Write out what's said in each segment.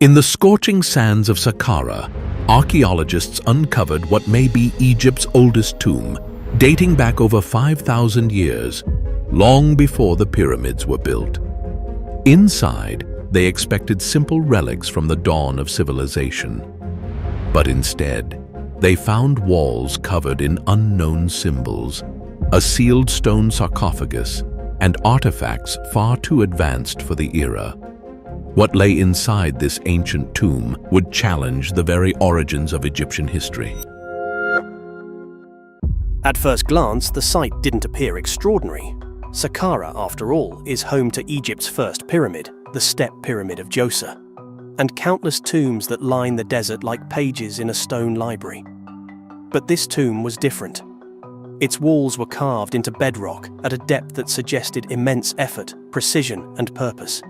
In the scorching sands of Saqqara, archaeologists uncovered what may be Egypt's oldest tomb, dating back over 5,000 years, long before the pyramids were built. Inside, they expected simple relics from the dawn of civilization. But instead, they found walls covered in unknown symbols, a sealed stone sarcophagus, and artifacts far too advanced for the era. What lay inside this ancient tomb would challenge the very origins of Egyptian history. At first glance, the site didn't appear extraordinary. Saqqara, after all, is home to Egypt's first pyramid, the Step Pyramid of Djoser, and countless tombs that line the desert like pages in a stone library. But this tomb was different. Its walls were carved into bedrock at a depth that suggested immense effort, precision, and purpose.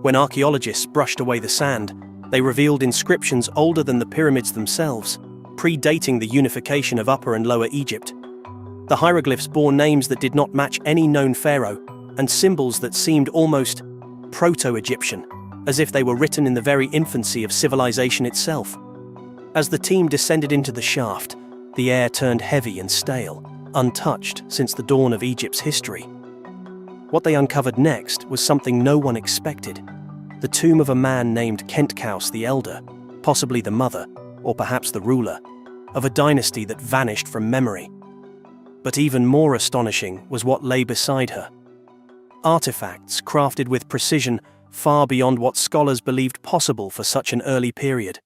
When archaeologists brushed away the sand, they revealed inscriptions older than the pyramids themselves, predating the unification of Upper and Lower Egypt. The hieroglyphs bore names that did not match any known pharaoh, and symbols that seemed almost proto-Egyptian, as if they were written in the very infancy of civilization itself. As the team descended into the shaft, the air turned heavy and stale, untouched since the dawn of Egypt's history. What they uncovered next was something no one expected: the tomb of a man named Khentkaus the Elder, possibly the mother, or perhaps the ruler, of a dynasty that vanished from memory. But even more astonishing was what lay beside her. Artifacts crafted with precision far beyond what scholars believed possible for such an early period.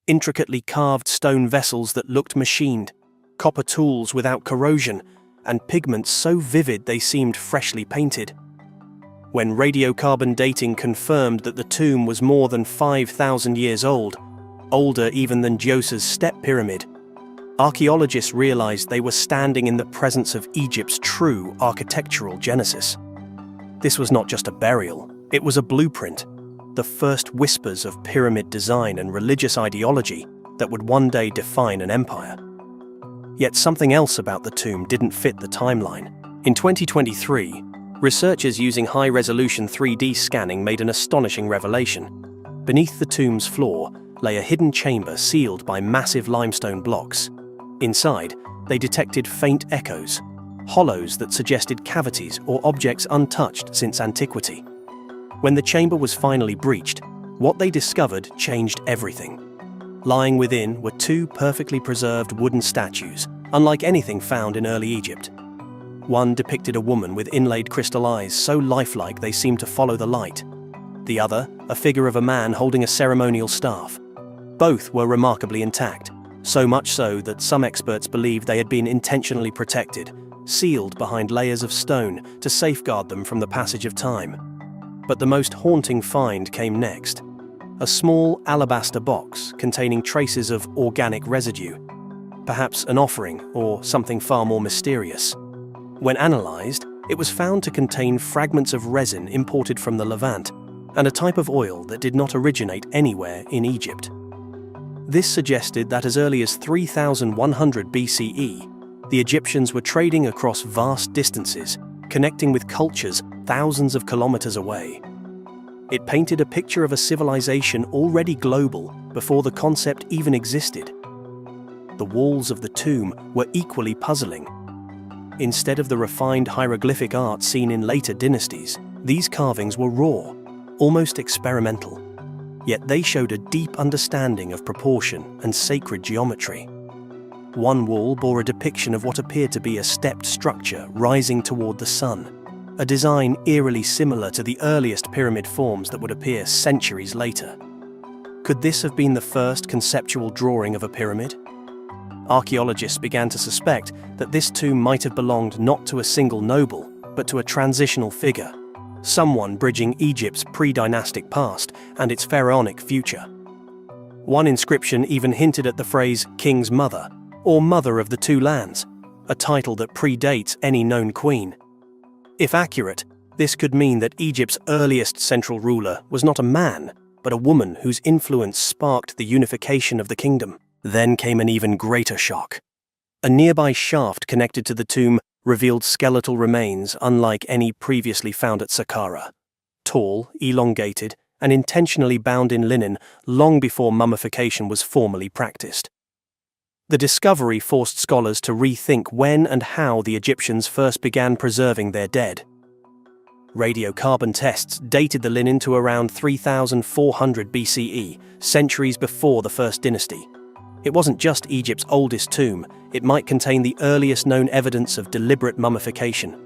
Intricately carved stone vessels that looked machined, copper tools without corrosion, and pigments so vivid they seemed freshly painted. When radiocarbon dating confirmed that the tomb was more than 5,000 years old, older even than Djoser's Step Pyramid, archaeologists realized they were standing in the presence of Egypt's true architectural genesis. This was not just a burial, it was a blueprint, the first whispers of pyramid design and religious ideology that would one day define an empire. Yet something else about the tomb didn't fit the timeline. In 2023, researchers using high-resolution 3D scanning made an astonishing revelation. Beneath the tomb's floor lay a hidden chamber sealed by massive limestone blocks. Inside, they detected faint echoes, hollows that suggested cavities or objects untouched since antiquity. When the chamber was finally breached, what they discovered changed everything. Lying within were two perfectly preserved wooden statues, unlike anything found in early Egypt. One depicted a woman with inlaid crystal eyes so lifelike they seemed to follow the light. The other, a figure of a man holding a ceremonial staff. Both were remarkably intact, so much so that some experts believed they had been intentionally protected, sealed behind layers of stone to safeguard them from the passage of time. But the most haunting find came next. A small alabaster box containing traces of organic residue, perhaps an offering or something far more mysterious. When analyzed, it was found to contain fragments of resin imported from the Levant and a type of oil that did not originate anywhere in Egypt. This suggested that as early as 3100 BCE, the Egyptians were trading across vast distances, connecting with cultures thousands of kilometers away. It painted a picture of a civilization already global before the concept even existed. The walls of the tomb were equally puzzling. Instead of the refined hieroglyphic art seen in later dynasties, these carvings were raw, almost experimental. Yet they showed a deep understanding of proportion and sacred geometry. One wall bore a depiction of what appeared to be a stepped structure rising toward the sun, a design eerily similar to the earliest pyramid forms that would appear centuries later. Could this have been the first conceptual drawing of a pyramid? Archaeologists began to suspect that this tomb might have belonged not to a single noble, but to a transitional figure, someone bridging Egypt's pre-dynastic past and its pharaonic future. One inscription even hinted at the phrase "King's Mother," or Mother of the Two Lands, a title that predates any known queen. If accurate, this could mean that Egypt's earliest central ruler was not a man, but a woman whose influence sparked the unification of the kingdom. Then came an even greater shock. A nearby shaft connected to the tomb revealed skeletal remains unlike any previously found at Saqqara. Tall, elongated, and intentionally bound in linen long before mummification was formally practiced. The discovery forced scholars to rethink when and how the Egyptians first began preserving their dead. Radiocarbon tests dated the linen to around 3400 BCE, centuries before the First Dynasty. It wasn't just Egypt's oldest tomb, it might contain the earliest known evidence of deliberate mummification.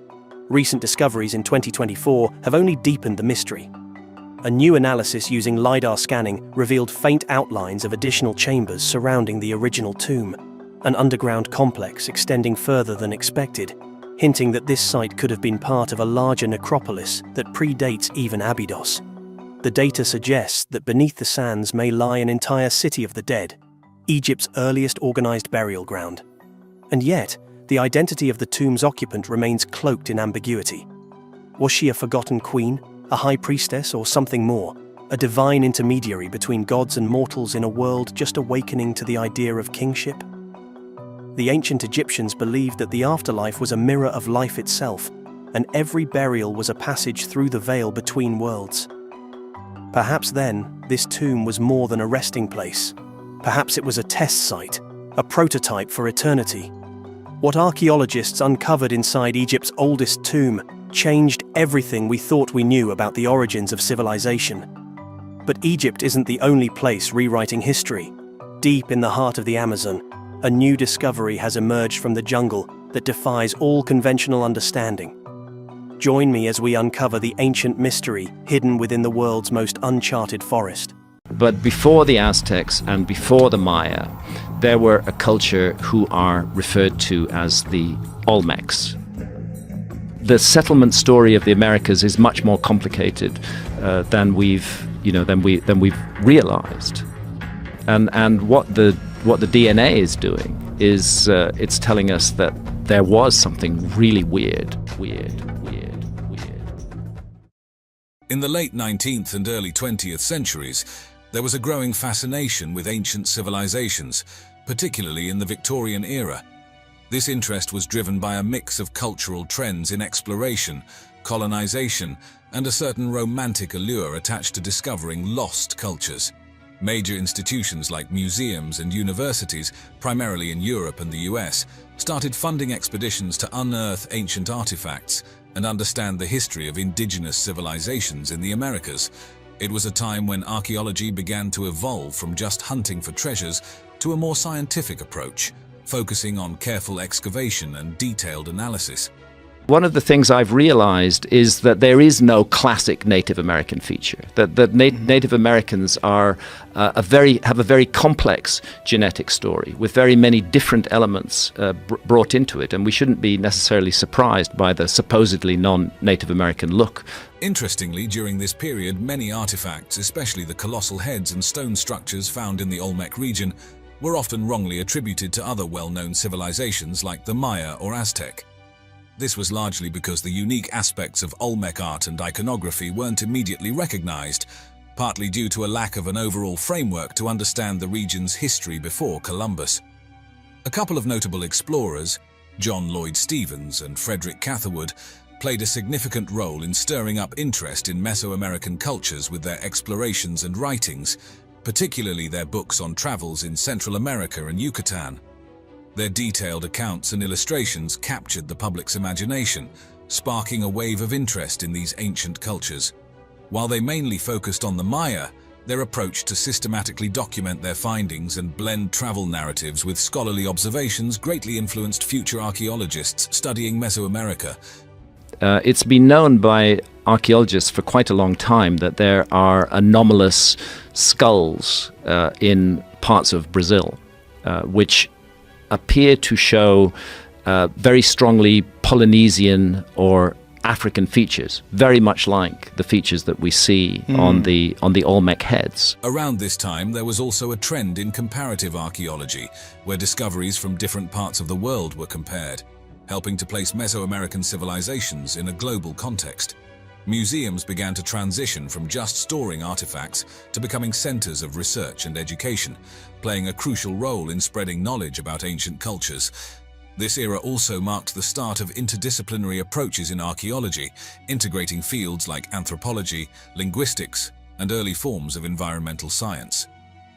Recent discoveries in 2024 have only deepened the mystery. A new analysis using LiDAR scanning revealed faint outlines of additional chambers surrounding the original tomb, an underground complex extending further than expected, hinting that this site could have been part of a larger necropolis that predates even Abydos. The data suggests that beneath the sands may lie an entire city of the dead, Egypt's earliest organized burial ground. And yet, the identity of the tomb's occupant remains cloaked in ambiguity. Was she a forgotten queen, a high priestess, or something more? A divine intermediary between gods and mortals in a world just awakening to the idea of kingship? The ancient Egyptians believed that the afterlife was a mirror of life itself, and every burial was a passage through the veil between worlds. Perhaps then, this tomb was more than a resting place. Perhaps it was a test site, a prototype for eternity. What archaeologists uncovered inside Egypt's oldest tomb changed everything we thought we knew about the origins of civilization. But Egypt isn't the only place rewriting history. Deep in the heart of the Amazon, a new discovery has emerged from the jungle that defies all conventional understanding. Join me as we uncover the ancient mystery hidden within the world's most uncharted forest. But before the Aztecs and before the Maya, there were a culture who are referred to as the Olmecs. The settlement story of the Americas is much more complicated than we've realized. And what the DNA is doing is it's telling us that there was something really weird. In the late 19th and early 20th centuries, there was a growing fascination with ancient civilizations, particularly in the Victorian era. This interest was driven by a mix of cultural trends in exploration, colonization, and a certain romantic allure attached to discovering lost cultures. Major institutions like museums and universities, primarily in Europe and the US, started funding expeditions to unearth ancient artifacts and understand the history of indigenous civilizations in the Americas. It was a time when archaeology began to evolve from just hunting for treasures to a more scientific approach, focusing on careful excavation and detailed analysis. One of the things I've realized is that there is no classic Native American feature. That Native Americans are have a very complex genetic story with very many different elements brought into it, and we shouldn't be necessarily surprised by the supposedly non-Native American look. Interestingly, during this period, many artifacts, especially the colossal heads and stone structures found in the Olmec region, were often wrongly attributed to other well-known civilizations like the Maya or Aztec. This was largely because the unique aspects of Olmec art and iconography weren't immediately recognized, partly due to a lack of an overall framework to understand the region's history before Columbus. A couple of notable explorers, John Lloyd Stephens and Frederick Catherwood, played a significant role in stirring up interest in Mesoamerican cultures with their explorations and writings, particularly their books on travels in Central America and Yucatan. Their detailed accounts and illustrations captured the public's imagination, sparking a wave of interest in these ancient cultures. While they mainly focused on the Maya, their approach to systematically document their findings and blend travel narratives with scholarly observations greatly influenced future archaeologists studying Mesoamerica. It's been known by archaeologists for quite a long time that there are anomalous skulls in parts of Brazil, which appear to show very strongly Polynesian or African features, very much like the features that we see on the Olmec heads. Around this time, there was also a trend in comparative archaeology, where discoveries from different parts of the world were compared, helping to place Mesoamerican civilizations in a global context. Museums began to transition from just storing artifacts to becoming centers of research and education, playing a crucial role in spreading knowledge about ancient cultures. This era also marked the start of interdisciplinary approaches in archaeology, integrating fields like anthropology, linguistics, and early forms of environmental science.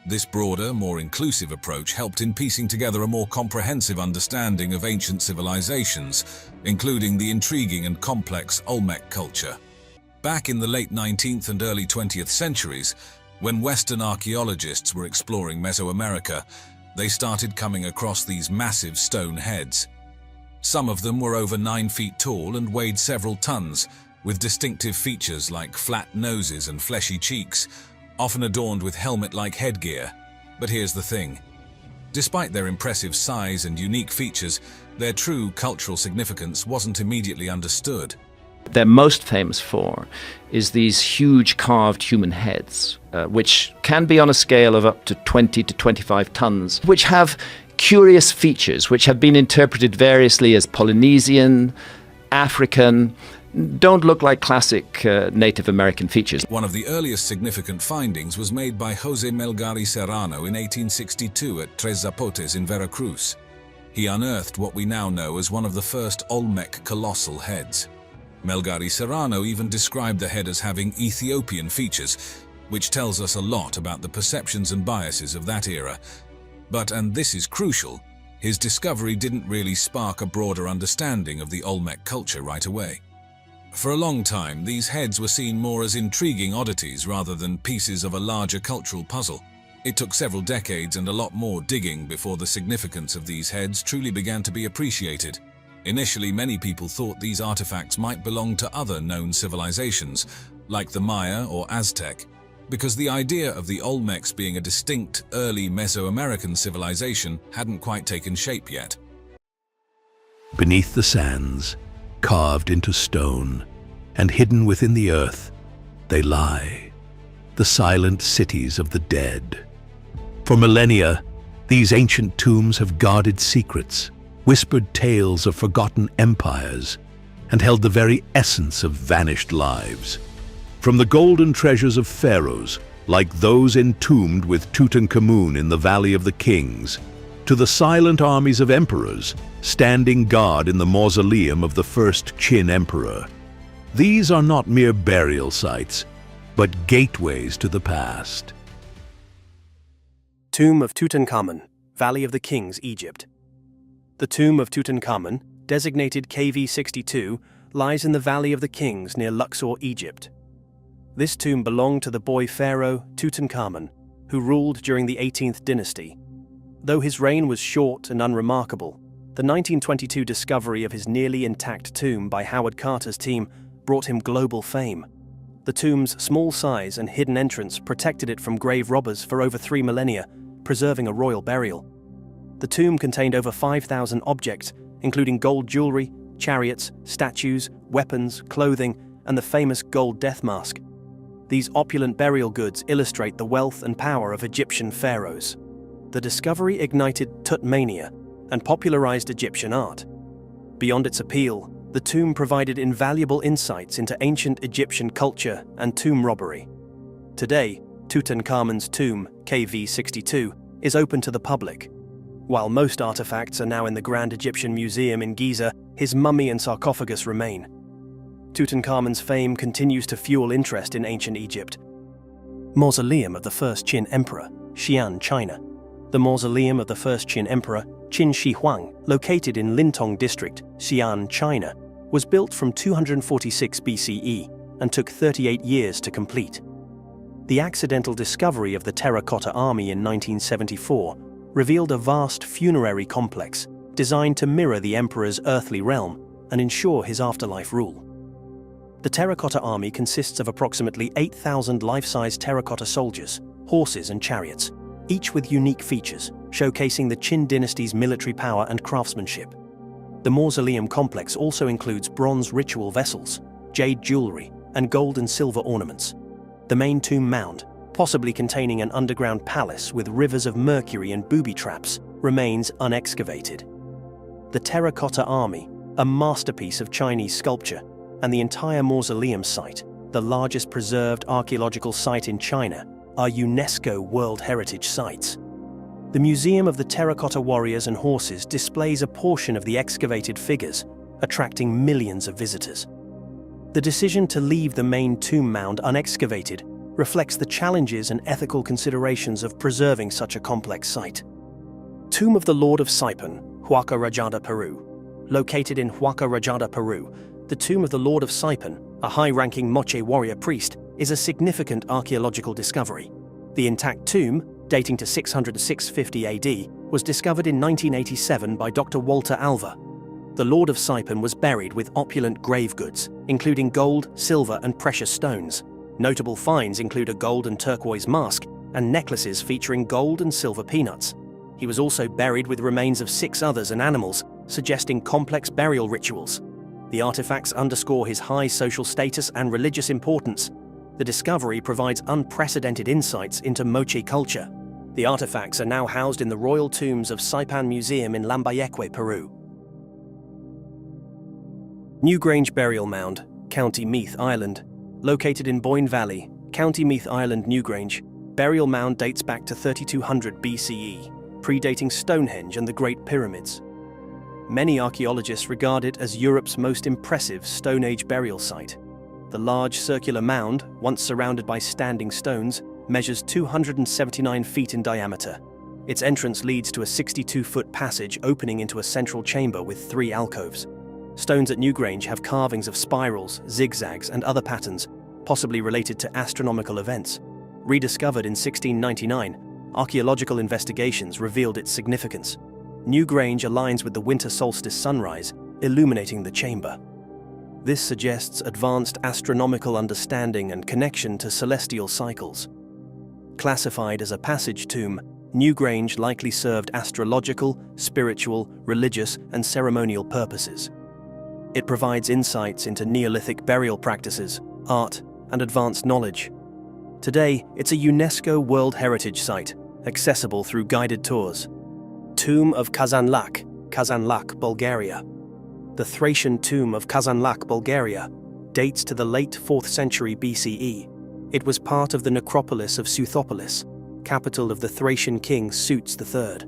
This broader, more inclusive approach helped in piecing together a more comprehensive understanding of ancient civilizations, including the intriguing and complex Olmec culture. Back in the late 19th and early 20th centuries, when Western archaeologists were exploring Mesoamerica, they started coming across these massive stone heads. Some of them were over 9 feet tall and weighed several tons, with distinctive features like flat noses and fleshy cheeks, often adorned with helmet-like headgear. But here's the thing. Despite their impressive size and unique features, their true cultural significance wasn't immediately understood. They're most famous for is these huge carved human heads, which can be on a scale of up to 20 to 25 tons, which have curious features which have been interpreted variously as Polynesian, African, don't look like classic Native American features. One of the earliest significant findings was made by José Melgari Serrano in 1862 at Tres Zapotes in Veracruz. He unearthed what we now know as one of the first Olmec colossal heads. Melgari Serrano even described the head as having Ethiopian features, which tells us a lot about the perceptions and biases of that era. But, and this is crucial, his discovery didn't really spark a broader understanding of the Olmec culture right away. For a long time, these heads were seen more as intriguing oddities rather than pieces of a larger cultural puzzle. It took several decades and a lot more digging before the significance of these heads truly began to be appreciated. Initially, many people thought these artifacts might belong to other known civilizations, like the Maya or Aztec, because the idea of the Olmecs being a distinct, early Mesoamerican civilization hadn't quite taken shape yet. Beneath the sands, carved into stone, and hidden within the earth, they lie, the silent cities of the dead. For millennia, these ancient tombs have guarded secrets, whispered tales of forgotten empires, and held the very essence of vanished lives. From the golden treasures of pharaohs, like those entombed with Tutankhamun in the Valley of the Kings, to the silent armies of emperors standing guard in the mausoleum of the first Qin emperor. These are not mere burial sites, but gateways to the past. Tomb of Tutankhamun, Valley of the Kings, Egypt. The tomb of Tutankhamun, designated KV62, lies in the Valley of the Kings near Luxor, Egypt. This tomb belonged to the boy pharaoh Tutankhamun, who ruled during the 18th dynasty. Though his reign was short and unremarkable, the 1922 discovery of his nearly intact tomb by Howard Carter's team brought him global fame. The tomb's small size and hidden entrance protected it from grave robbers for over 3 millennia, preserving a royal burial. The tomb contained over 5,000 objects, including gold jewelry, chariots, statues, weapons, clothing, and the famous gold death mask. These opulent burial goods illustrate the wealth and power of Egyptian pharaohs. The discovery ignited Tut mania and popularized Egyptian art. Beyond its appeal, the tomb provided invaluable insights into ancient Egyptian culture and tomb robbery. Today, Tutankhamun's tomb, KV62, is open to the public. While most artifacts are now in the Grand Egyptian Museum in Giza, his mummy and sarcophagus remain. Tutankhamun's fame continues to fuel interest in ancient Egypt. Mausoleum of the first Qin Emperor, Xi'an, China. The mausoleum of the first Qin Emperor, Qin Shi Huang, located in Lintong District, Xi'an, China, was built from 246 BCE and took 38 years to complete. The accidental discovery of the terracotta army in 1974 revealed a vast funerary complex designed to mirror the emperor's earthly realm and ensure his afterlife rule. The terracotta army consists of approximately 8,000 life-size terracotta soldiers, horses and chariots, each with unique features, showcasing the Qin dynasty's military power and craftsmanship. The mausoleum complex also includes bronze ritual vessels, jade jewelry, and gold and silver ornaments. The main tomb mound, possibly containing an underground palace with rivers of mercury and booby traps, remains unexcavated. The terracotta army, a masterpiece of Chinese sculpture, and the entire mausoleum site, the largest preserved archaeological site in China, are UNESCO World Heritage Sites. The Museum of the Terracotta Warriors and Horses displays a portion of the excavated figures, attracting millions of visitors. The decision to leave the main tomb mound unexcavated reflects the challenges and ethical considerations of preserving such a complex site. Tomb of the Lord of Saipan, Huaca Rajada, Peru. Located in Huaca Rajada, Peru, the Tomb of the Lord of Saipan, a high-ranking Moche warrior priest, is a significant archaeological discovery. The intact tomb, dating to 600 to 650 AD, was discovered in 1987 by Dr. Walter Alva. The Lord of Saipan was buried with opulent grave goods, including gold, silver, and precious stones. Notable finds include a gold and turquoise mask and necklaces featuring gold and silver peanuts. He was also buried with remains of 6 others and animals, suggesting complex burial rituals. The artifacts underscore his high social status and religious importance. The discovery provides unprecedented insights into Moche culture. The artifacts are now housed in the Royal Tombs of Saipan Museum in Lambayeque, Peru. Newgrange Burial Mound, County Meath, Ireland. Located in Boyne Valley, County Meath, Ireland, Newgrange, burial mound dates back to 3200 BCE, predating Stonehenge and the Great Pyramids. Many archaeologists regard it as Europe's most impressive Stone Age burial site. The large circular mound, once surrounded by standing stones, measures 279 feet in diameter. Its entrance leads to a 62-foot passage opening into a central chamber with 3 alcoves. Stones at Newgrange have carvings of spirals, zigzags, and other patterns, possibly related to astronomical events. Rediscovered in 1699, archaeological investigations revealed its significance. Newgrange aligns with the winter solstice sunrise, illuminating the chamber. This suggests advanced astronomical understanding and connection to celestial cycles. Classified as a passage tomb, Newgrange likely served astrological, spiritual, religious, and ceremonial purposes. It provides insights into Neolithic burial practices, art, and advanced knowledge. Today, it's a UNESCO World Heritage Site, accessible through guided tours. Tomb of Kazanlak, Bulgaria. The Thracian tomb of Kazanlak, Bulgaria, dates to the late 4th century BCE. It was part of the necropolis of Southopolis, capital of the Thracian king Suits III.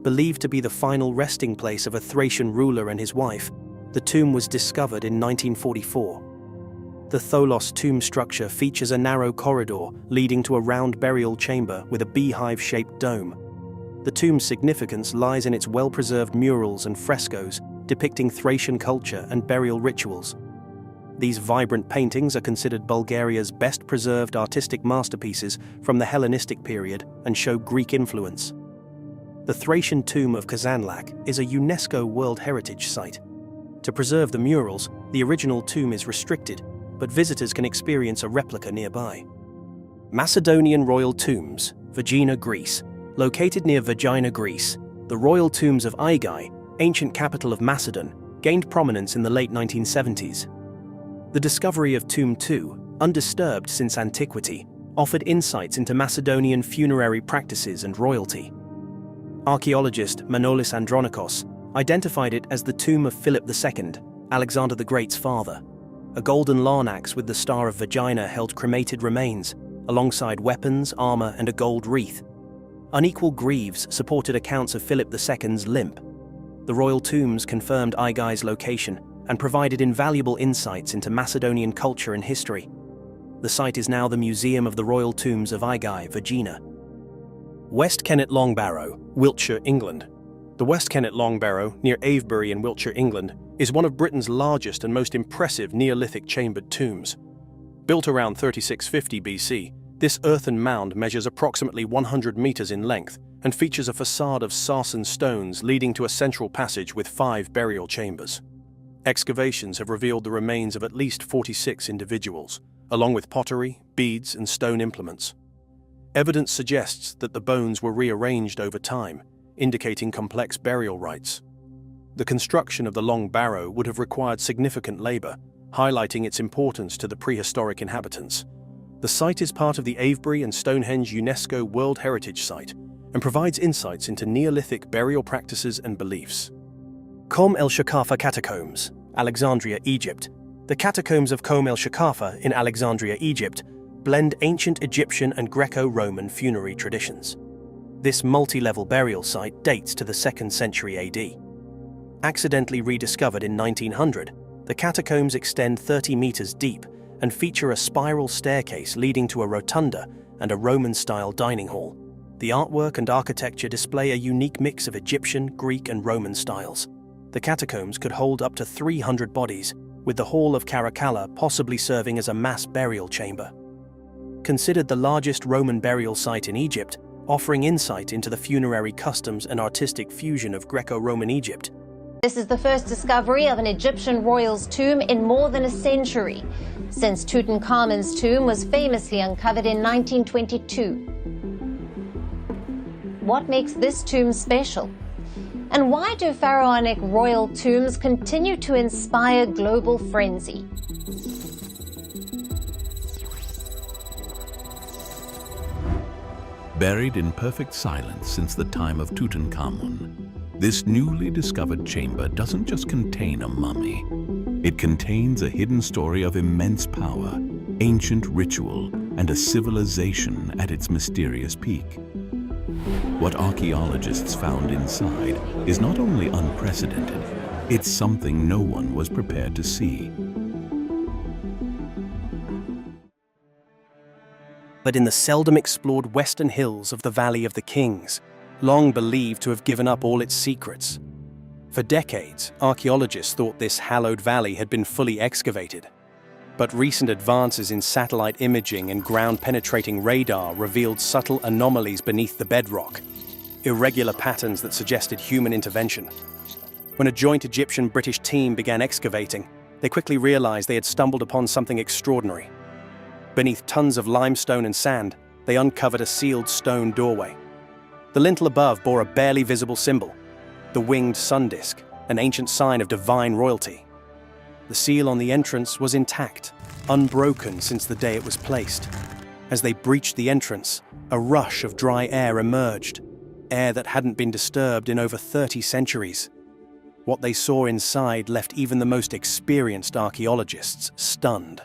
Believed to be the final resting place of a Thracian ruler and his wife, the tomb was discovered in 1944. The Tholos tomb structure features a narrow corridor leading to a round burial chamber with a beehive-shaped dome. The tomb's significance lies in its well-preserved murals and frescoes depicting Thracian culture and burial rituals. These vibrant paintings are considered Bulgaria's best-preserved artistic masterpieces from the Hellenistic period and show Greek influence. The Thracian tomb of Kazanlak is a UNESCO World Heritage Site. To preserve the murals, the original tomb is restricted, but visitors can experience a replica nearby. Macedonian Royal Tombs, Vagina, Greece. Located near Vagina, Greece, the royal tombs of Aigai, ancient capital of Macedon, gained prominence in the late 1970s. The discovery of Tomb 2, undisturbed since antiquity, offered insights into Macedonian funerary practices and royalty. Archaeologist Manolis Andronikos identified it as the tomb of Philip II, Alexander the Great's father. A golden larnax with the Star of Vagina held cremated remains, alongside weapons, armor, and a gold wreath. Unequal greaves supported accounts of Philip II's limp. The royal tombs confirmed Aigai's location and provided invaluable insights into Macedonian culture and history. The site is now the Museum of the Royal Tombs of Aigai, Vagina. West Kennet Long Barrow, Wiltshire, England. The West Kennet Long Barrow, near Avebury in Wiltshire, England, is one of Britain's largest and most impressive Neolithic chambered tombs. Built around 3650 BC, this earthen mound measures approximately 100 meters in length and features a facade of sarsen stones leading to a central passage with 5 burial chambers. Excavations have revealed the remains of at least 46 individuals, along with pottery, beads, and stone implements. Evidence suggests that the bones were rearranged over time, indicating complex burial rites. The construction of the Long Barrow would have required significant labor, highlighting its importance to the prehistoric inhabitants. The site is part of the Avebury and Stonehenge UNESCO World Heritage Site and provides insights into Neolithic burial practices and beliefs. Qom el-Shakafa Catacombs, Alexandria, Egypt. The catacombs of Qom el-Shakafa in Alexandria, Egypt, blend ancient Egyptian and Greco-Roman funerary traditions. This multi-level burial site dates to the 2nd century AD. Accidentally rediscovered in 1900, the catacombs extend 30 meters deep, and feature a spiral staircase leading to a rotunda and a Roman-style dining hall. The artwork and architecture display a unique mix of Egyptian, Greek, and Roman styles. The catacombs could hold up to 300 bodies, with the Hall of Caracalla possibly serving as a mass burial chamber. Considered the largest Roman burial site in Egypt, offering insight into the funerary customs and artistic fusion of Greco-Roman Egypt. This is the first discovery of an Egyptian royal's tomb in more than a century, since Tutankhamun's tomb was famously uncovered in 1922. What makes this tomb special? And why do pharaonic royal tombs continue to inspire global frenzy? Buried in perfect silence since the time of Tutankhamun, this newly discovered chamber doesn't just contain a mummy. It contains a hidden story of immense power, ancient ritual, and a civilization at its mysterious peak. What archaeologists found inside is not only unprecedented, it's something no one was prepared to see. But in the seldom explored western hills of the Valley of the Kings, long believed to have given up all its secrets. For decades, archaeologists thought this hallowed valley had been fully excavated. But recent advances in satellite imaging and ground-penetrating radar revealed subtle anomalies beneath the bedrock, irregular patterns that suggested human intervention. When a joint Egyptian-British team began excavating, they quickly realized they had stumbled upon something extraordinary. Beneath tons of limestone and sand, they uncovered a sealed stone doorway. The lintel above bore a barely visible symbol, the winged sun disk, an ancient sign of divine royalty. The seal on the entrance was intact, unbroken since the day it was placed. As they breached the entrance, a rush of dry air emerged, air that hadn't been disturbed in over 30 centuries. What they saw inside left even the most experienced archaeologists stunned.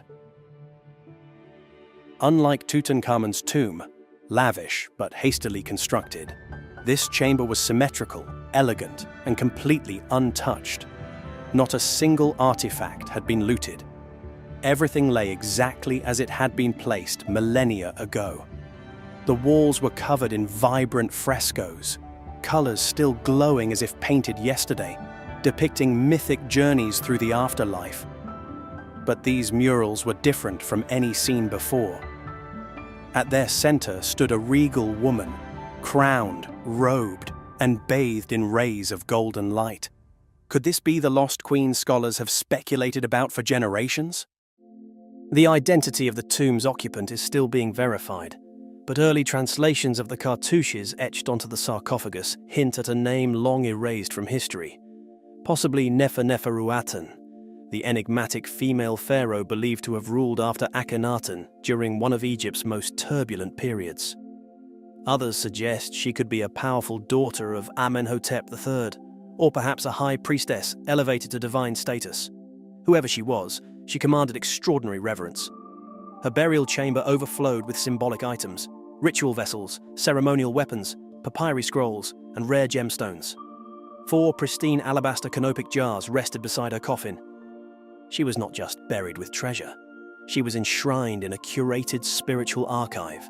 Unlike Tutankhamun's tomb, lavish but hastily constructed, this chamber was symmetrical, elegant, and completely untouched. Not a single artifact had been looted. Everything lay exactly as it had been placed millennia ago. The walls were covered in vibrant frescoes, colors still glowing as if painted yesterday, depicting mythic journeys through the afterlife. But these murals were different from any seen before. At their center stood a regal woman, crowned, robed, and bathed in rays of golden light. Could this be the lost queen scholars have speculated about for generations? The identity of the tomb's occupant is still being verified, but early translations of the cartouches etched onto the sarcophagus hint at a name long erased from history, possibly Neferuaten, the enigmatic female pharaoh believed to have ruled after Akhenaten during one of Egypt's most turbulent periods. Others suggest she could be a powerful daughter of Amenhotep III, or perhaps a high priestess elevated to divine status. Whoever she was, she commanded extraordinary reverence. Her burial chamber overflowed with symbolic items, ritual vessels, ceremonial weapons, papyri scrolls, and rare gemstones. 4 pristine alabaster canopic jars rested beside her coffin. She was not just buried with treasure. She was enshrined in a curated spiritual archive,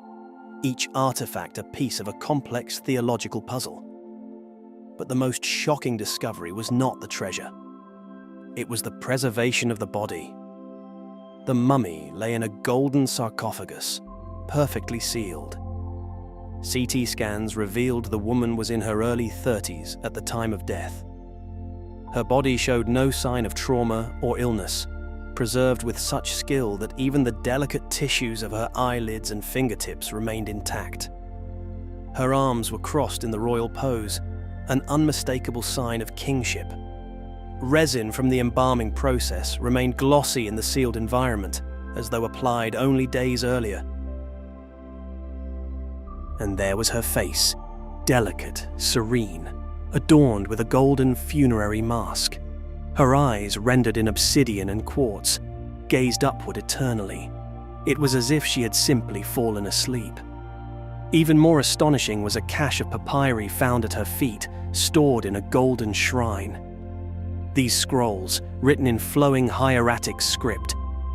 each artifact a piece of a complex theological puzzle. But the most shocking discovery was not the treasure. It was the preservation of the body. The mummy lay in a golden sarcophagus, perfectly sealed. CT scans revealed the woman was in her early 30s at the time of death. Her body showed no sign of trauma or illness, preserved with such skill that even the delicate tissues of her eyelids and fingertips remained intact. Her arms were crossed in the royal pose, an unmistakable sign of kingship. Resin from the embalming process remained glossy in the sealed environment, as though applied only days earlier. And there was her face, delicate, serene, adorned with a golden funerary mask. Her eyes, rendered in obsidian and quartz, gazed upward eternally. It was as if she had simply fallen asleep. Even more astonishing was a cache of papyri found at her feet, stored in a golden shrine. These scrolls, written in flowing hieratic script,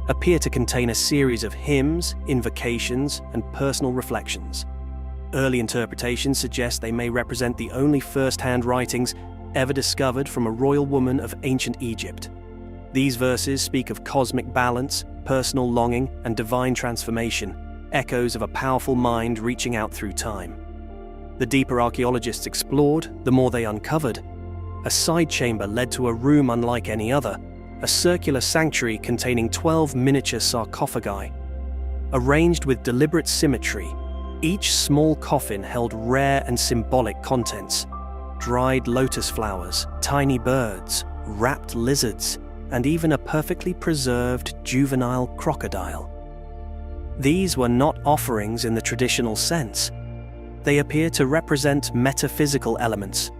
appear to contain a series of hymns, invocations, and personal reflections. Early interpretations suggest they may represent the only first-hand writings ever discovered from a royal woman of ancient Egypt. These verses speak of cosmic balance, personal longing, and divine transformation, echoes of a powerful mind reaching out through time. The deeper archaeologists explored, the more they uncovered. A side chamber led to a room unlike any other, a circular sanctuary containing 12 miniature sarcophagi. Arranged with deliberate symmetry, each small coffin held rare and symbolic contents: dried lotus flowers, tiny birds, wrapped lizards, and even a perfectly preserved juvenile crocodile. These were not offerings in the traditional sense. They appear to represent metaphysical elements,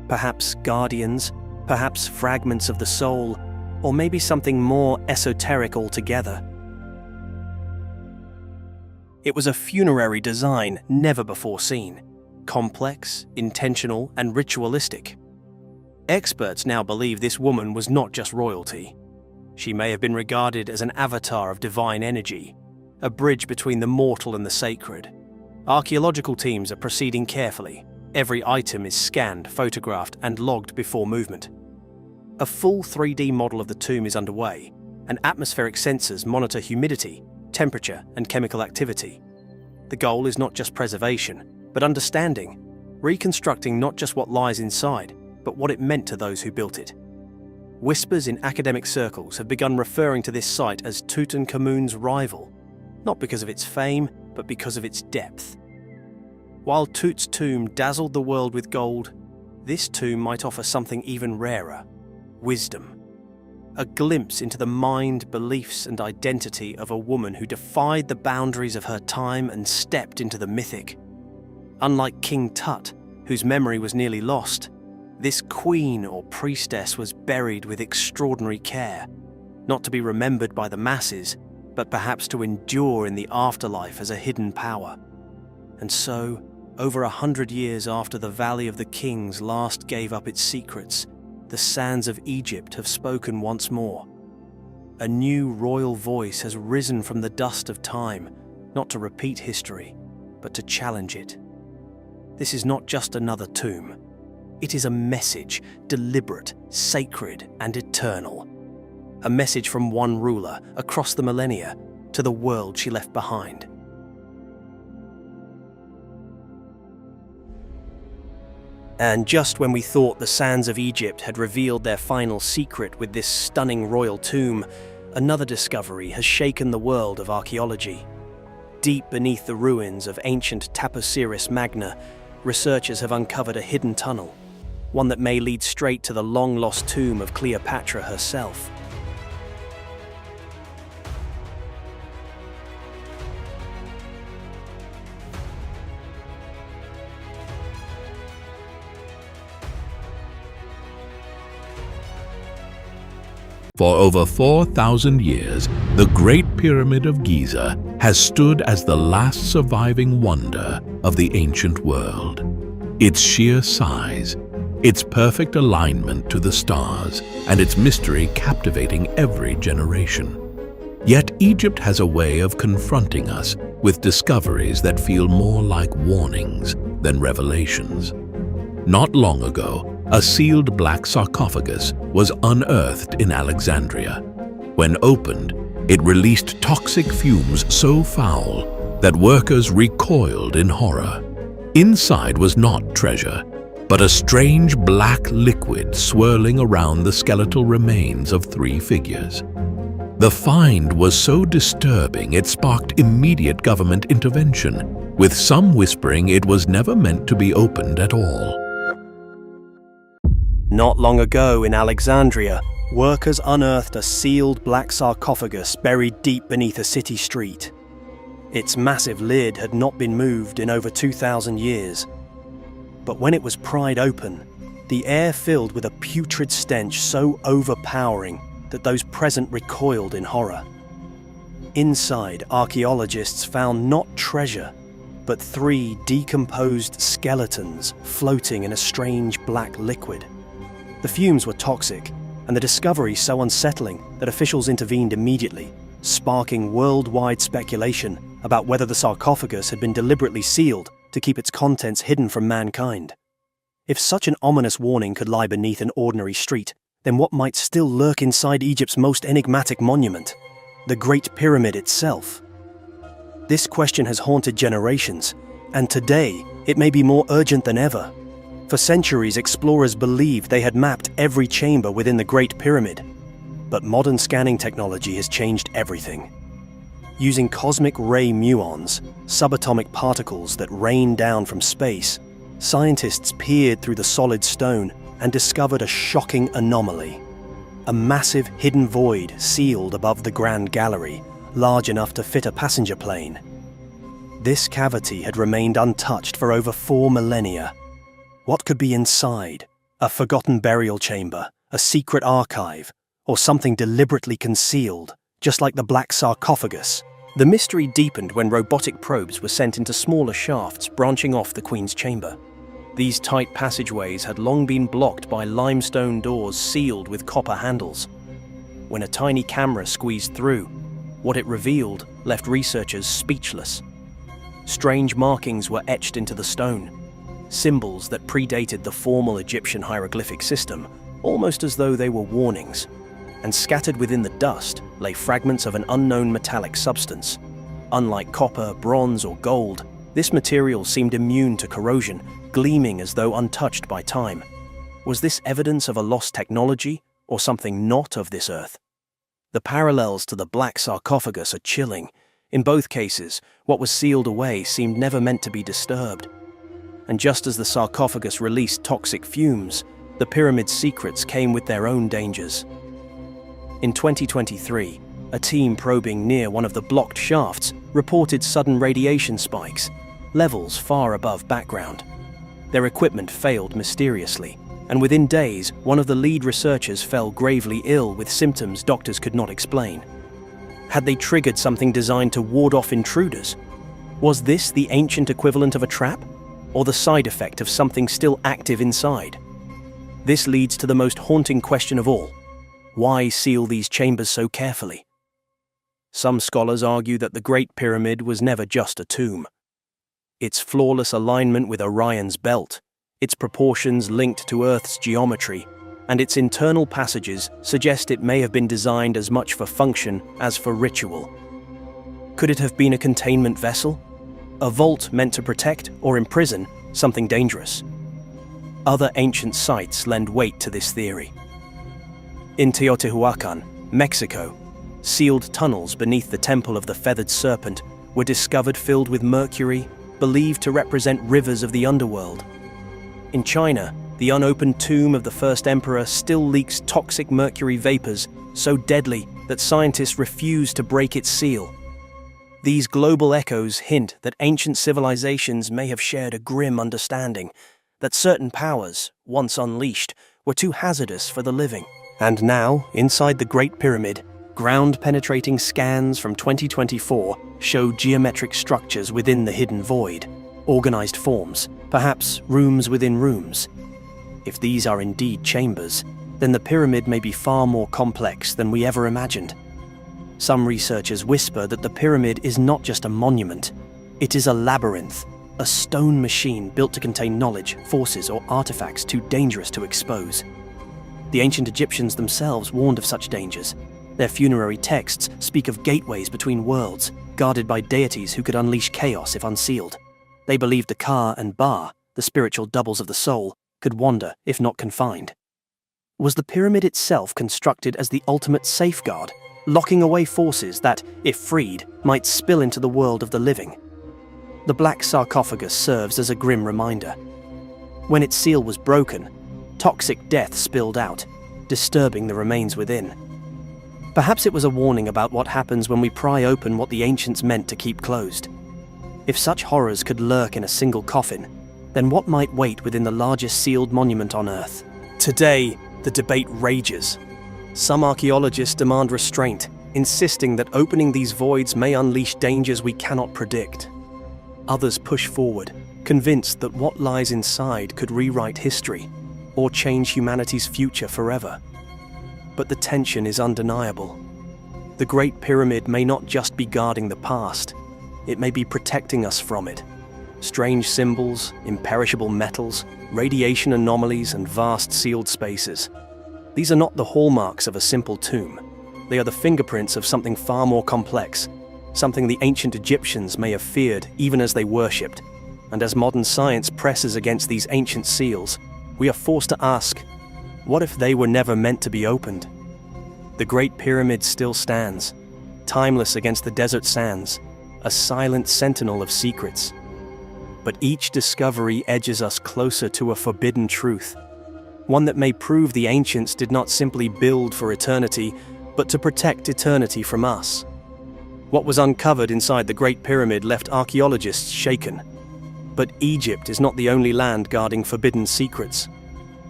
perhaps guardians, perhaps fragments of the soul, or maybe something more esoteric altogether. It was a funerary design never before seen, complex, intentional, and ritualistic. Experts now believe this woman was not just royalty. She may have been regarded as an avatar of divine energy, a bridge between the mortal and the sacred. Archaeological teams are proceeding carefully. Every item is scanned, photographed, and logged before movement. A full 3D model of the tomb is underway, and atmospheric sensors monitor humidity, temperature, and chemical activity. The goal is not just preservation, but understanding, reconstructing not just what lies inside, but what it meant to those who built it. Whispers in academic circles have begun referring to this site as Tutankhamun's rival, not because of its fame, but because of its depth. While Tut's tomb dazzled the world with gold, this tomb might offer something even rarer: wisdom. A glimpse into the mind, beliefs, and identity of a woman who defied the boundaries of her time and stepped into the mythic. Unlike King Tut, whose memory was nearly lost, this queen or priestess was buried with extraordinary care, not to be remembered by the masses, but perhaps to endure in the afterlife as a hidden power. And so, over 100 years after the Valley of the Kings last gave up its secrets, the sands of Egypt have spoken once more. A new royal voice has risen from the dust of time, not to repeat history, but to challenge it. This is not just another tomb. It is a message, deliberate, sacred, and eternal. A message from one ruler, across the millennia, to the world she left behind. And just when we thought the sands of Egypt had revealed their final secret with this stunning royal tomb, another discovery has shaken the world of archaeology. Deep beneath the ruins of ancient Taposiris Magna, researchers have uncovered a hidden tunnel, one that may lead straight to the long-lost tomb of Cleopatra herself. For over 4,000 years, the Great Pyramid of Giza has stood as the last surviving wonder of the ancient world. Its sheer size, its perfect alignment to the stars, and its mystery captivating every generation. Yet Egypt has a way of confronting us with discoveries that feel more like warnings than revelations. Not long ago, a sealed black sarcophagus was unearthed in Alexandria. When opened, it released toxic fumes so foul that workers recoiled in horror. Inside was not treasure, but a strange black liquid swirling around the skeletal remains of 3 figures. The find was so disturbing it sparked immediate government intervention, with some whispering it was never meant to be opened at all. Not long ago in Alexandria, workers unearthed a sealed black sarcophagus buried deep beneath a city street. Its massive lid had not been moved in over 2,000 years. But when it was pried open, the air filled with a putrid stench so overpowering that those present recoiled in horror. Inside, archaeologists found not treasure, but 3 decomposed skeletons floating in a strange black liquid. The fumes were toxic, and the discovery so unsettling that officials intervened immediately, sparking worldwide speculation about whether the sarcophagus had been deliberately sealed to keep its contents hidden from mankind. If such an ominous warning could lie beneath an ordinary street, then what might still lurk inside Egypt's most enigmatic monument, the Great Pyramid itself? This question has haunted generations, and today it may be more urgent than ever. For centuries, explorers believed they had mapped every chamber within the Great Pyramid. But modern scanning technology has changed everything. Using cosmic ray muons, subatomic particles that rain down from space, scientists peered through the solid stone and discovered a shocking anomaly. A massive hidden void sealed above the Grand Gallery, large enough to fit a passenger plane. This cavity had remained untouched for over 4 millennia. What could be inside? A forgotten burial chamber, a secret archive, or something deliberately concealed, just like the black sarcophagus? The mystery deepened when robotic probes were sent into smaller shafts branching off the Queen's chamber. These tight passageways had long been blocked by limestone doors sealed with copper handles. When a tiny camera squeezed through, what it revealed left researchers speechless. Strange markings were etched into the stone, symbols that predated the formal Egyptian hieroglyphic system, almost as though they were warnings. And scattered within the dust lay fragments of an unknown metallic substance. Unlike copper, bronze, or gold, this material seemed immune to corrosion, gleaming as though untouched by time. Was this evidence of a lost technology, or something not of this earth? The parallels to the black sarcophagus are chilling. In both cases, what was sealed away seemed never meant to be disturbed. And just as the sarcophagus released toxic fumes, the pyramid's secrets came with their own dangers. In 2023, a team probing near one of the blocked shafts reported sudden radiation spikes, levels far above background. Their equipment failed mysteriously, and within days, one of the lead researchers fell gravely ill with symptoms doctors could not explain. Had they triggered something designed to ward off intruders? Was this the ancient equivalent of a trap, or the side effect of something still active inside? This leads to the most haunting question of all. Why seal these chambers so carefully? Some scholars argue that the Great Pyramid was never just a tomb. Its flawless alignment with Orion's belt, its proportions linked to Earth's geometry, and its internal passages suggest it may have been designed as much for function as for ritual. Could it have been a containment vessel? A vault meant to protect or imprison something dangerous? Other ancient sites lend weight to this theory. In Teotihuacan, Mexico, sealed tunnels beneath the Temple of the Feathered Serpent were discovered filled with mercury, believed to represent rivers of the underworld. In China, the unopened tomb of the first emperor still leaks toxic mercury vapors so deadly that scientists refuse to break its seal. These global echoes hint that ancient civilizations may have shared a grim understanding that certain powers, once unleashed, were too hazardous for the living. And now, inside the Great Pyramid, ground-penetrating scans from 2024 show geometric structures within the hidden void, organized forms, perhaps rooms within rooms. If these are indeed chambers, then the pyramid may be far more complex than we ever imagined. Some researchers whisper that the pyramid is not just a monument, it is a labyrinth, a stone machine built to contain knowledge, forces, or artifacts too dangerous to expose. The ancient Egyptians themselves warned of such dangers. Their funerary texts speak of gateways between worlds, guarded by deities who could unleash chaos if unsealed. They believed the Ka and Ba, the spiritual doubles of the soul, could wander if not confined. Was the pyramid itself constructed as the ultimate safeguard, locking away forces that, if freed, might spill into the world of the living? The black sarcophagus serves as a grim reminder. When its seal was broken, toxic death spilled out, disturbing the remains within. Perhaps it was a warning about what happens when we pry open what the ancients meant to keep closed. If such horrors could lurk in a single coffin, then what might wait within the largest sealed monument on Earth? Today, the debate rages. Some archaeologists demand restraint, insisting that opening these voids may unleash dangers we cannot predict. Others push forward, convinced that what lies inside could rewrite history or change humanity's future forever. But the tension is undeniable. The Great Pyramid may not just be guarding the past, it may be protecting us from it. Strange symbols, imperishable metals, radiation anomalies, and vast sealed spaces. These are not the hallmarks of a simple tomb. They are the fingerprints of something far more complex, something the ancient Egyptians may have feared even as they worshipped. And as modern science presses against these ancient seals, we are forced to ask, what if they were never meant to be opened? The Great Pyramid still stands, timeless against the desert sands, a silent sentinel of secrets. But each discovery edges us closer to a forbidden truth, one that may prove the ancients did not simply build for eternity, but to protect eternity from us. What was uncovered inside the Great Pyramid left archaeologists shaken. But Egypt is not the only land guarding forbidden secrets.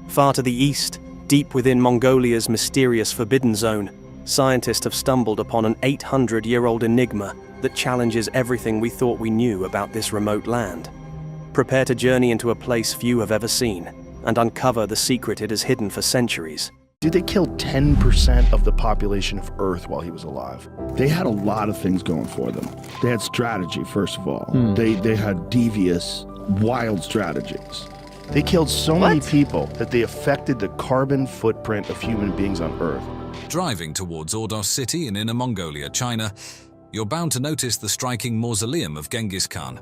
Far to the east, deep within Mongolia's mysterious Forbidden Zone, scientists have stumbled upon an 800-year-old enigma that challenges everything we thought we knew about this remote land. Prepare to journey into a place few have ever seen and uncover the secret it has hidden for centuries. They killed 10% of the population of Earth while he was alive. They had a lot of things going for them. They had strategy, first of all. They had devious, wild strategies. They killed so many people that they affected the carbon footprint of human beings on Earth. Driving towards Ordos City in Inner Mongolia, China, you're bound to notice the striking mausoleum of Genghis Khan.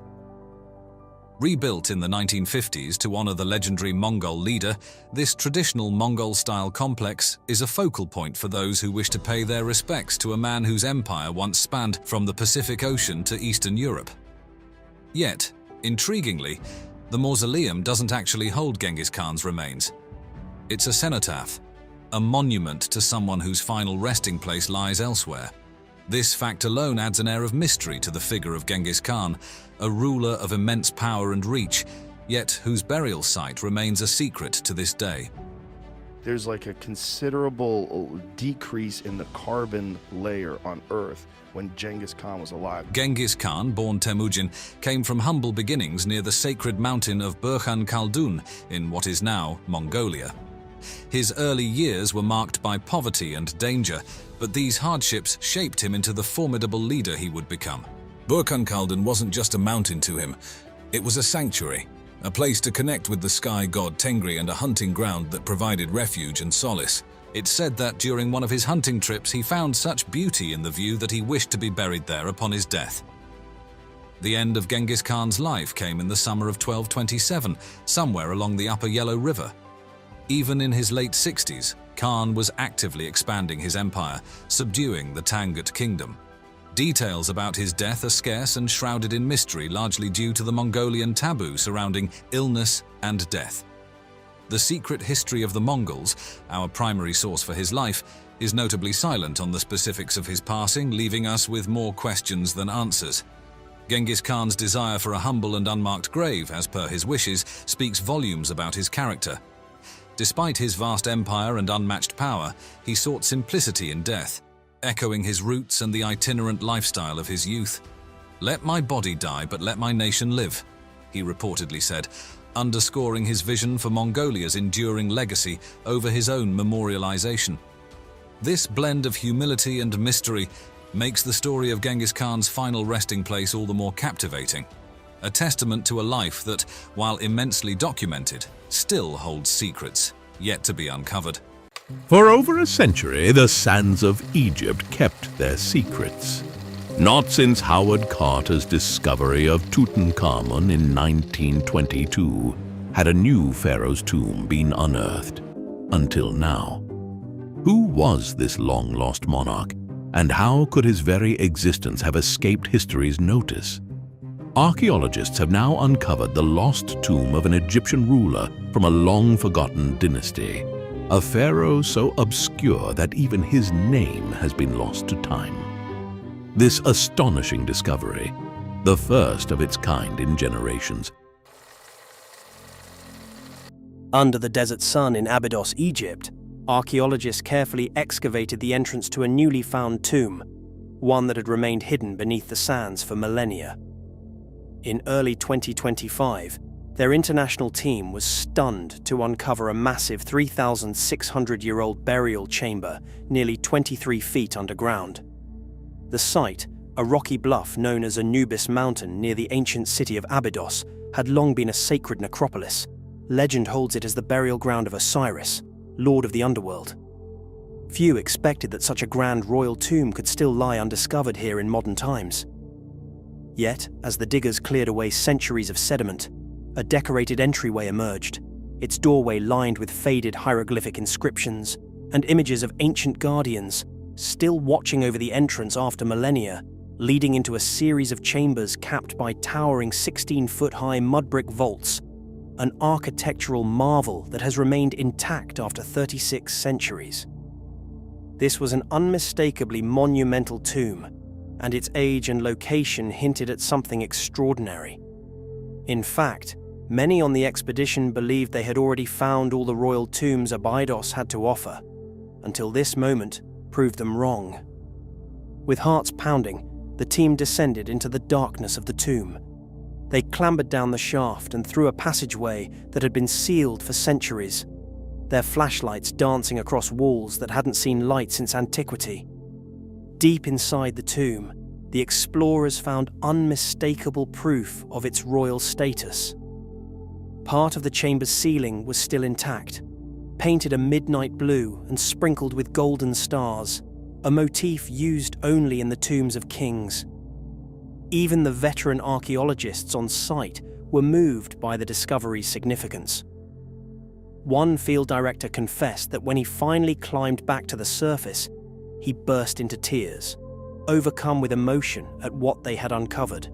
Rebuilt in the 1950s to honor the legendary Mongol leader, this traditional Mongol-style complex is a focal point for those who wish to pay their respects to a man whose empire once spanned from the Pacific Ocean to Eastern Europe. Yet, intriguingly, the mausoleum doesn't actually hold Genghis Khan's remains. It's a cenotaph, a monument to someone whose final resting place lies elsewhere. This fact alone adds an air of mystery to the figure of Genghis Khan, a ruler of immense power and reach, yet whose burial site remains a secret to this day. There's like a considerable decrease in the carbon layer on Earth when Genghis Khan was alive. Genghis Khan, born Temujin, came from humble beginnings near the sacred mountain of Burkhan Khaldun in what is now Mongolia. His early years were marked by poverty and danger, but these hardships shaped him into the formidable leader he would become. Burkhan Khaldun wasn't just a mountain to him, it was a sanctuary, a place to connect with the sky god Tengri and a hunting ground that provided refuge and solace. It's said that during one of his hunting trips he found such beauty in the view that he wished to be buried there upon his death. The end of Genghis Khan's life came in the summer of 1227, somewhere along the upper Yellow River. Even in his late 60s, Khan was actively expanding his empire, subduing the Tangut kingdom. Details about his death are scarce and shrouded in mystery, largely due to the Mongolian taboo surrounding illness and death. The secret history of the Mongols, our primary source for his life, is notably silent on the specifics of his passing, leaving us with more questions than answers. Genghis Khan's desire for a humble and unmarked grave, as per his wishes, speaks volumes about his character. Despite his vast empire and unmatched power, he sought simplicity in death, echoing his roots and the itinerant lifestyle of his youth. "Let my body die, but let my nation live," he reportedly said, underscoring his vision for Mongolia's enduring legacy over his own memorialization. This blend of humility and mystery makes the story of Genghis Khan's final resting place all the more captivating, a testament to a life that, while immensely documented, still holds secrets yet to be uncovered. For over a century, the sands of Egypt kept their secrets. Not since Howard Carter's discovery of Tutankhamun in 1922 had a new pharaoh's tomb been unearthed, until now. Who was this long-lost monarch, and how could his very existence have escaped history's notice? Archaeologists have now uncovered the lost tomb of an Egyptian ruler from a long-forgotten dynasty, a pharaoh so obscure that even his name has been lost to time. This astonishing discovery, the first of its kind in generations. Under the desert sun in Abydos, Egypt, archaeologists carefully excavated the entrance to a newly found tomb, one that had remained hidden beneath the sands for millennia. In early 2025, their international team was stunned to uncover a massive 3,600-year-old burial chamber nearly 23 feet underground. The site, a rocky bluff known as Anubis Mountain near the ancient city of Abydos, had long been a sacred necropolis. Legend holds it as the burial ground of Osiris, lord of the underworld. Few expected that such a grand royal tomb could still lie undiscovered here in modern times. Yet, as the diggers cleared away centuries of sediment, a decorated entryway emerged, its doorway lined with faded hieroglyphic inscriptions and images of ancient guardians, still watching over the entrance after millennia, leading into a series of chambers capped by towering 16-foot-high mud-brick vaults, an architectural marvel that has remained intact after 36 centuries. This was an unmistakably monumental tomb, and its age and location hinted at something extraordinary. In fact, many on the expedition believed they had already found all the royal tombs Abydos had to offer, until this moment proved them wrong. With hearts pounding, the team descended into the darkness of the tomb. They clambered down the shaft and through a passageway that had been sealed for centuries, their flashlights dancing across walls that hadn't seen light since antiquity. Deep inside the tomb, the explorers found unmistakable proof of its royal status. Part of the chamber's ceiling was still intact, painted a midnight blue and sprinkled with golden stars, a motif used only in the tombs of kings. Even the veteran archaeologists on site were moved by the discovery's significance. One field director confessed that when he finally climbed back to the surface, he burst into tears, overcome with emotion at what they had uncovered.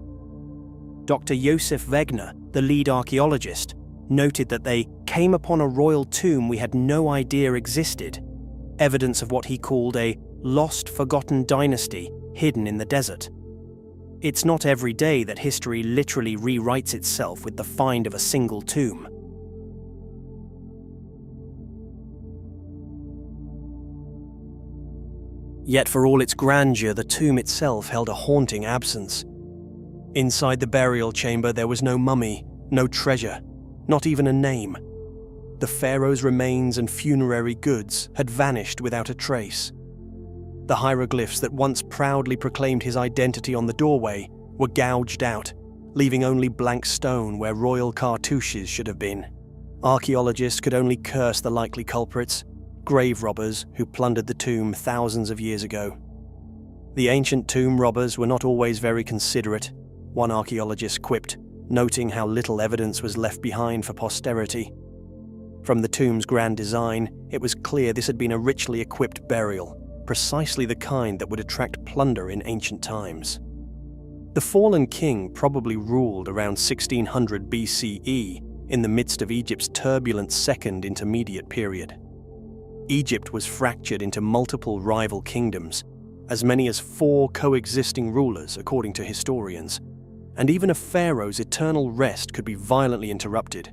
Dr. Josef Wegner, the lead archaeologist, noted that they came upon a royal tomb we had no idea existed, evidence of what he called a lost, forgotten dynasty hidden in the desert. It's not every day that history literally rewrites itself with the find of a single tomb. Yet for all its grandeur, the tomb itself held a haunting absence. Inside the burial chamber there was no mummy, no treasure, not even a name. The pharaoh's remains and funerary goods had vanished without a trace. The hieroglyphs that once proudly proclaimed his identity on the doorway were gouged out, leaving only blank stone where royal cartouches should have been. Archaeologists could only curse the likely culprits, grave robbers who plundered the tomb thousands of years ago. The ancient tomb robbers were not always very considerate, one archaeologist quipped, noting how little evidence was left behind for posterity. From the tomb's grand design, it was clear this had been a richly equipped burial, precisely the kind that would attract plunder in ancient times. The fallen king probably ruled around 1600 BCE in the midst of Egypt's turbulent Second Intermediate period. Egypt was fractured into multiple rival kingdoms, as many as 4 coexisting rulers according to historians, and even a pharaoh's eternal rest could be violently interrupted,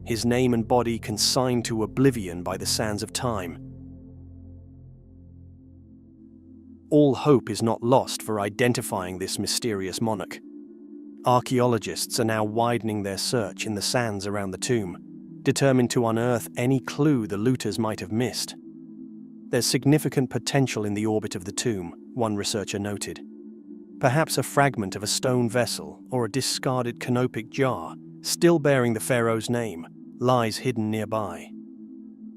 his name and body consigned to oblivion by the sands of time. All hope is not lost for identifying this mysterious monarch. Archaeologists are now widening their search in the sands around the tomb, determined to unearth any clue the looters might have missed. There's significant potential in the orbit of the tomb, one researcher noted. Perhaps a fragment of a stone vessel or a discarded canopic jar, still bearing the pharaoh's name, lies hidden nearby.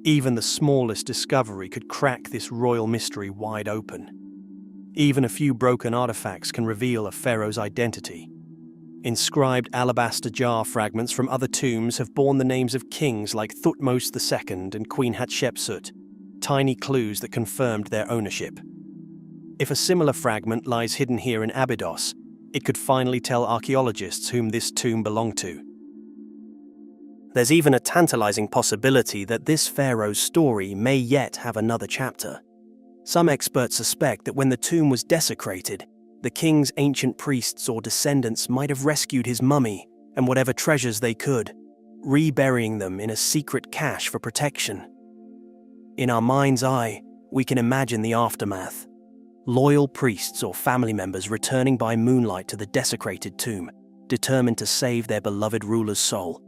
Even the smallest discovery could crack this royal mystery wide open. Even a few broken artifacts can reveal a pharaoh's identity. Inscribed alabaster jar fragments from other tombs have borne the names of kings like Thutmose II and Queen Hatshepsut, tiny clues that confirmed their ownership. If a similar fragment lies hidden here in Abydos, it could finally tell archaeologists whom this tomb belonged to. There's even a tantalizing possibility that this pharaoh's story may yet have another chapter. Some experts suspect that when the tomb was desecrated, the king's ancient priests or descendants might have rescued his mummy and whatever treasures they could, reburying them in a secret cache for protection. In our mind's eye, we can imagine the aftermath. Loyal priests or family members returning by moonlight to the desecrated tomb, determined to save their beloved ruler's soul.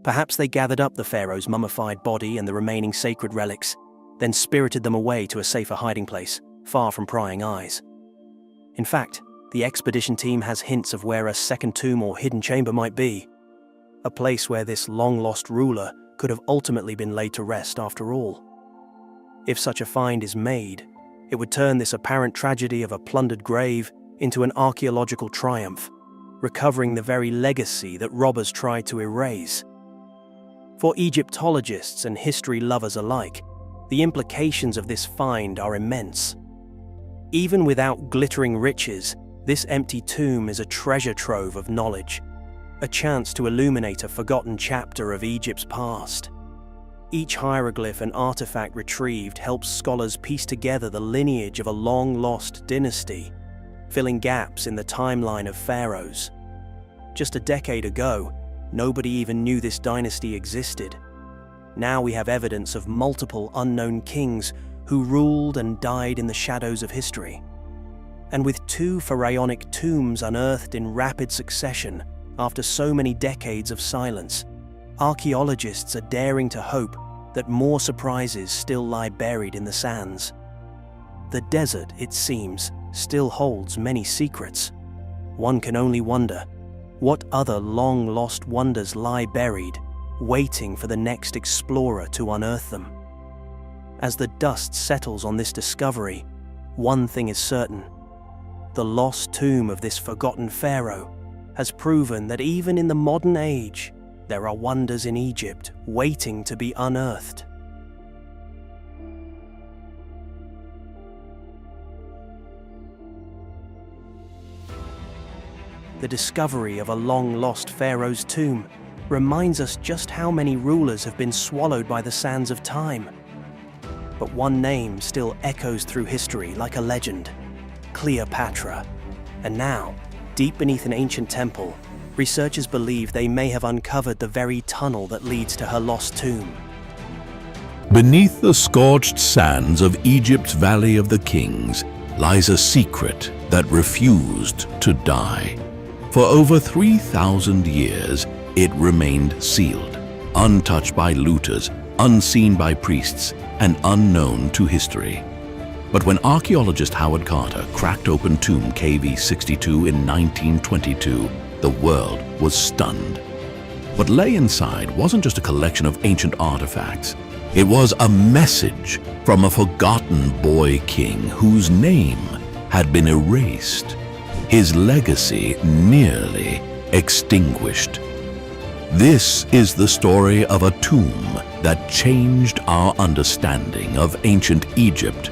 Perhaps they gathered up the pharaoh's mummified body and the remaining sacred relics, then spirited them away to a safer hiding place, far from prying eyes. In fact, the expedition team has hints of where a second tomb or hidden chamber might be, a place where this long-lost ruler could have ultimately been laid to rest after all. If such a find is made, it would turn this apparent tragedy of a plundered grave into an archaeological triumph, recovering the very legacy that robbers tried to erase. For Egyptologists and history lovers alike, the implications of this find are immense. Even without glittering riches, this empty tomb is a treasure trove of knowledge, a chance to illuminate a forgotten chapter of Egypt's past. Each hieroglyph and artifact retrieved helps scholars piece together the lineage of a long-lost dynasty, filling gaps in the timeline of pharaohs. Just a decade ago, nobody even knew this dynasty existed. Now we have evidence of multiple unknown kings who ruled and died in the shadows of history. And with 2 pharaonic tombs unearthed in rapid succession after so many decades of silence, archaeologists are daring to hope that more surprises still lie buried in the sands. The desert, it seems, still holds many secrets. One can only wonder, what other long-lost wonders lie buried, waiting for the next explorer to unearth them? As the dust settles on this discovery, one thing is certain. The lost tomb of this forgotten pharaoh has proven that even in the modern age, there are wonders in Egypt waiting to be unearthed. The discovery of a long-lost pharaoh's tomb reminds us just how many rulers have been swallowed by the sands of time. But one name still echoes through history like a legend: Cleopatra. And now, deep beneath an ancient temple, researchers believe they may have uncovered the very tunnel that leads to her lost tomb. Beneath the scorched sands of Egypt's Valley of the Kings lies a secret that refused to die. For over 3,000 years, it remained sealed, untouched by looters, unseen by priests, and unknown to history. But when archaeologist Howard Carter cracked open tomb KV62 in 1922, the world was stunned. What lay inside wasn't just a collection of ancient artifacts. It was a message from a forgotten boy king whose name had been erased, his legacy nearly extinguished. This is the story of a tomb that changed our understanding of ancient Egypt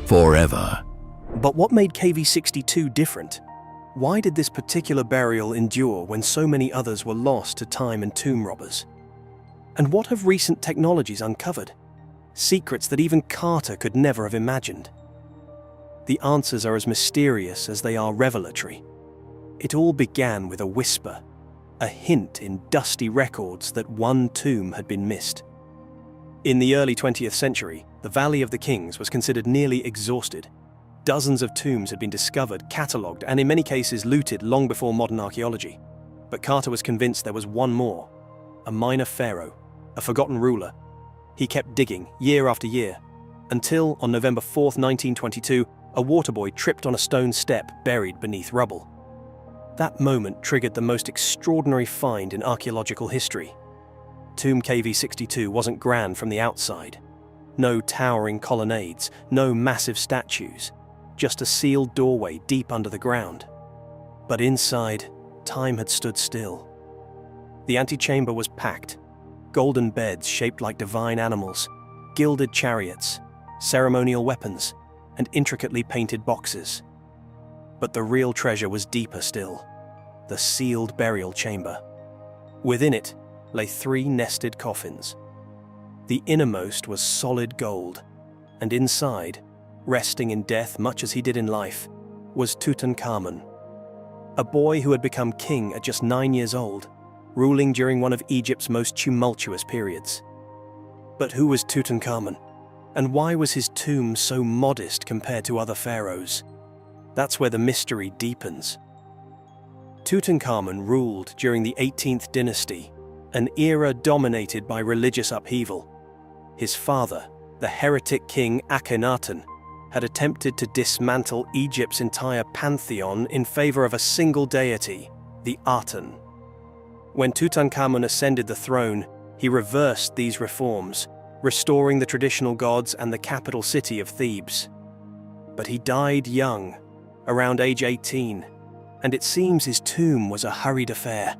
forever. But what made KV62 different? Why did this particular burial endure when so many others were lost to time and tomb robbers? And what have recent technologies uncovered? Secrets that even Carter could never have imagined. The answers are as mysterious as they are revelatory. It all began with a whisper, a hint in dusty records that one tomb had been missed. In the early 20th century, the Valley of the Kings was considered nearly exhausted. Dozens of tombs had been discovered, catalogued, and in many cases looted long before modern archaeology. But Carter was convinced there was one more, a minor pharaoh, a forgotten ruler. He kept digging year after year, until on November 4th, 1922, a waterboy tripped on a stone step buried beneath rubble. That moment triggered the most extraordinary find in archaeological history. Tomb KV62 wasn't grand from the outside. No towering colonnades, no massive statues, just a sealed doorway deep under the ground. But inside, time had stood still. The antechamber was packed. Golden beds shaped like divine animals, gilded chariots, ceremonial weapons, and intricately painted boxes. But the real treasure was deeper still, the sealed burial chamber. Within it lay 3 nested coffins. The innermost was solid gold, and inside, resting in death much as he did in life, was Tutankhamun, a boy who had become king at just 9 years old, ruling during one of Egypt's most tumultuous periods. But who was Tutankhamun? And why was his tomb so modest compared to other pharaohs? That's where the mystery deepens. Tutankhamun ruled during the 18th dynasty, an era dominated by religious upheaval. His father, the heretic king Akhenaten, had attempted to dismantle Egypt's entire pantheon in favor of a single deity, the Aten. When Tutankhamun ascended the throne, he reversed these reforms, restoring the traditional gods and the capital city of Thebes. But he died young, around age 18, and it seems his tomb was a hurried affair,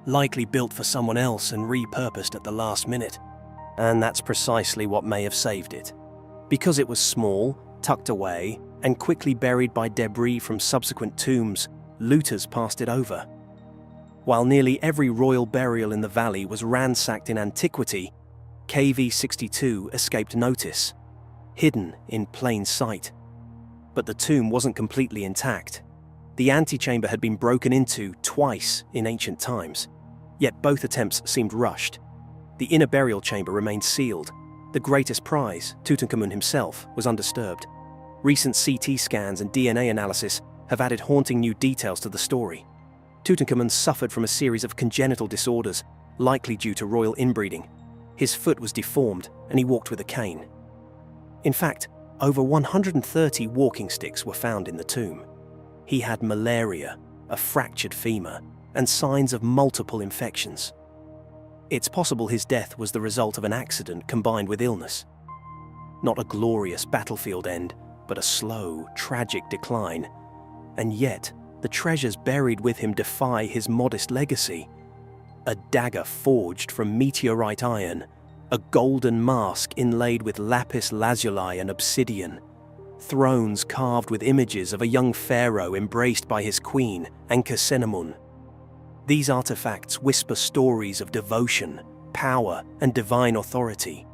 likely built for someone else and repurposed at the last minute. And that's precisely what may have saved it. Because it was small, tucked away, and quickly buried by debris from subsequent tombs, looters passed it over. While nearly every royal burial in the valley was ransacked in antiquity, KV62 escaped notice, hidden in plain sight. But the tomb wasn't completely intact. The antechamber had been broken into twice in ancient times, yet both attempts seemed rushed. The inner burial chamber remained sealed. The greatest prize, Tutankhamun himself, was undisturbed. Recent CT scans and DNA analysis have added haunting new details to the story. Tutankhamun suffered from a series of congenital disorders, likely due to royal inbreeding. His foot was deformed, and he walked with a cane. In fact, over 130 walking sticks were found in the tomb. He had malaria, a fractured femur, and signs of multiple infections. It's possible his death was the result of an accident combined with illness. Not a glorious battlefield end, but a slow, tragic decline. And yet, the treasures buried with him defy his modest legacy. A dagger forged from meteorite iron, a golden mask inlaid with lapis lazuli and obsidian, thrones carved with images of a young pharaoh embraced by his queen, Ankhesenamun. These artifacts whisper stories of devotion, power, and divine authority.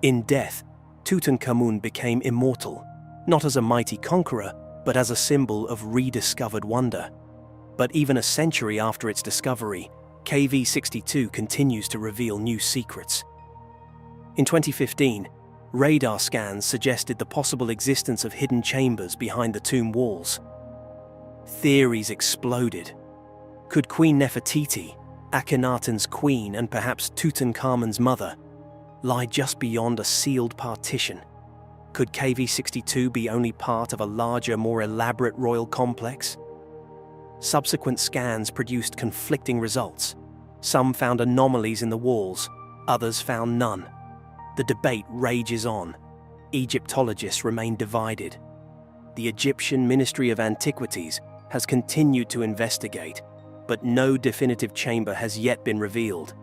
In death, Tutankhamun became immortal, not as a mighty conqueror, but as a symbol of rediscovered wonder. But even a century after its discovery, KV62 continues to reveal new secrets. In 2015, radar scans suggested the possible existence of hidden chambers behind the tomb walls. Theories exploded. Could Queen Nefertiti, Akhenaten's queen and perhaps Tutankhamun's mother, lie just beyond a sealed partition? Could KV62 be only part of a larger, more elaborate royal complex? Subsequent scans produced conflicting results. Some found anomalies in the walls, others found none. The debate rages on. Egyptologists remain divided. The Egyptian Ministry of Antiquities has continued to investigate, but no definitive chamber has yet been revealed.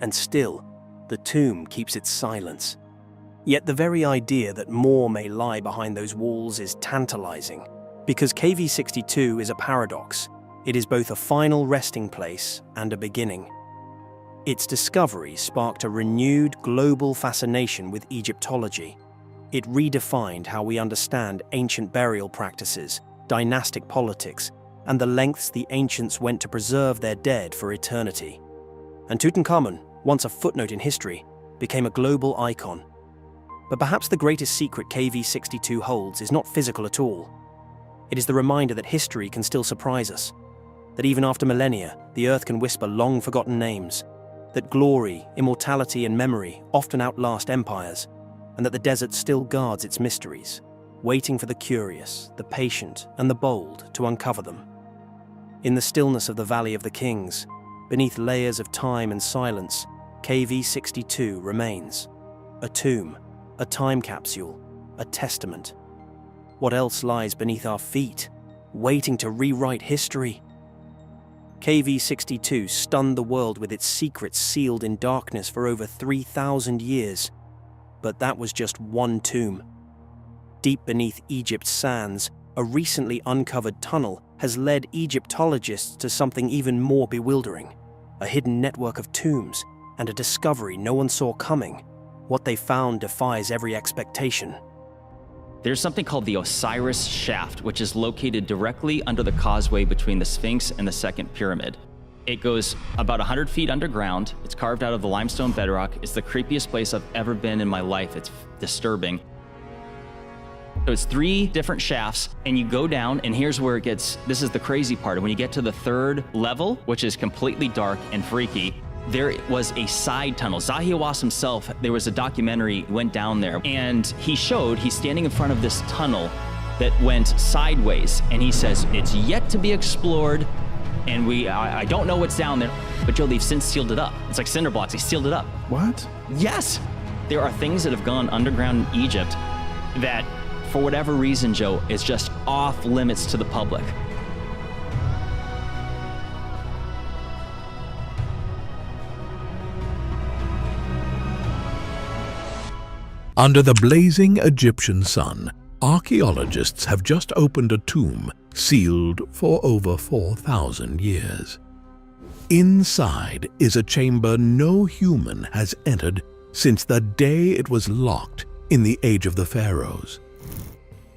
And still, the tomb keeps its silence. Yet the very idea that more may lie behind those walls is tantalizing, because KV62 is a paradox. It is both a final resting place and a beginning. Its discovery sparked a renewed global fascination with Egyptology. It redefined how we understand ancient burial practices, dynastic politics, and the lengths the ancients went to preserve their dead for eternity. And Tutankhamun, once a footnote in history, became a global icon. But perhaps the greatest secret KV62 holds is not physical at all. It is the reminder that history can still surprise us, that even after millennia, the earth can whisper long-forgotten names, that glory, immortality, and memory often outlast empires, and that the desert still guards its mysteries, waiting for the curious, the patient, and the bold to uncover them. In the stillness of the Valley of the Kings, beneath layers of time and silence, KV62 remains. A tomb, a time capsule, a testament. What else lies beneath our feet, waiting to rewrite history? KV62 stunned the world with its secrets sealed in darkness for over 3,000 years. But that was just one tomb. Deep beneath Egypt's sands, a recently uncovered tunnel has led Egyptologists to something even more bewildering. A hidden network of tombs, and a discovery no one saw coming. What they found defies every expectation. There's something called the Osiris Shaft, which is located directly under the causeway between the Sphinx and the second pyramid. It goes about 100 feet underground. It's carved out of the limestone bedrock. It's the creepiest place I've ever been in my life. It's disturbing. So it's 3 different shafts, and you go down, and here's where it gets, this is the crazy part. When you get to the 3rd level, which is completely dark and freaky, there was a side tunnel. Zahi Hawass himself, there was a documentary, went down there, and he's standing in front of this tunnel that went sideways, and he says, it's yet to be explored, and I don't know what's down there. But Joe, they've since sealed it up. It's like cinder blocks, they sealed it up. What? Yes! There are things that have gone underground in Egypt that, for whatever reason, Joe, is just off limits to the public. Under the blazing Egyptian sun, archaeologists have just opened a tomb sealed for over 4,000 years. Inside is a chamber no human has entered since the day it was locked in the age of the pharaohs.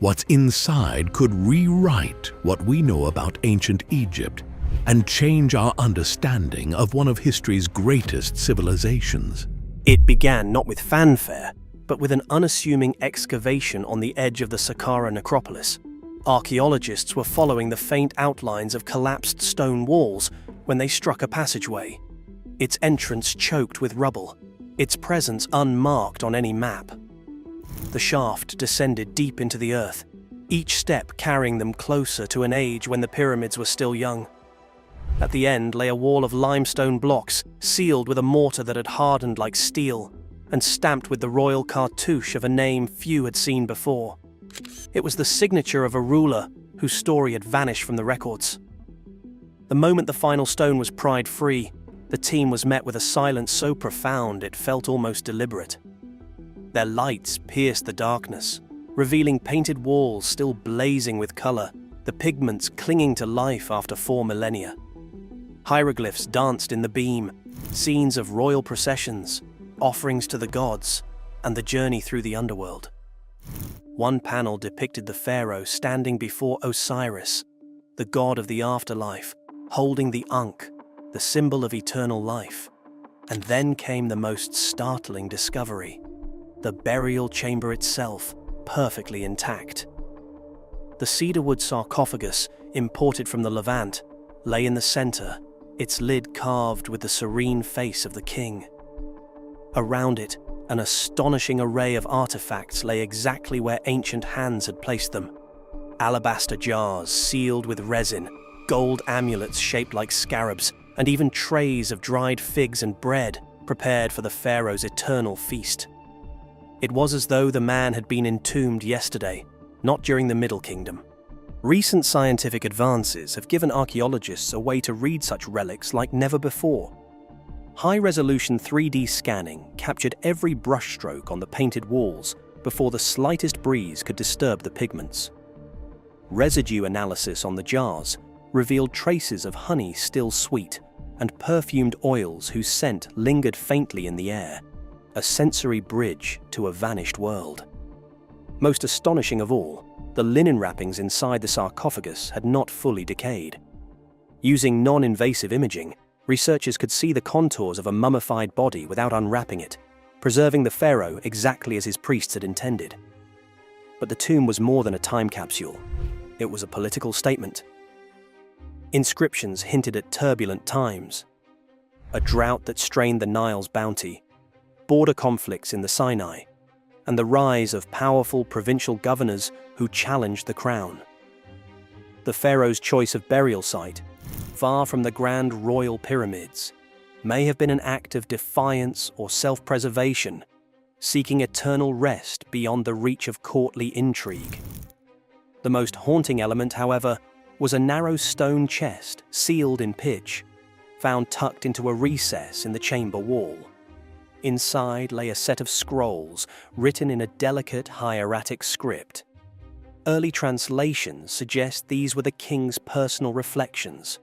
What's inside could rewrite what we know about ancient Egypt and change our understanding of one of history's greatest civilizations. It began not with fanfare, but with an unassuming excavation on the edge of the Saqqara necropolis. Archaeologists were following the faint outlines of collapsed stone walls when they struck a passageway, its entrance choked with rubble, its presence unmarked on any map. The shaft descended deep into the earth, each step carrying them closer to an age when the pyramids were still young. At the end lay a wall of limestone blocks, sealed with a mortar that had hardened like steel, and stamped with the royal cartouche of a name few had seen before. It was the signature of a ruler whose story had vanished from the records. The moment the final stone was pried free, the team was met with a silence so profound it felt almost deliberate. Their lights pierced the darkness, revealing painted walls still blazing with color, the pigments clinging to life after 4 millennia. Hieroglyphs danced in the beam, scenes of royal processions, offerings to the gods, and the journey through the underworld. One panel depicted the pharaoh standing before Osiris, the god of the afterlife, holding the Ankh, the symbol of eternal life. And then came the most startling discovery: the burial chamber itself, perfectly intact. The cedarwood sarcophagus, imported from the Levant, lay in the center, its lid carved with the serene face of the king. Around it, an astonishing array of artifacts lay exactly where ancient hands had placed them. Alabaster jars sealed with resin, gold amulets shaped like scarabs, and even trays of dried figs and bread prepared for the pharaoh's eternal feast. It was as though the man had been entombed yesterday, not during the Middle Kingdom. Recent scientific advances have given archaeologists a way to read such relics like never before. High-resolution 3D scanning captured every brushstroke on the painted walls before the slightest breeze could disturb the pigments. Residue analysis on the jars revealed traces of honey still sweet and perfumed oils whose scent lingered faintly in the air, a sensory bridge to a vanished world. Most astonishing of all, the linen wrappings inside the sarcophagus had not fully decayed. Using non-invasive imaging, researchers could see the contours of a mummified body without unwrapping it, preserving the pharaoh exactly as his priests had intended. But the tomb was more than a time capsule. It was a political statement. Inscriptions hinted at turbulent times: a drought that strained the Nile's bounty, border conflicts in the Sinai, and the rise of powerful provincial governors who challenged the crown. The pharaoh's choice of burial site, far from the grand royal pyramids, may have been an act of defiance or self-preservation, seeking eternal rest beyond the reach of courtly intrigue. The most haunting element, however, was a narrow stone chest sealed in pitch, found tucked into a recess in the chamber wall. Inside lay a set of scrolls written in a delicate hieratic script. Early translations suggest these were the king's personal reflections,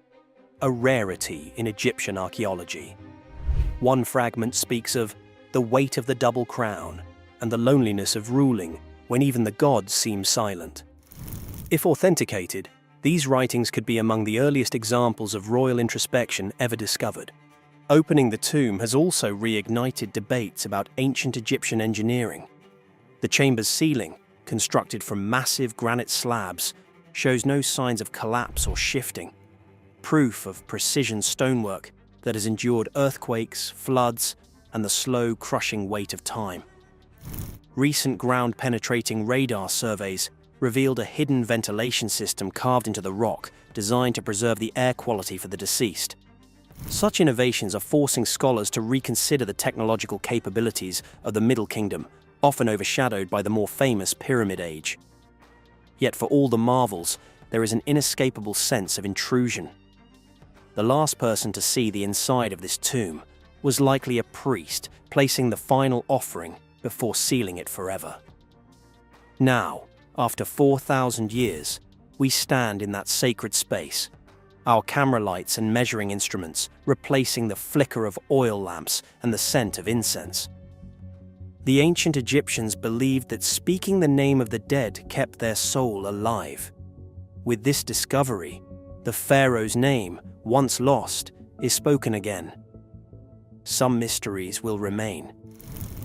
a rarity in Egyptian archaeology. One fragment speaks of the weight of the double crown and the loneliness of ruling when even the gods seem silent. If authenticated, these writings could be among the earliest examples of royal introspection ever discovered. Opening the tomb has also reignited debates about ancient Egyptian engineering. The chamber's ceiling, constructed from massive granite slabs, shows no signs of collapse or shifting, proof of precision stonework that has endured earthquakes, floods, and the slow, crushing weight of time. Recent ground-penetrating radar surveys revealed a hidden ventilation system carved into the rock designed to preserve the air quality for the deceased. Such innovations are forcing scholars to reconsider the technological capabilities of the Middle Kingdom, often overshadowed by the more famous Pyramid Age. Yet for all the marvels, there is an inescapable sense of intrusion. The last person to see the inside of this tomb was likely a priest placing the final offering before sealing it forever. Now, after 4,000 years, we stand in that sacred space, our camera lights and measuring instruments replacing the flicker of oil lamps and the scent of incense. The ancient Egyptians believed that speaking the name of the dead kept their soul alive. With this discovery, the pharaoh's name, once lost, is spoken again. Some mysteries will remain.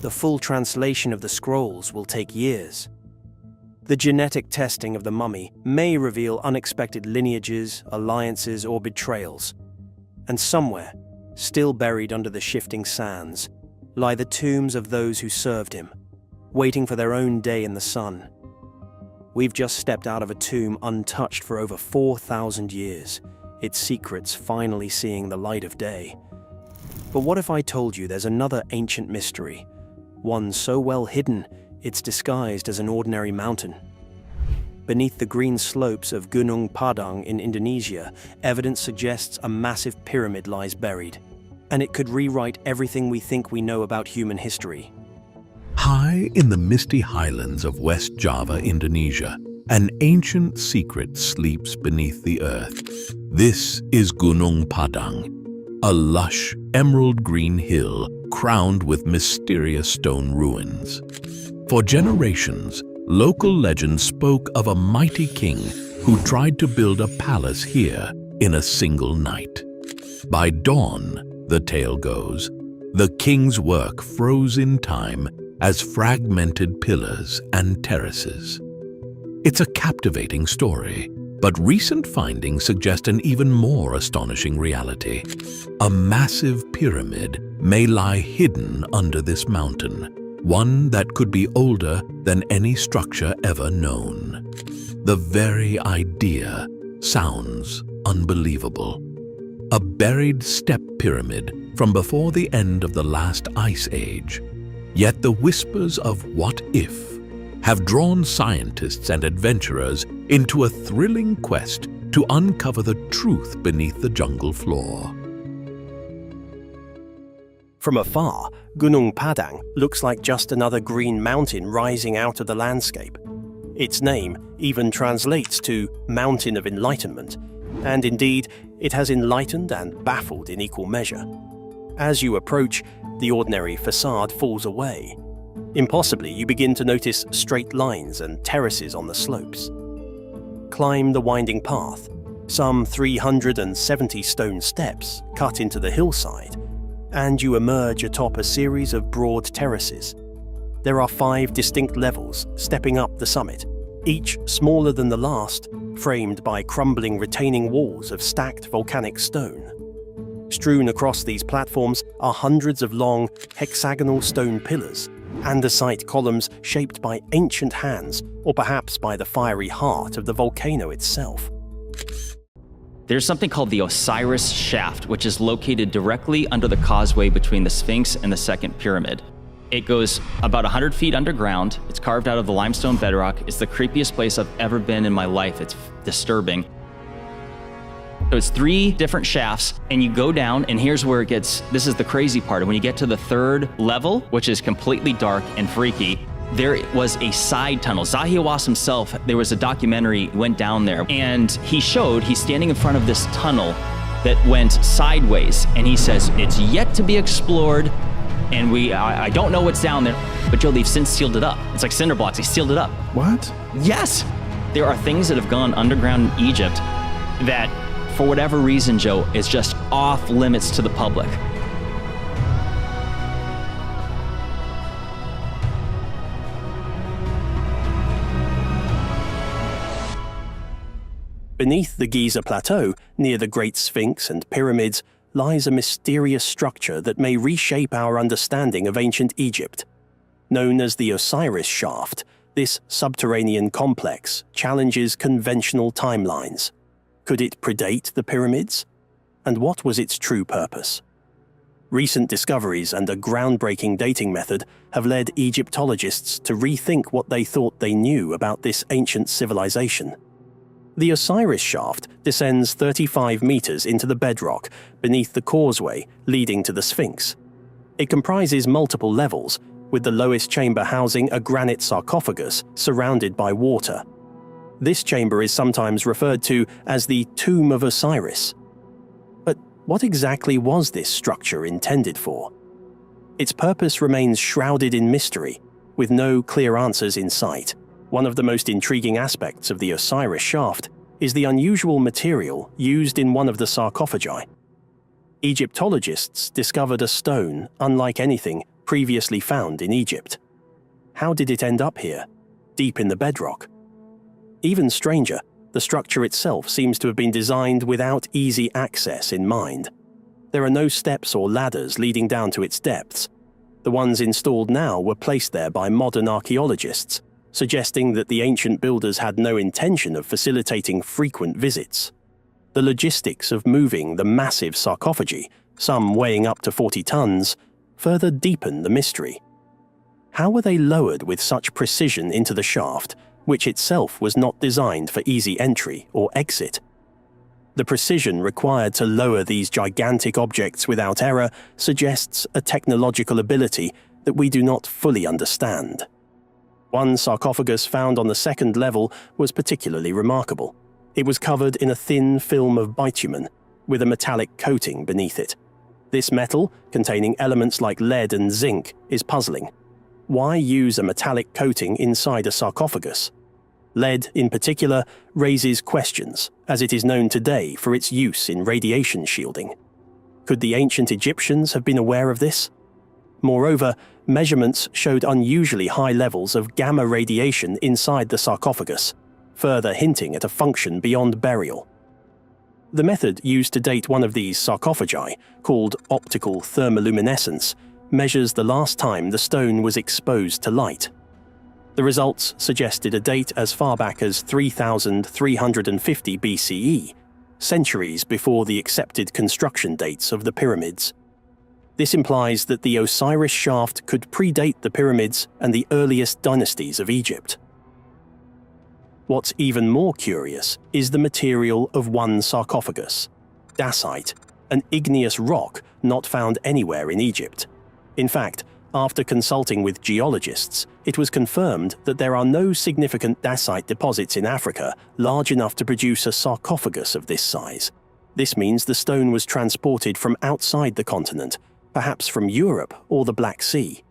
The full translation of the scrolls will take years. The genetic testing of the mummy may reveal unexpected lineages, alliances, or betrayals. And somewhere, still buried under the shifting sands, lie the tombs of those who served him, waiting for their own day in the sun. We've just stepped out of a tomb untouched for over 4,000 years, its secrets finally seeing the light of day. But what if I told you there's another ancient mystery, one so well hidden it's disguised as an ordinary mountain? Beneath the green slopes of Gunung Padang in Indonesia, evidence suggests a massive pyramid lies buried, and it could rewrite everything we think we know about human history. High in the misty highlands of West Java, Indonesia, an ancient secret sleeps beneath the earth. This is Gunung Padang, a lush, emerald green hill crowned with mysterious stone ruins. For generations, local legends spoke of a mighty king who tried to build a palace here in a single night. By dawn, the tale goes, the king's work froze in time as fragmented pillars and terraces. It's a captivating story, but recent findings suggest an even more astonishing reality. A massive pyramid may lie hidden under this mountain, one that could be older than any structure ever known. The very idea sounds unbelievable. A buried step pyramid from before the end of the last ice age. Yet the whispers of what if have drawn scientists and adventurers into a thrilling quest to uncover the truth beneath the jungle floor. From afar, Gunung Padang looks like just another green mountain rising out of the landscape. Its name even translates to Mountain of Enlightenment, and indeed, it has enlightened and baffled in equal measure. As you approach, the ordinary facade falls away. Impossibly, you begin to notice straight lines and terraces on the slopes. Climb the winding path, some 370 stone steps cut into the hillside, and you emerge atop a series of broad terraces. There are 5 distinct levels stepping up the summit, each smaller than the last, framed by crumbling retaining walls of stacked volcanic stone. Strewn across these platforms are hundreds of long, hexagonal stone pillars, andesite columns shaped by ancient hands, or perhaps by the fiery heart of the volcano itself. There's something called the Osiris Shaft, which is located directly under the causeway between the Sphinx and the second pyramid. It goes about 100 feet underground. It's carved out of the limestone bedrock. It's the creepiest place I've ever been in my life. It's disturbing. So it's 3 different shafts, and you go down, and here's where it gets, this is the crazy part. When you get to the 3rd level, which is completely dark and freaky, there was a side tunnel. Zahi Hawass himself, there was a documentary, went down there, and he's standing in front of this tunnel that went sideways, and he says, it's yet to be explored, and I don't know what's down there, but Joe, they've since sealed it up. It's like cinder blocks, they sealed it up. What? Yes! There are things that have gone underground in Egypt that, for whatever reason, Joe, is just off limits to the public. Beneath the Giza Plateau, near the Great Sphinx and pyramids, lies a mysterious structure that may reshape our understanding of ancient Egypt. Known as the Osiris Shaft, this subterranean complex challenges conventional timelines. Could it predate the pyramids? And what was its true purpose? Recent discoveries and a groundbreaking dating method have led Egyptologists to rethink what they thought they knew about this ancient civilization. The Osiris Shaft descends 35 meters into the bedrock beneath the causeway leading to the Sphinx. It comprises multiple levels, with the lowest chamber housing a granite sarcophagus surrounded by water. This chamber is sometimes referred to as the Tomb of Osiris. But what exactly was this structure intended for? Its purpose remains shrouded in mystery, with no clear answers in sight. One of the most intriguing aspects of the Osiris Shaft is the unusual material used in one of the sarcophagi. Egyptologists discovered a stone unlike anything previously found in Egypt. How did it end up here, deep in the bedrock? Even stranger, the structure itself seems to have been designed without easy access in mind. There are no steps or ladders leading down to its depths. The ones installed now were placed there by modern archaeologists, suggesting that the ancient builders had no intention of facilitating frequent visits. The logistics of moving the massive sarcophagi, some weighing up to 40 tons, further deepen the mystery. How were they lowered with such precision into the shaft, which itself was not designed for easy entry or exit? The precision required to lower these gigantic objects without error suggests a technological ability that we do not fully understand. One sarcophagus found on the second level was particularly remarkable. It was covered in a thin film of bitumen, with a metallic coating beneath it. This metal, containing elements like lead and zinc, is puzzling. Why use a metallic coating inside a sarcophagus? Lead, in particular, raises questions, as it is known today for its use in radiation shielding. Could the ancient Egyptians have been aware of this? Moreover, measurements showed unusually high levels of gamma radiation inside the sarcophagus, further hinting at a function beyond burial. The method used to date one of these sarcophagi, called optical thermoluminescence, measures the last time the stone was exposed to light. The results suggested a date as far back as 3,350 BCE, centuries before the accepted construction dates of the pyramids. This implies that the Osiris Shaft could predate the pyramids and the earliest dynasties of Egypt. What's even more curious is the material of one sarcophagus, dacite, an igneous rock not found anywhere in Egypt. In fact, after consulting with geologists, it was confirmed that there are no significant dacite deposits in Africa large enough to produce a sarcophagus of this size. This means the stone was transported from outside the continent, perhaps from Europe or the Black Sea.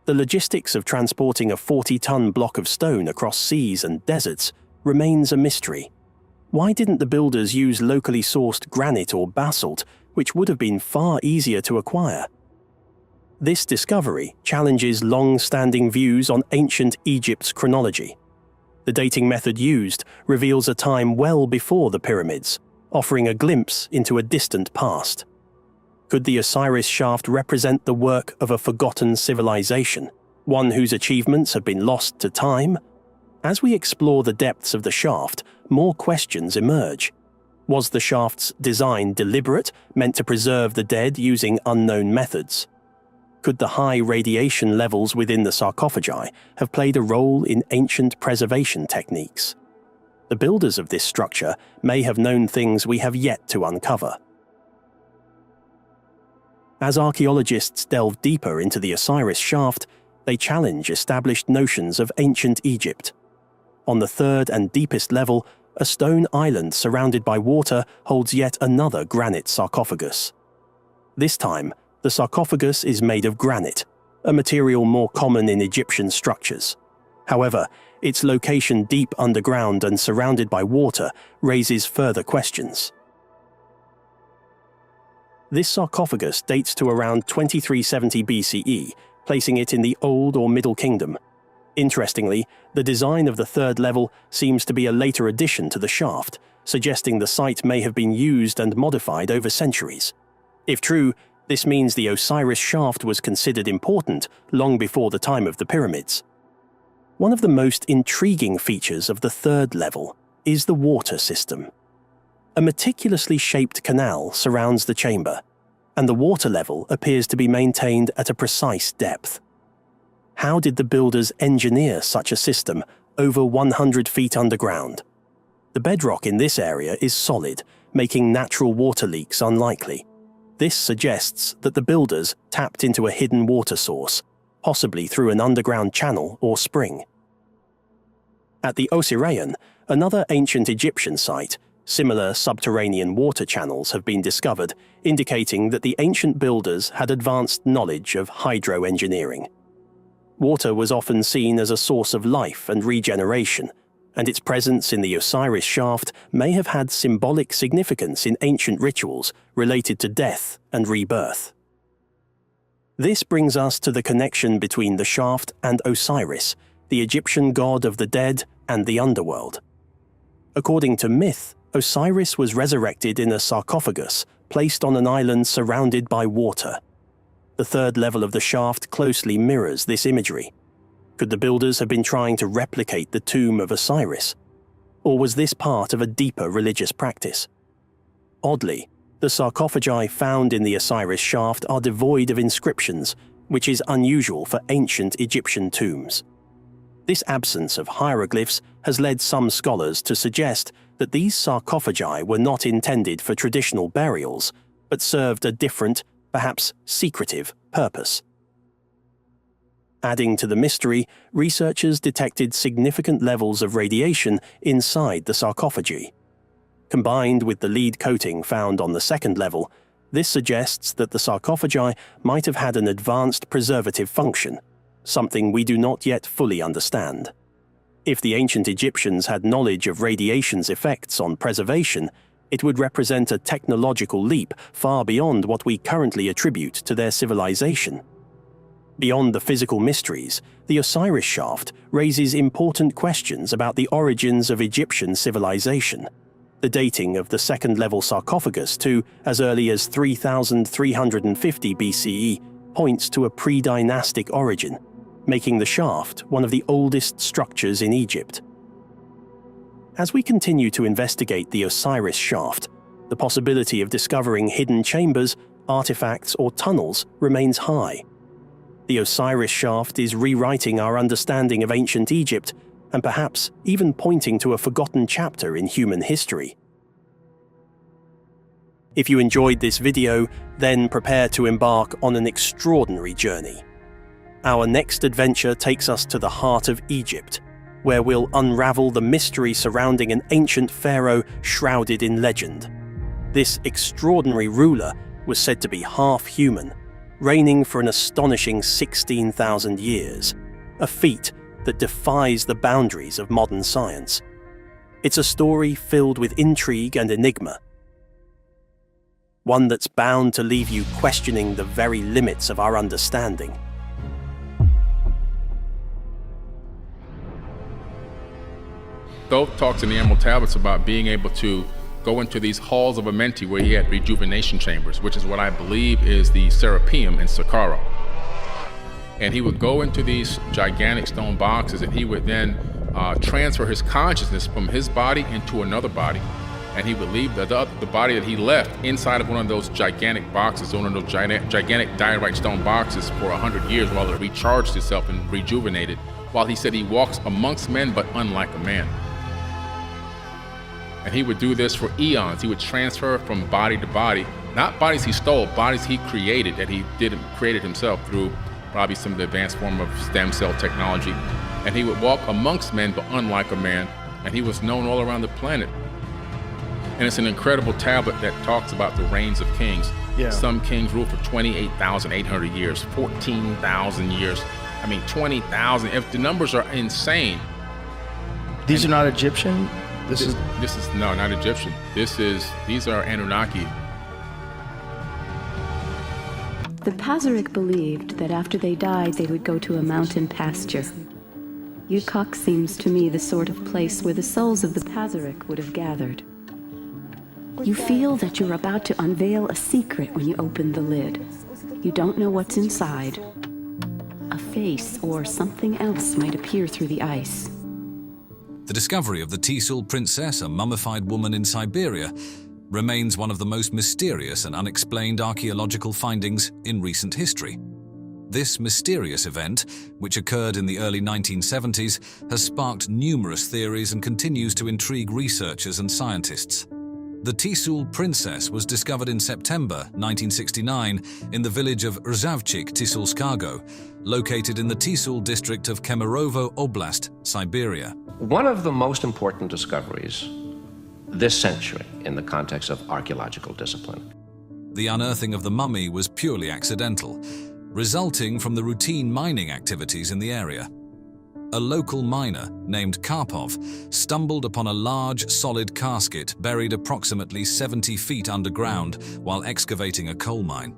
The logistics of transporting a 40-ton block of stone across seas and deserts remains a mystery. Why didn't the builders use locally sourced granite or basalt, which would have been far easier to acquire? This discovery challenges long-standing views on ancient Egypt's chronology. The dating method used reveals a time well before the pyramids, offering a glimpse into a distant past. Could the Osiris Shaft represent the work of a forgotten civilization, one whose achievements have been lost to time? As we explore the depths of the shaft, more questions emerge. Was the shaft's design deliberate, meant to preserve the dead using unknown methods? Could the high radiation levels within the sarcophagi have played a role in ancient preservation techniques? The builders of this structure may have known things we have yet to uncover. As archaeologists delve deeper into the Osiris Shaft, they challenge established notions of ancient Egypt. On the third and deepest level, a stone island surrounded by water holds yet another granite sarcophagus. This time, the sarcophagus is made of granite, a material more common in Egyptian structures. However, its location deep underground and surrounded by water raises further questions. This sarcophagus dates to around 2370 BCE, placing it in the Old or Middle Kingdom. Interestingly, the design of the third level seems to be a later addition to the shaft, suggesting the site may have been used and modified over centuries. If true, this means the Osiris Shaft was considered important long before the time of the pyramids. One of the most intriguing features of the third level is the water system. A meticulously shaped canal surrounds the chamber, and the water level appears to be maintained at a precise depth. How did the builders engineer such a system over 100 feet underground? The bedrock in this area is solid, making natural water leaks unlikely. This suggests that the builders tapped into a hidden water source, possibly through an underground channel or spring. At the Osirian, another ancient Egyptian site, similar subterranean water channels have been discovered, indicating that the ancient builders had advanced knowledge of hydroengineering. Water was often seen as a source of life and regeneration, and its presence in the Osiris Shaft may have had symbolic significance in ancient rituals related to death and rebirth. This brings us to the connection between the shaft and Osiris, the Egyptian god of the dead and the underworld. According to myth, Osiris was resurrected in a sarcophagus placed on an island surrounded by water. The third level of the shaft closely mirrors this imagery. Could the builders have been trying to replicate the tomb of Osiris? Or was this part of a deeper religious practice? Oddly, the sarcophagi found in the Osiris Shaft are devoid of inscriptions, which is unusual for ancient Egyptian tombs. This absence of hieroglyphs has led some scholars to suggest that these sarcophagi were not intended for traditional burials, but served a different, perhaps secretive, purpose. Adding to the mystery, researchers detected significant levels of radiation inside the sarcophagi. Combined with the lead coating found on the second level, this suggests that the sarcophagi might have had an advanced preservative function, something we do not yet fully understand. If the ancient Egyptians had knowledge of radiation's effects on preservation, it would represent a technological leap far beyond what we currently attribute to their civilization. Beyond the physical mysteries, the Osiris Shaft raises important questions about the origins of Egyptian civilization. The dating of the second-level sarcophagus to as early as 3350 BCE points to a pre-dynastic origin, making the shaft one of the oldest structures in Egypt. As we continue to investigate the Osiris Shaft, the possibility of discovering hidden chambers, artifacts, or tunnels remains high. The Osiris Shaft is rewriting our understanding of ancient Egypt and perhaps even pointing to a forgotten chapter in human history. If you enjoyed this video, then prepare to embark on an extraordinary journey. Our next adventure takes us to the heart of Egypt, where we'll unravel the mystery surrounding an ancient pharaoh shrouded in legend. This extraordinary ruler was said to be half human, reigning for an astonishing 16,000 years, a feat that defies the boundaries of modern science. It's a story filled with intrigue and enigma, one that's bound to leave you questioning the very limits of our understanding. Thoth talks in the Emerald Tablets about being able to go into these halls of Amenti where he had rejuvenation chambers, which is what I believe is the Serapeum in Saqqara. And he would go into these gigantic stone boxes and he would then transfer his consciousness from his body into another body. And he would leave the body that he left inside of one of those gigantic boxes, one of those gigantic diorite stone boxes for 100 years while it recharged itself and rejuvenated. While he said he walks amongst men, but unlike a man. And he would do this for eons. He would transfer from body to body, not bodies he stole, bodies he created, that he created himself through probably some of the advanced form of stem cell technology. And he would walk amongst men, but unlike a man. And he was known all around the planet. And it's an incredible tablet that talks about the reigns of kings. Yeah. Some kings ruled for 28,800 years, 14,000 years. I mean, 20,000. If the numbers are insane. These are not Egyptian? This is no, not Egyptian. These are Anunnaki. The Pazyryk believed that after they died, they would go to a mountain pasture. Yukok seems to me the sort of place where the souls of the Pazyryk would have gathered. You feel that you're about to unveil a secret when you open the lid. You don't know what's inside. A face or something else might appear through the ice. The discovery of the Tisul Princess, a mummified woman in Siberia, remains one of the most mysterious and unexplained archaeological findings in recent history. This mysterious event, which occurred in the early 1970s, has sparked numerous theories and continues to intrigue researchers and scientists. The Tisul Princess was discovered in September 1969 in the village of Rzavchik, Tisulskago, located in the Tisul district of Kemerovo Oblast, Siberia. One of the most important discoveries this century in the context of archaeological discipline. The unearthing of the mummy was purely accidental, resulting from the routine mining activities in the area. A local miner named Karpov stumbled upon a large, solid casket buried approximately 70 feet underground while excavating a coal mine.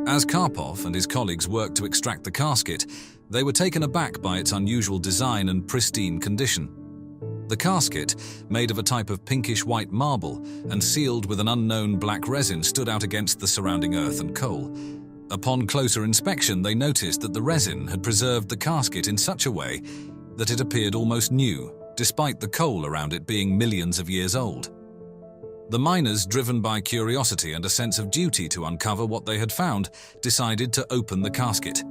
As Karpov and his colleagues worked to extract the casket, they were taken aback by its unusual design and pristine condition. The casket, made of a type of pinkish-white marble and sealed with an unknown black resin, stood out against the surrounding earth and coal. Upon closer inspection, they noticed that the resin had preserved the casket in such a way that it appeared almost new, despite the coal around it being millions of years old. The miners, driven by curiosity and a sense of duty to uncover what they had found, decided to open the casket.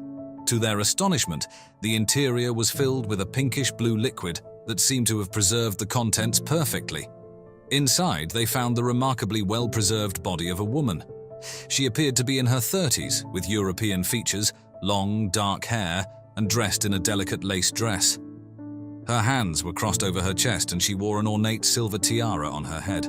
To their astonishment, the interior was filled with a pinkish-blue liquid that seemed to have preserved the contents perfectly. Inside, they found the remarkably well-preserved body of a woman. She appeared to be in her 30s, with European features, long, dark hair, and dressed in a delicate lace dress. Her hands were crossed over her chest and she wore an ornate silver tiara on her head.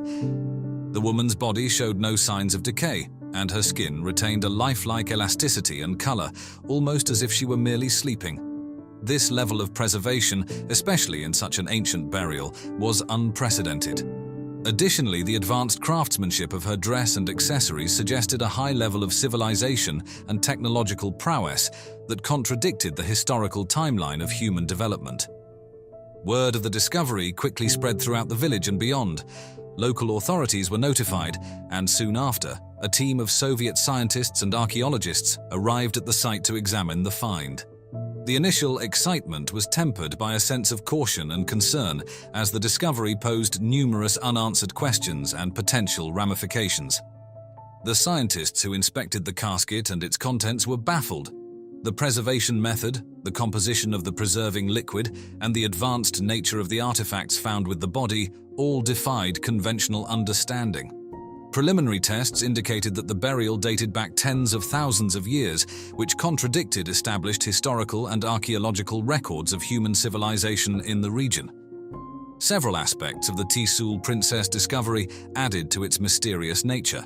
The woman's body showed no signs of decay, and her skin retained a lifelike elasticity and color, almost as if she were merely sleeping. This level of preservation, especially in such an ancient burial, was unprecedented. Additionally, the advanced craftsmanship of her dress and accessories suggested a high level of civilization and technological prowess that contradicted the historical timeline of human development. Word of the discovery quickly spread throughout the village and beyond. Local authorities were notified, and soon after, a team of Soviet scientists and archaeologists arrived at the site to examine the find. The initial excitement was tempered by a sense of caution and concern, as the discovery posed numerous unanswered questions and potential ramifications. The scientists who inspected the casket and its contents were baffled. The preservation method, the composition of the preserving liquid, and the advanced nature of the artifacts found with the body all defied conventional understanding. Preliminary tests indicated that the burial dated back tens of thousands of years, which contradicted established historical and archaeological records of human civilization in the region. Several aspects of the Tisul Princess discovery added to its mysterious nature.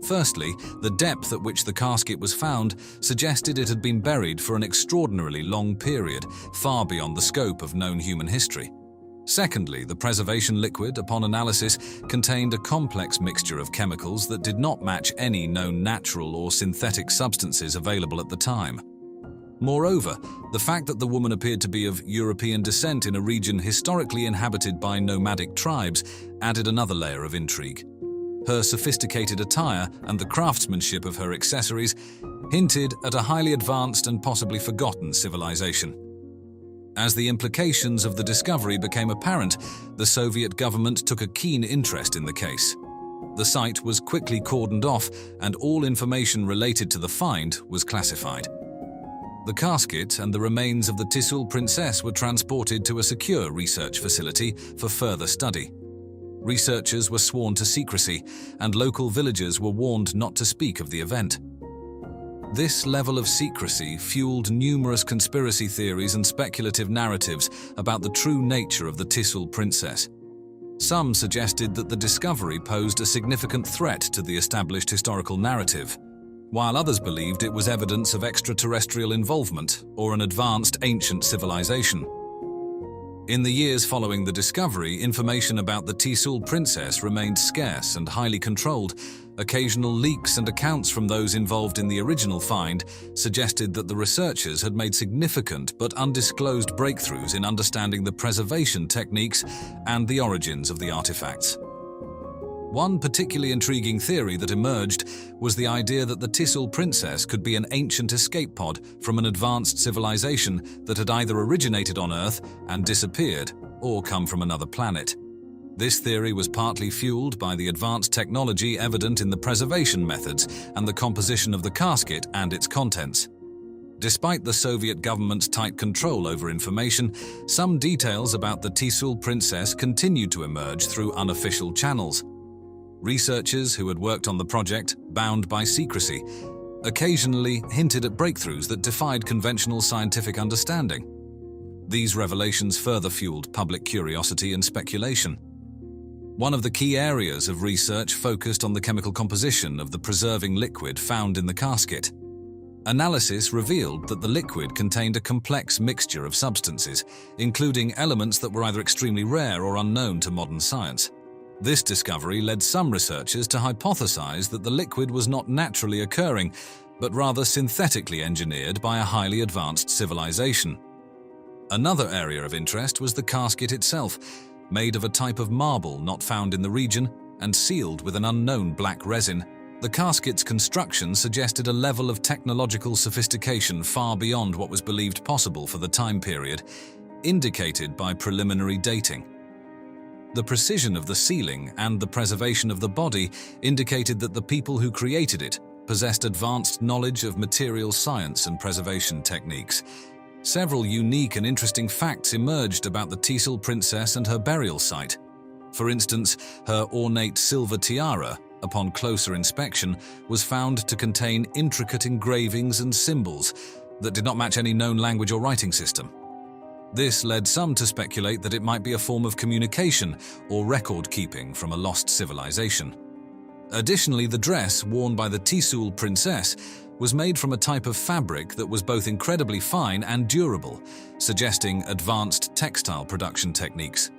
Firstly, the depth at which the casket was found suggested it had been buried for an extraordinarily long period, far beyond the scope of known human history. Secondly, the preservation liquid, upon analysis, contained a complex mixture of chemicals that did not match any known natural or synthetic substances available at the time. Moreover, the fact that the woman appeared to be of European descent in a region historically inhabited by nomadic tribes added another layer of intrigue. Her sophisticated attire and the craftsmanship of her accessories hinted at a highly advanced and possibly forgotten civilization. As the implications of the discovery became apparent, the Soviet government took a keen interest in the case. The site was quickly cordoned off, and all information related to the find was classified. The casket and the remains of the Tisul Princess were transported to a secure research facility for further study. Researchers were sworn to secrecy, and local villagers were warned not to speak of the event. This level of secrecy fueled numerous conspiracy theories and speculative narratives about the true nature of the Tisul Princess. Some suggested that the discovery posed a significant threat to the established historical narrative, while others believed it was evidence of extraterrestrial involvement or an advanced ancient civilization. In the years following the discovery, information about the Tisul Princess remained scarce and highly controlled. Occasional leaks and accounts from those involved in the original find suggested that the researchers had made significant but undisclosed breakthroughs in understanding the preservation techniques and the origins of the artifacts. One particularly intriguing theory that emerged was the idea that the Tisul Princess could be an ancient escape pod from an advanced civilization that had either originated on Earth and disappeared, or come from another planet. This theory was partly fueled by the advanced technology evident in the preservation methods and the composition of the casket and its contents. Despite the Soviet government's tight control over information, some details about the Tisul Princess continued to emerge through unofficial channels. Researchers who had worked on the project, bound by secrecy, occasionally hinted at breakthroughs that defied conventional scientific understanding. These revelations further fueled public curiosity and speculation. One of the key areas of research focused on the chemical composition of the preserving liquid found in the casket. Analysis revealed that the liquid contained a complex mixture of substances, including elements that were either extremely rare or unknown to modern science. This discovery led some researchers to hypothesize that the liquid was not naturally occurring, but rather synthetically engineered by a highly advanced civilization. Another area of interest was the casket itself, made of a type of marble not found in the region and sealed with an unknown black resin. The casket's construction suggested a level of technological sophistication far beyond what was believed possible for the time period, indicated by preliminary dating. The precision of the sealing and the preservation of the body indicated that the people who created it possessed advanced knowledge of material science and preservation techniques. Several unique and interesting facts emerged about the Tisul Princess and her burial site. For instance, her ornate silver tiara, upon closer inspection, was found to contain intricate engravings and symbols that did not match any known language or writing system. This led some to speculate that it might be a form of communication or record-keeping from a lost civilization. Additionally, the dress worn by the Tisul Princess was made from a type of fabric that was both incredibly fine and durable, suggesting advanced textile production techniques.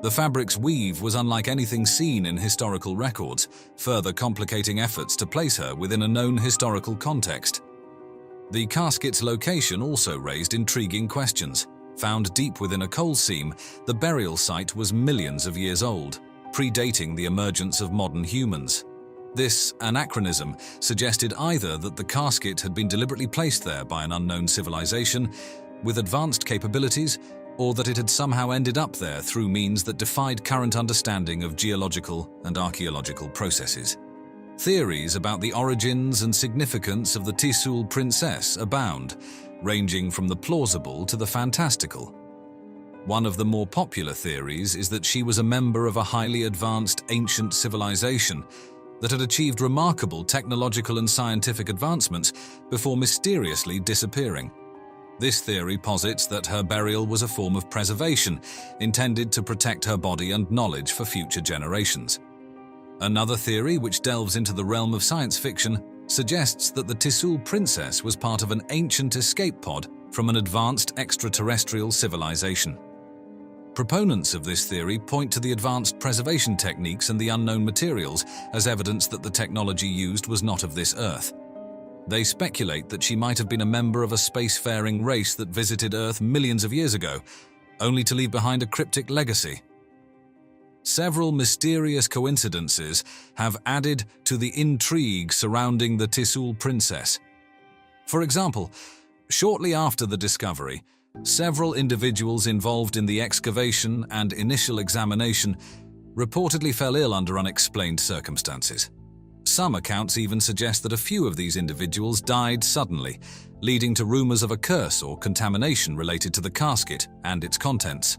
The fabric's weave was unlike anything seen in historical records, further complicating efforts to place her within a known historical context. The casket's location also raised intriguing questions. Found deep within a coal seam, the burial site was millions of years old, predating the emergence of modern humans. This anachronism suggested either that the casket had been deliberately placed there by an unknown civilization with advanced capabilities, or that it had somehow ended up there through means that defied current understanding of geological and archaeological processes. Theories about the origins and significance of the Tisul Princess abound, ranging from the plausible to the fantastical. One of the more popular theories is that she was a member of a highly advanced ancient civilization that had achieved remarkable technological and scientific advancements before mysteriously disappearing. This theory posits that her burial was a form of preservation, intended to protect her body and knowledge for future generations. Another theory, which delves into the realm of science fiction, suggests that the Tisul Princess was part of an ancient escape pod from an advanced extraterrestrial civilization. Proponents of this theory point to the advanced preservation techniques and the unknown materials as evidence that the technology used was not of this Earth. They speculate that she might have been a member of a spacefaring race that visited Earth millions of years ago, only to leave behind a cryptic legacy. Several mysterious coincidences have added to the intrigue surrounding the Tisul Princess. For example, shortly after the discovery, several individuals involved in the excavation and initial examination reportedly fell ill under unexplained circumstances. Some accounts even suggest that a few of these individuals died suddenly, leading to rumors of a curse or contamination related to the casket and its contents.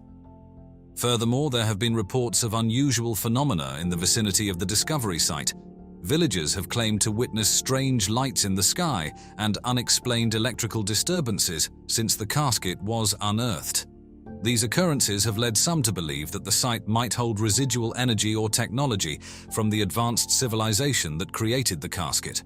Furthermore, there have been reports of unusual phenomena in the vicinity of the discovery site. Villagers have claimed to witness strange lights in the sky and unexplained electrical disturbances since the casket was unearthed. These occurrences have led some to believe that the site might hold residual energy or technology from the advanced civilization that created the casket.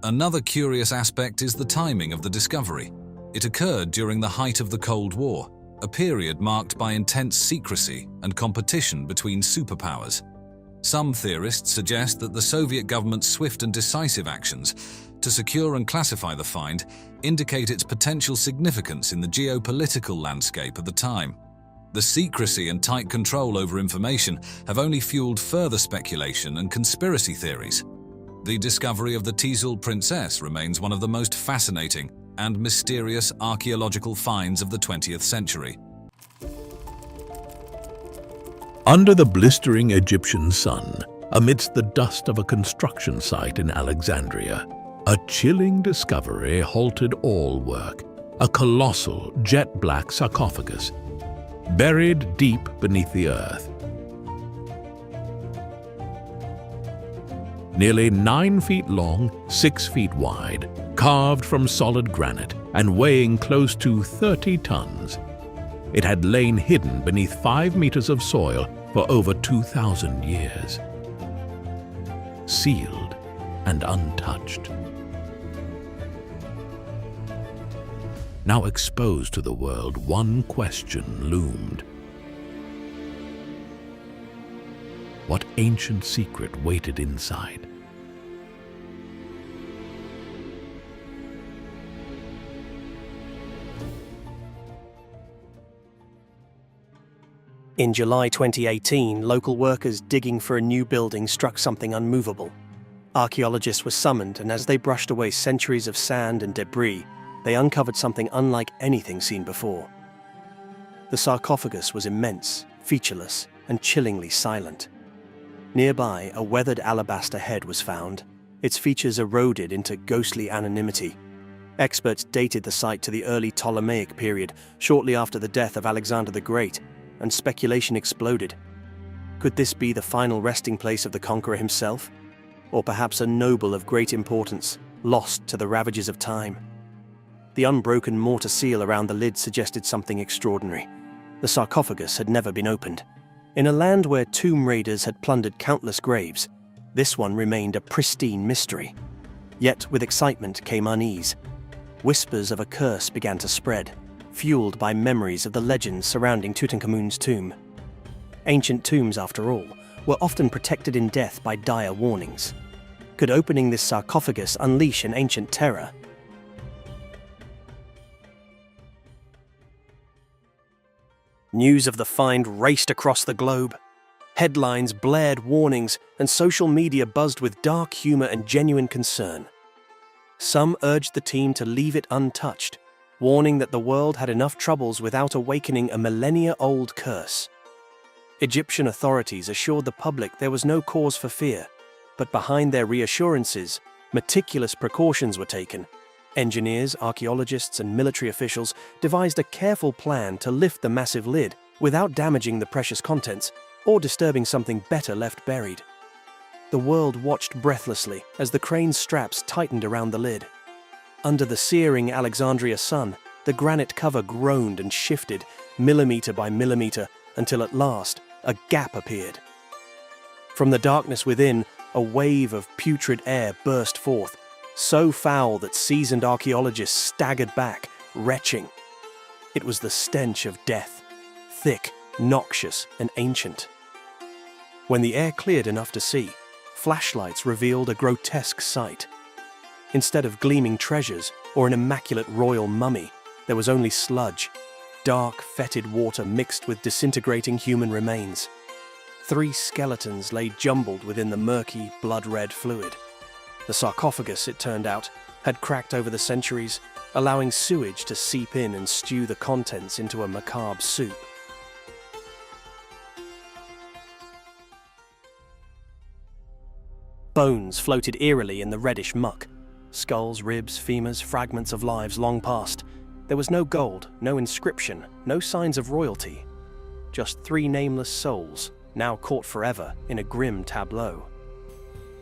Another curious aspect is the timing of the discovery. It occurred during the height of the Cold War, a period marked by intense secrecy and competition between superpowers. Some theorists suggest that the Soviet government's swift and decisive actions to secure and classify the find indicate its potential significance in the geopolitical landscape at the time. The secrecy and tight control over information have only fueled further speculation and conspiracy theories. The discovery of the Tisul Princess remains one of the most fascinating and mysterious archaeological finds of the 20th century. Under the blistering Egyptian sun, amidst the dust of a construction site in Alexandria, a chilling discovery halted all work: a colossal jet-black sarcophagus, buried deep beneath the earth. Nearly 9 feet long, 6 feet wide, carved from solid granite and weighing close to 30 tons. It had lain hidden beneath 5 meters of soil for over 2,000 years, sealed and untouched. Now exposed to the world, one question loomed. What ancient secret waited inside? In July 2018, local workers digging for a new building struck something unmovable. Archaeologists were summoned, and as they brushed away centuries of sand and debris, they uncovered something unlike anything seen before. The sarcophagus was immense, featureless, and chillingly silent. Nearby, a weathered alabaster head was found, its features eroded into ghostly anonymity. Experts dated the site to the early Ptolemaic period, shortly after the death of Alexander the Great, and speculation exploded. Could this be the final resting place of the conqueror himself? Or perhaps a noble of great importance, lost to the ravages of time? The unbroken mortar seal around the lid suggested something extraordinary. The sarcophagus had never been opened. In a land where tomb raiders had plundered countless graves, this one remained a pristine mystery. Yet with excitement came unease. Whispers of a curse began to spread, fueled by memories of the legends surrounding Tutankhamun's tomb. Ancient tombs, after all, were often protected in death by dire warnings. Could opening this sarcophagus unleash an ancient terror? News of the find raced across the globe. Headlines blared warnings, and social media buzzed with dark humor and genuine concern. Some urged the team to leave it untouched, warning that the world had enough troubles without awakening a millennia-old curse. Egyptian authorities assured the public there was no cause for fear, but behind their reassurances, meticulous precautions were taken. Engineers, archaeologists, and military officials devised a careful plan to lift the massive lid without damaging the precious contents or disturbing something better left buried. The world watched breathlessly as the crane's straps tightened around the lid. Under the searing Alexandria sun, the granite cover groaned and shifted, millimeter by millimeter, until at last a gap appeared. From the darkness within, a wave of putrid air burst forth, so foul that seasoned archaeologists staggered back, retching. It was the stench of death, thick, noxious, and ancient. When the air cleared enough to see, flashlights revealed a grotesque sight. Instead of gleaming treasures or an immaculate royal mummy, there was only sludge, dark, fetid water mixed with disintegrating human remains. 3 skeletons lay jumbled within the murky, blood-red fluid. The sarcophagus, it turned out, had cracked over the centuries, allowing sewage to seep in and stew the contents into a macabre soup. Bones floated eerily in the reddish muck. Skulls, ribs, femurs, fragments of lives long past. There was no gold, no inscription, no signs of royalty. Just 3 nameless souls, now caught forever in a grim tableau.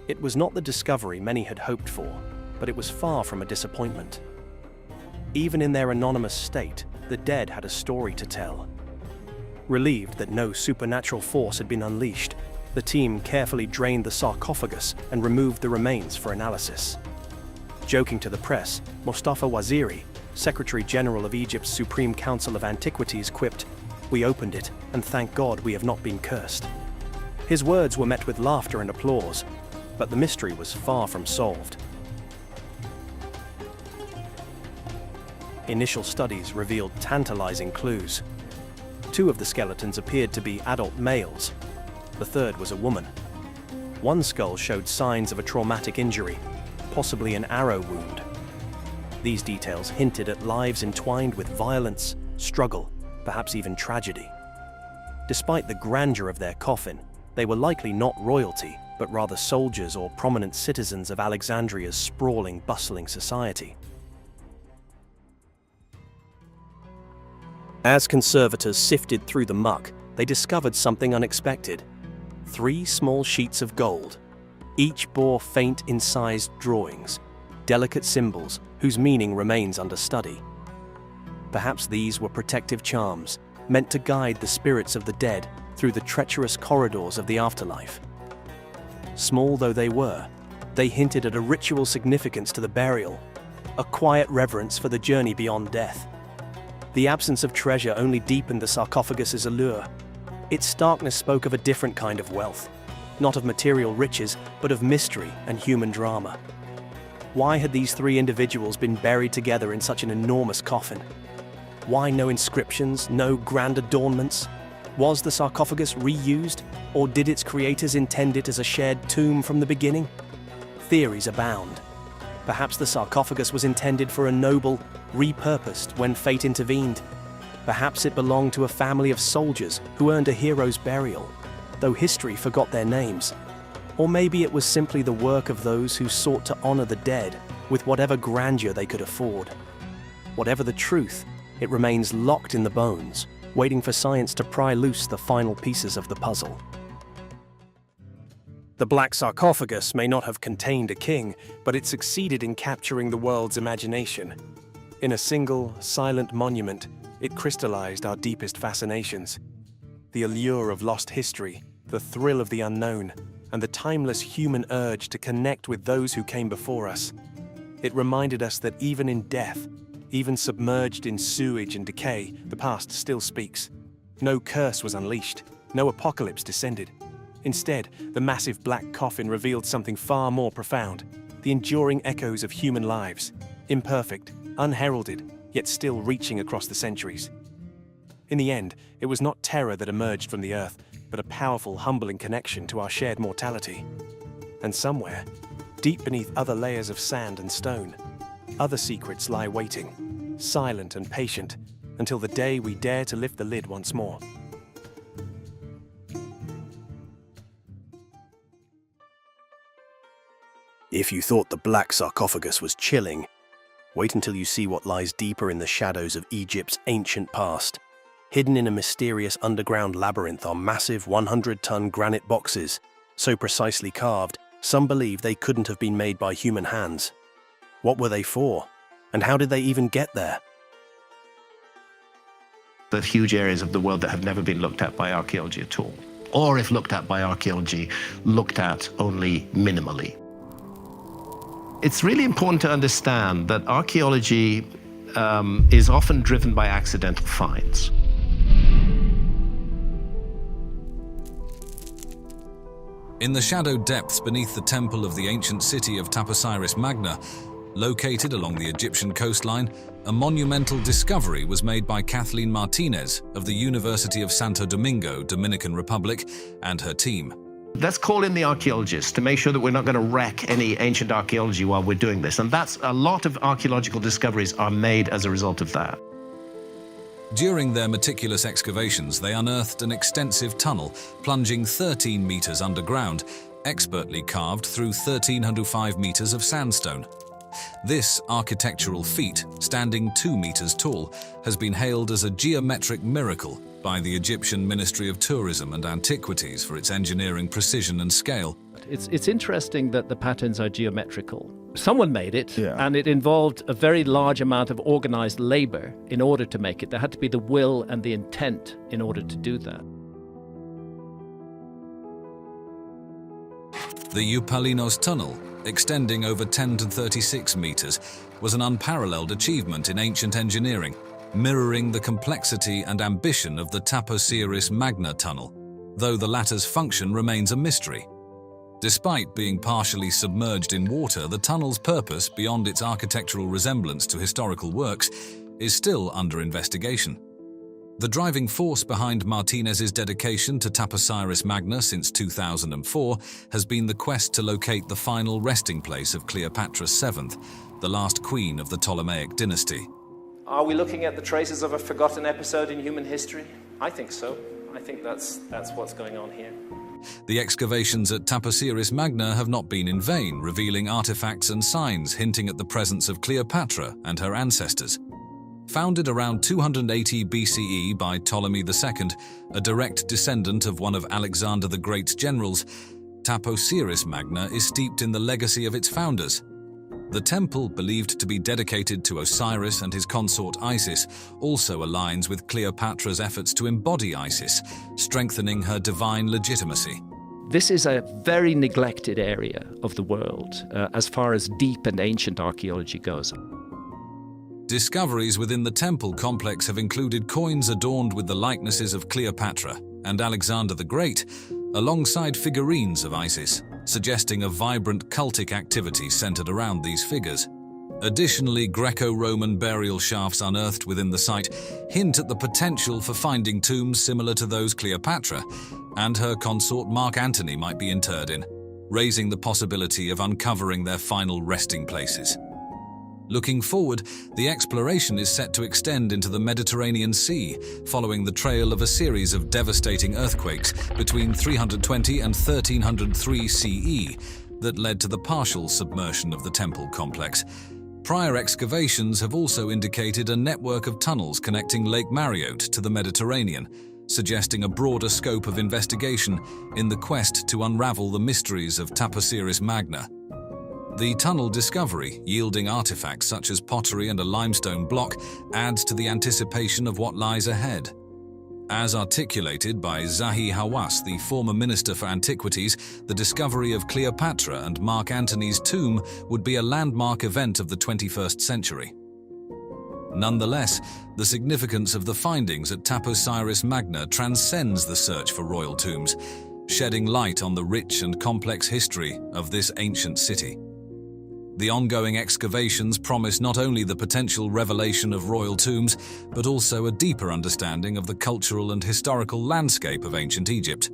It was not the discovery many had hoped for, but it was far from a disappointment. Even in their anonymous state, the dead had a story to tell. Relieved that no supernatural force had been unleashed, the team carefully drained the sarcophagus and removed the remains for analysis. Joking to the press, Mustafa Waziri, Secretary General of Egypt's Supreme Council of Antiquities, quipped, "We opened it, and thank God we have not been cursed." His words were met with laughter and applause, but the mystery was far from solved. Initial studies revealed tantalizing clues. Two of the skeletons appeared to be adult males. The third was a woman. One skull showed signs of a traumatic injury, possibly an arrow wound. These details hinted at lives entwined with violence, struggle, perhaps even tragedy. Despite the grandeur of their coffin, they were likely not royalty, but rather soldiers or prominent citizens of Alexandria's sprawling, bustling society. As conservators sifted through the muck, they discovered something unexpected. 3 small sheets of gold. Each bore faint, incised drawings, delicate symbols whose meaning remains under study. Perhaps these were protective charms, meant to guide the spirits of the dead through the treacherous corridors of the afterlife. Small though they were, they hinted at a ritual significance to the burial, a quiet reverence for the journey beyond death. The absence of treasure only deepened the sarcophagus's allure. Its starkness spoke of a different kind of wealth, not of material riches, but of mystery and human drama. Why had these 3 individuals been buried together in such an enormous coffin? Why no inscriptions, no grand adornments? Was the sarcophagus reused, or did its creators intend it as a shared tomb from the beginning? Theories abound. Perhaps the sarcophagus was intended for a noble, repurposed when fate intervened. Perhaps it belonged to a family of soldiers who earned a hero's burial, though history forgot their names. Or maybe it was simply the work of those who sought to honor the dead with whatever grandeur they could afford. Whatever the truth, it remains locked in the bones, waiting for science to pry loose the final pieces of the puzzle. The Black Sarcophagus may not have contained a king, but it succeeded in capturing the world's imagination. In a single, silent monument, it crystallized our deepest fascinations. The allure of lost history, the thrill of the unknown, and the timeless human urge to connect with those who came before us. It reminded us that even in death, even submerged in sewage and decay, the past still speaks. No curse was unleashed, no apocalypse descended. Instead, the massive black coffin revealed something far more profound, the enduring echoes of human lives, imperfect, unheralded, yet still reaching across the centuries. In the end, it was not terror that emerged from the earth, but a powerful, humbling connection to our shared mortality. And somewhere, deep beneath other layers of sand and stone, other secrets lie waiting, silent and patient, until the day we dare to lift the lid once more. If you thought the Black Sarcophagus was chilling, wait until you see what lies deeper in the shadows of Egypt's ancient past. Hidden in a mysterious underground labyrinth are massive 100-ton granite boxes, so precisely carved, some believe they couldn't have been made by human hands. What were they for? And how did they even get there? There's huge areas of the world that have never been looked at by archaeology at all. Or if looked at by archaeology, looked at only minimally. It's really important to understand that archaeology is often driven by accidental finds. In the shadowed depths beneath the temple of the ancient city of Taposiris Magna, located along the Egyptian coastline, a monumental discovery was made by Kathleen Martinez of the University of Santo Domingo, Dominican Republic, and her team. Let's call in the archaeologists to make sure that we're not going to wreck any ancient archaeology while we're doing this. And that's a lot of archaeological discoveries are made as a result of that. During their meticulous excavations, they unearthed an extensive tunnel plunging 13 meters underground, expertly carved through 1,305 meters of sandstone. This architectural feat, standing 2 meters tall, has been hailed as a geometric miracle by the Egyptian Ministry of Tourism and Antiquities for its engineering precision and scale. It's interesting that the patterns are geometrical. Someone made it, Yeah. and it involved a very large amount of organized labor in order to make it. There had to be the will and the intent in order to do that. The Eupalinos Tunnel, extending over 10 to 36 meters, was an unparalleled achievement in ancient engineering, mirroring the complexity and ambition of the Taposiris Magna tunnel, though the latter's function remains a mystery. Despite being partially submerged in water, the tunnel's purpose, beyond its architectural resemblance to historical works, is still under investigation. The driving force behind Martinez's dedication to Taposiris Magna since 2004 has been the quest to locate the final resting place of Cleopatra VII, the last queen of the Ptolemaic dynasty. Are we looking at the traces of a forgotten episode in human history? I think so. I think that's what's going on here. The excavations at Taposiris Magna have not been in vain, revealing artifacts and signs hinting at the presence of Cleopatra and her ancestors. Founded around 280 BCE by Ptolemy II, a direct descendant of one of Alexander the Great's generals, Taposiris Magna is steeped in the legacy of its founders. The temple, believed to be dedicated to Osiris and his consort Isis, also aligns with Cleopatra's efforts to embody Isis, strengthening her divine legitimacy. This is a very neglected area of the world as far as deep and ancient archaeology goes. Discoveries within the temple complex have included coins adorned with the likenesses of Cleopatra and Alexander the Great, alongside figurines of Isis, suggesting a vibrant cultic activity centered around these figures. Additionally, Greco-Roman burial shafts unearthed within the site hint at the potential for finding tombs similar to those Cleopatra and her consort Mark Antony might be interred in, raising the possibility of uncovering their final resting places. Looking forward, the exploration is set to extend into the Mediterranean Sea, following the trail of a series of devastating earthquakes between 320 and 1303 CE that led to the partial submersion of the temple complex. Prior excavations have also indicated a network of tunnels connecting Lake Mariotte to the Mediterranean, suggesting a broader scope of investigation in the quest to unravel the mysteries of Taposiris Magna. The tunnel discovery, yielding artifacts such as pottery and a limestone block, adds to the anticipation of what lies ahead. As articulated by Zahi Hawass, the former Minister for Antiquities, the discovery of Cleopatra and Mark Antony's tomb would be a landmark event of the 21st century. Nonetheless, the significance of the findings at Taposiris Magna transcends the search for royal tombs, shedding light on the rich and complex history of this ancient city. The ongoing excavations promise not only the potential revelation of royal tombs, but also a deeper understanding of the cultural and historical landscape of ancient Egypt.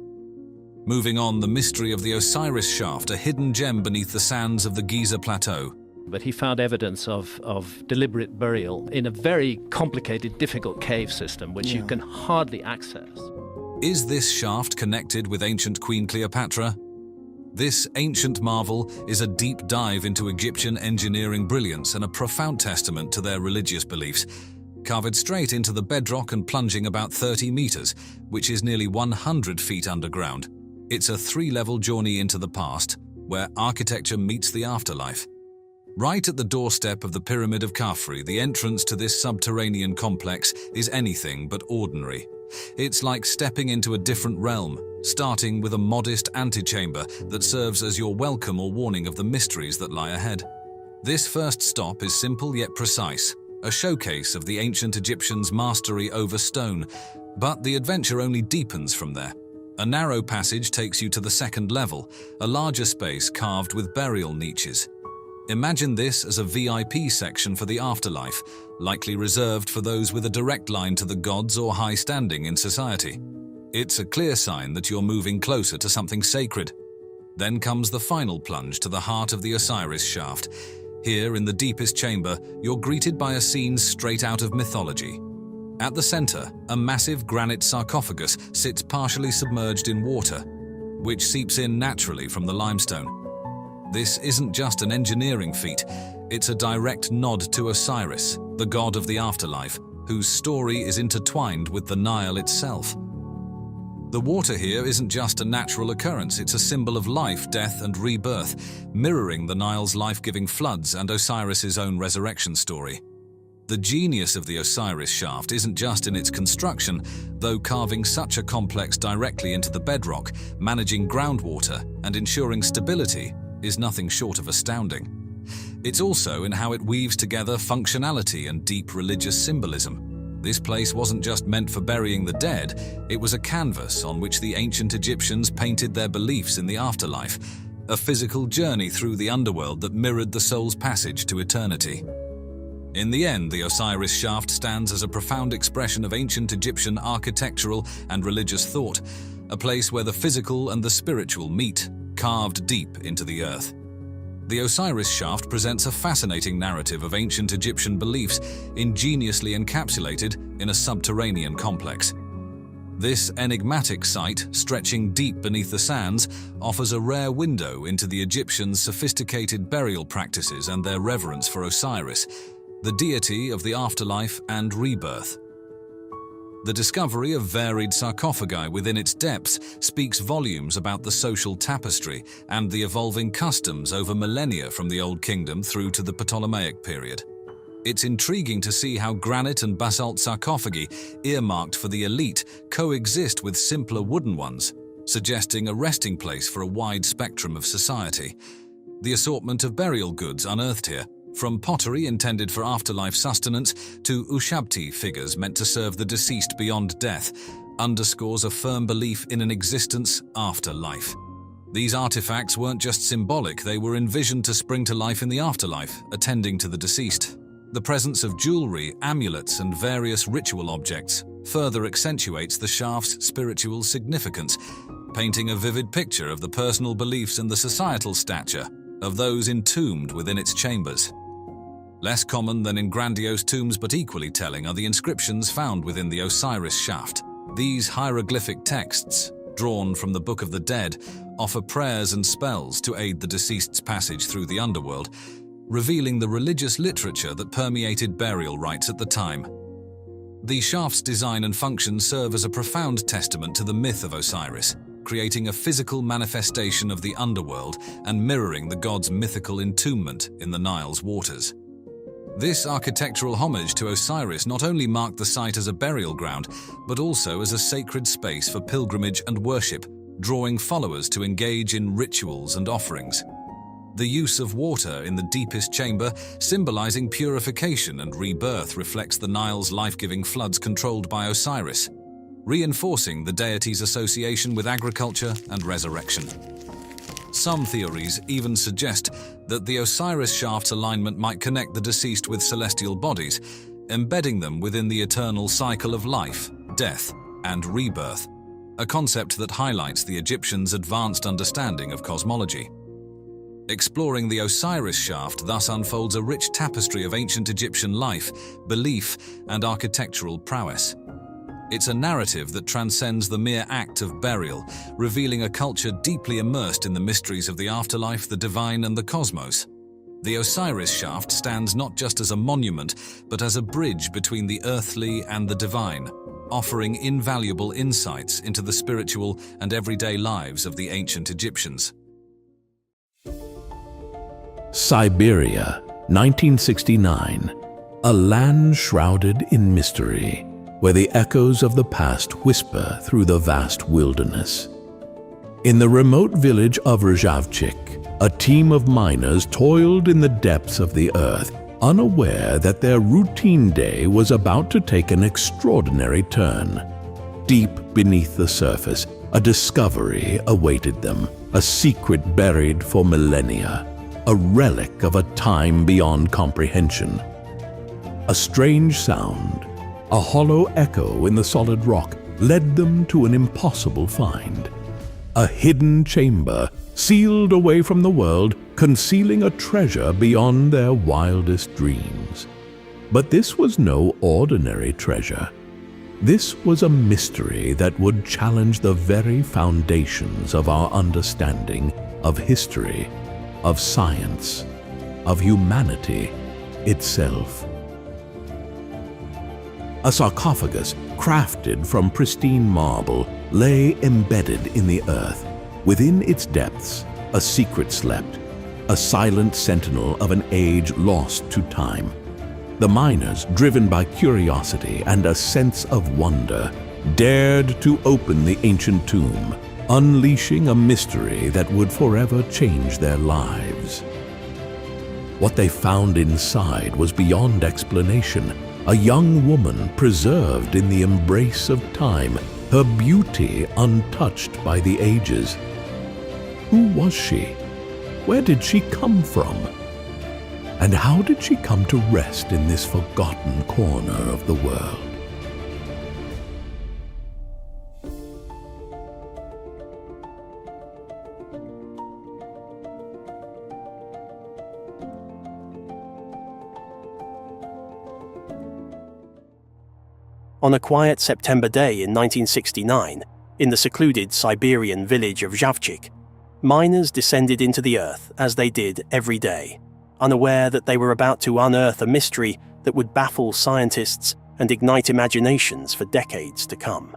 Moving on, the mystery of the Osiris Shaft, a hidden gem beneath the sands of the Giza Plateau. But he found evidence of deliberate burial in a very complicated, difficult cave system, which you can hardly access. Is this shaft connected with ancient Queen Cleopatra? This ancient marvel is a deep dive into Egyptian engineering brilliance and a profound testament to their religious beliefs. Carved straight into the bedrock and plunging about 30 meters, which is nearly 100 feet underground. It's a 3-level journey into the past, where architecture meets the afterlife. Right at the doorstep of the Pyramid of Khafre, the entrance to this subterranean complex is anything but ordinary. It's like stepping into a different realm, starting with a modest antechamber that serves as your welcome or warning of the mysteries that lie ahead. This first stop is simple yet precise, a showcase of the ancient Egyptians' mastery over stone, but the adventure only deepens from there. A narrow passage takes you to the second level, a larger space carved with burial niches. Imagine this as a VIP section for the afterlife, likely reserved for those with a direct line to the gods or high standing in society. It's a clear sign that you're moving closer to something sacred. Then comes the final plunge to the heart of the Osiris Shaft. Here, in the deepest chamber, you're greeted by a scene straight out of mythology. At the center, a massive granite sarcophagus sits partially submerged in water, which seeps in naturally from the limestone. This isn't just an engineering feat, it's a direct nod to Osiris, the god of the afterlife, whose story is intertwined with the Nile itself. The water here isn't just a natural occurrence, it's a symbol of life, death, and rebirth, mirroring the Nile's life-giving floods and Osiris's own resurrection story. The genius of the Osiris Shaft isn't just in its construction, though carving such a complex directly into the bedrock, managing groundwater, and ensuring stability is nothing short of astounding. It's also in how it weaves together functionality and deep religious symbolism. This place wasn't just meant for burying the dead, it was a canvas on which the ancient Egyptians painted their beliefs in the afterlife, a physical journey through the underworld that mirrored the soul's passage to eternity. In the end, the Osiris Shaft stands as a profound expression of ancient Egyptian architectural and religious thought, a place where the physical and the spiritual meet, carved deep into the earth. The Osiris Shaft presents a fascinating narrative of ancient Egyptian beliefs, ingeniously encapsulated in a subterranean complex. This enigmatic site, stretching deep beneath the sands, offers a rare window into the Egyptians' sophisticated burial practices and their reverence for Osiris, the deity of the afterlife and rebirth. The discovery of varied sarcophagi within its depths speaks volumes about the social tapestry and the evolving customs over millennia from the Old Kingdom through to the Ptolemaic period. It's intriguing to see how granite and basalt sarcophagi, earmarked for the elite, coexist with simpler wooden ones, suggesting a resting place for a wide spectrum of society. The assortment of burial goods unearthed here, from pottery intended for afterlife sustenance to ushabti figures meant to serve the deceased beyond death, underscores a firm belief in an existence after life. These artifacts weren't just symbolic, they were envisioned to spring to life in the afterlife, attending to the deceased. The presence of jewelry, amulets, and various ritual objects further accentuates the shaft's spiritual significance, painting a vivid picture of the personal beliefs and the societal stature of those entombed within its chambers. Less common than in grandiose tombs but equally telling are the inscriptions found within the Osiris Shaft. These hieroglyphic texts, drawn from the Book of the Dead, offer prayers and spells to aid the deceased's passage through the underworld, revealing the religious literature that permeated burial rites at the time. The shaft's design and function serve as a profound testament to the myth of Osiris, creating a physical manifestation of the underworld and mirroring the god's mythical entombment in the Nile's waters. This architectural homage to Osiris not only marked the site as a burial ground, but also as a sacred space for pilgrimage and worship, drawing followers to engage in rituals and offerings. The use of water in the deepest chamber, symbolizing purification and rebirth, reflects the Nile's life-giving floods controlled by Osiris, reinforcing the deity's association with agriculture and resurrection. Some theories even suggest that the Osiris Shaft's alignment might connect the deceased with celestial bodies, embedding them within the eternal cycle of life, death, and rebirth, a concept that highlights the Egyptians' advanced understanding of cosmology. Exploring the Osiris Shaft thus unfolds a rich tapestry of ancient Egyptian life, belief, and architectural prowess. It's a narrative that transcends the mere act of burial, revealing a culture deeply immersed in the mysteries of the afterlife, the divine, and the cosmos. The Osiris Shaft stands not just as a monument, but as a bridge between the earthly and the divine, offering invaluable insights into the spiritual and everyday lives of the ancient Egyptians. Siberia, 1969. A land shrouded in mystery, where the echoes of the past whisper through the vast wilderness. In the remote village of Rzhavchik, a team of miners toiled in the depths of the earth, unaware that their routine day was about to take an extraordinary turn. Deep beneath the surface, a discovery awaited them, a secret buried for millennia, a relic of a time beyond comprehension. A strange sound, a hollow echo in the solid rock, led them to an impossible find. A hidden chamber, sealed away from the world, concealing a treasure beyond their wildest dreams. But this was no ordinary treasure. This was a mystery that would challenge the very foundations of our understanding of history, of science, of humanity itself. A sarcophagus, crafted from pristine marble, lay embedded in the earth. Within its depths, a secret slept, a silent sentinel of an age lost to time. The miners, driven by curiosity and a sense of wonder, dared to open the ancient tomb, unleashing a mystery that would forever change their lives. What they found inside was beyond explanation. A young woman preserved in the embrace of time, her beauty untouched by the ages. Who was she? Where did she come from? And how did she come to rest in this forgotten corner of the world? On a quiet September day in 1969, in the secluded Siberian village of Zhavchik, miners descended into the earth as they did every day, unaware that they were about to unearth a mystery that would baffle scientists and ignite imaginations for decades to come.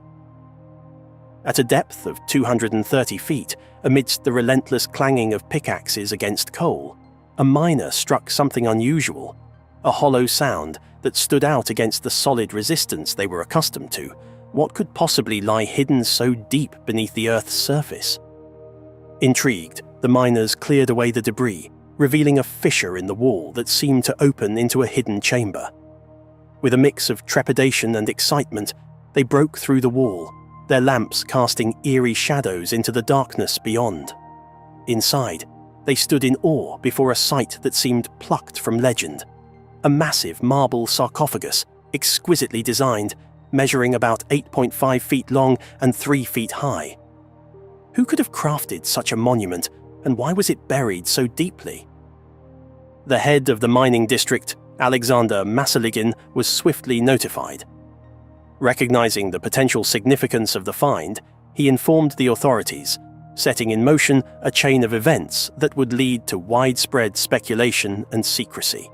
At a depth of 230 feet, amidst the relentless clanging of pickaxes against coal, a miner struck something unusual, a hollow sound that stood out against the solid resistance they were accustomed to. What could possibly lie hidden so deep beneath the Earth's surface? Intrigued, the miners cleared away the debris, revealing a fissure in the wall that seemed to open into a hidden chamber. With a mix of trepidation and excitement, they broke through the wall, their lamps casting eerie shadows into the darkness beyond. Inside, they stood in awe before a sight that seemed plucked from legend. A massive marble sarcophagus, exquisitely designed, measuring about 8.5 feet long and 3 feet high. Who could have crafted such a monument, and why was it buried so deeply? The head of the mining district, Alexander Masaligin, was swiftly notified. Recognizing the potential significance of the find, he informed the authorities, setting in motion a chain of events that would lead to widespread speculation and secrecy.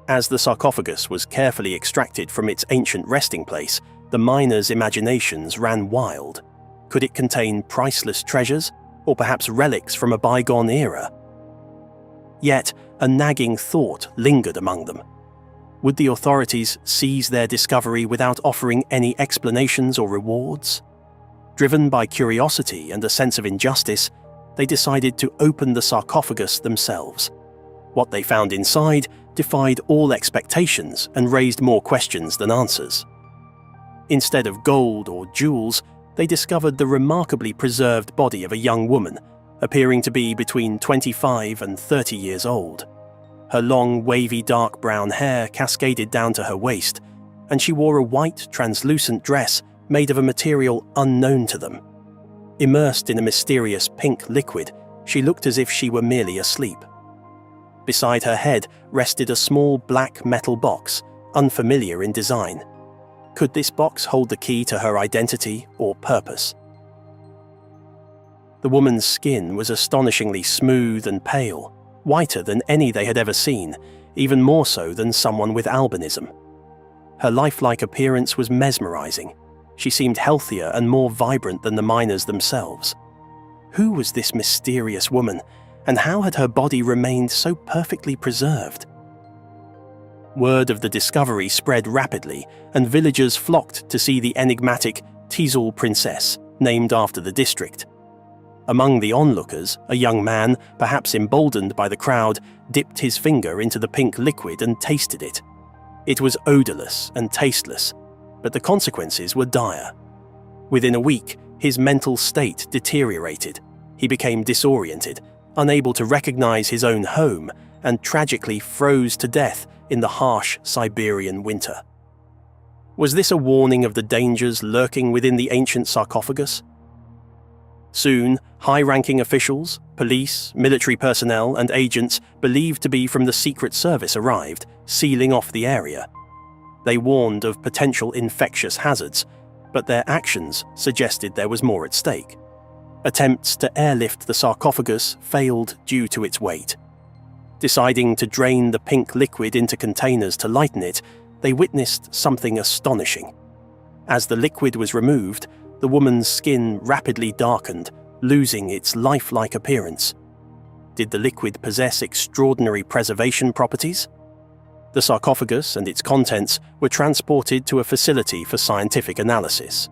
As the sarcophagus was carefully extracted from its ancient resting place, the miners' imaginations ran wild. Could it contain priceless treasures, or perhaps relics from a bygone era? Yet, a nagging thought lingered among them. Would the authorities seize their discovery without offering any explanations or rewards? Driven by curiosity and a sense of injustice, they decided to open the sarcophagus themselves. What they found inside defied all expectations and raised more questions than answers. Instead of gold or jewels, they discovered the remarkably preserved body of a young woman, appearing to be between 25 and 30 years old. Her long, wavy dark brown hair cascaded down to her waist, and she wore a white, translucent dress made of a material unknown to them. Immersed in a mysterious pink liquid, she looked as if she were merely asleep. Beside her head rested a small black metal box, unfamiliar in design. Could this box hold the key to her identity or purpose? The woman's skin was astonishingly smooth and pale, whiter than any they had ever seen, even more so than someone with albinism. Her lifelike appearance was mesmerizing. She seemed healthier and more vibrant than the miners themselves. Who was this mysterious woman, and how had her body remained so perfectly preserved? Word of the discovery spread rapidly, and villagers flocked to see the enigmatic Tisul Princess, named after the district. Among the onlookers, a young man, perhaps emboldened by the crowd, dipped his finger into the pink liquid and tasted it. It was odorless and tasteless, but the consequences were dire. Within a week, his mental state deteriorated. He became disoriented, unable to recognize his own home, and tragically froze to death in the harsh Siberian winter. Was this a warning of the dangers lurking within the ancient sarcophagus? Soon, high-ranking officials, police, military personnel, and agents believed to be from the Secret Service arrived, sealing off the area. They warned of potential infectious hazards, but their actions suggested there was more at stake. Attempts to airlift the sarcophagus failed due to its weight. Deciding to drain the pink liquid into containers to lighten it, they witnessed something astonishing. As the liquid was removed, the woman's skin rapidly darkened, losing its lifelike appearance. Did the liquid possess extraordinary preservation properties? The sarcophagus and its contents were transported to a facility for scientific analysis.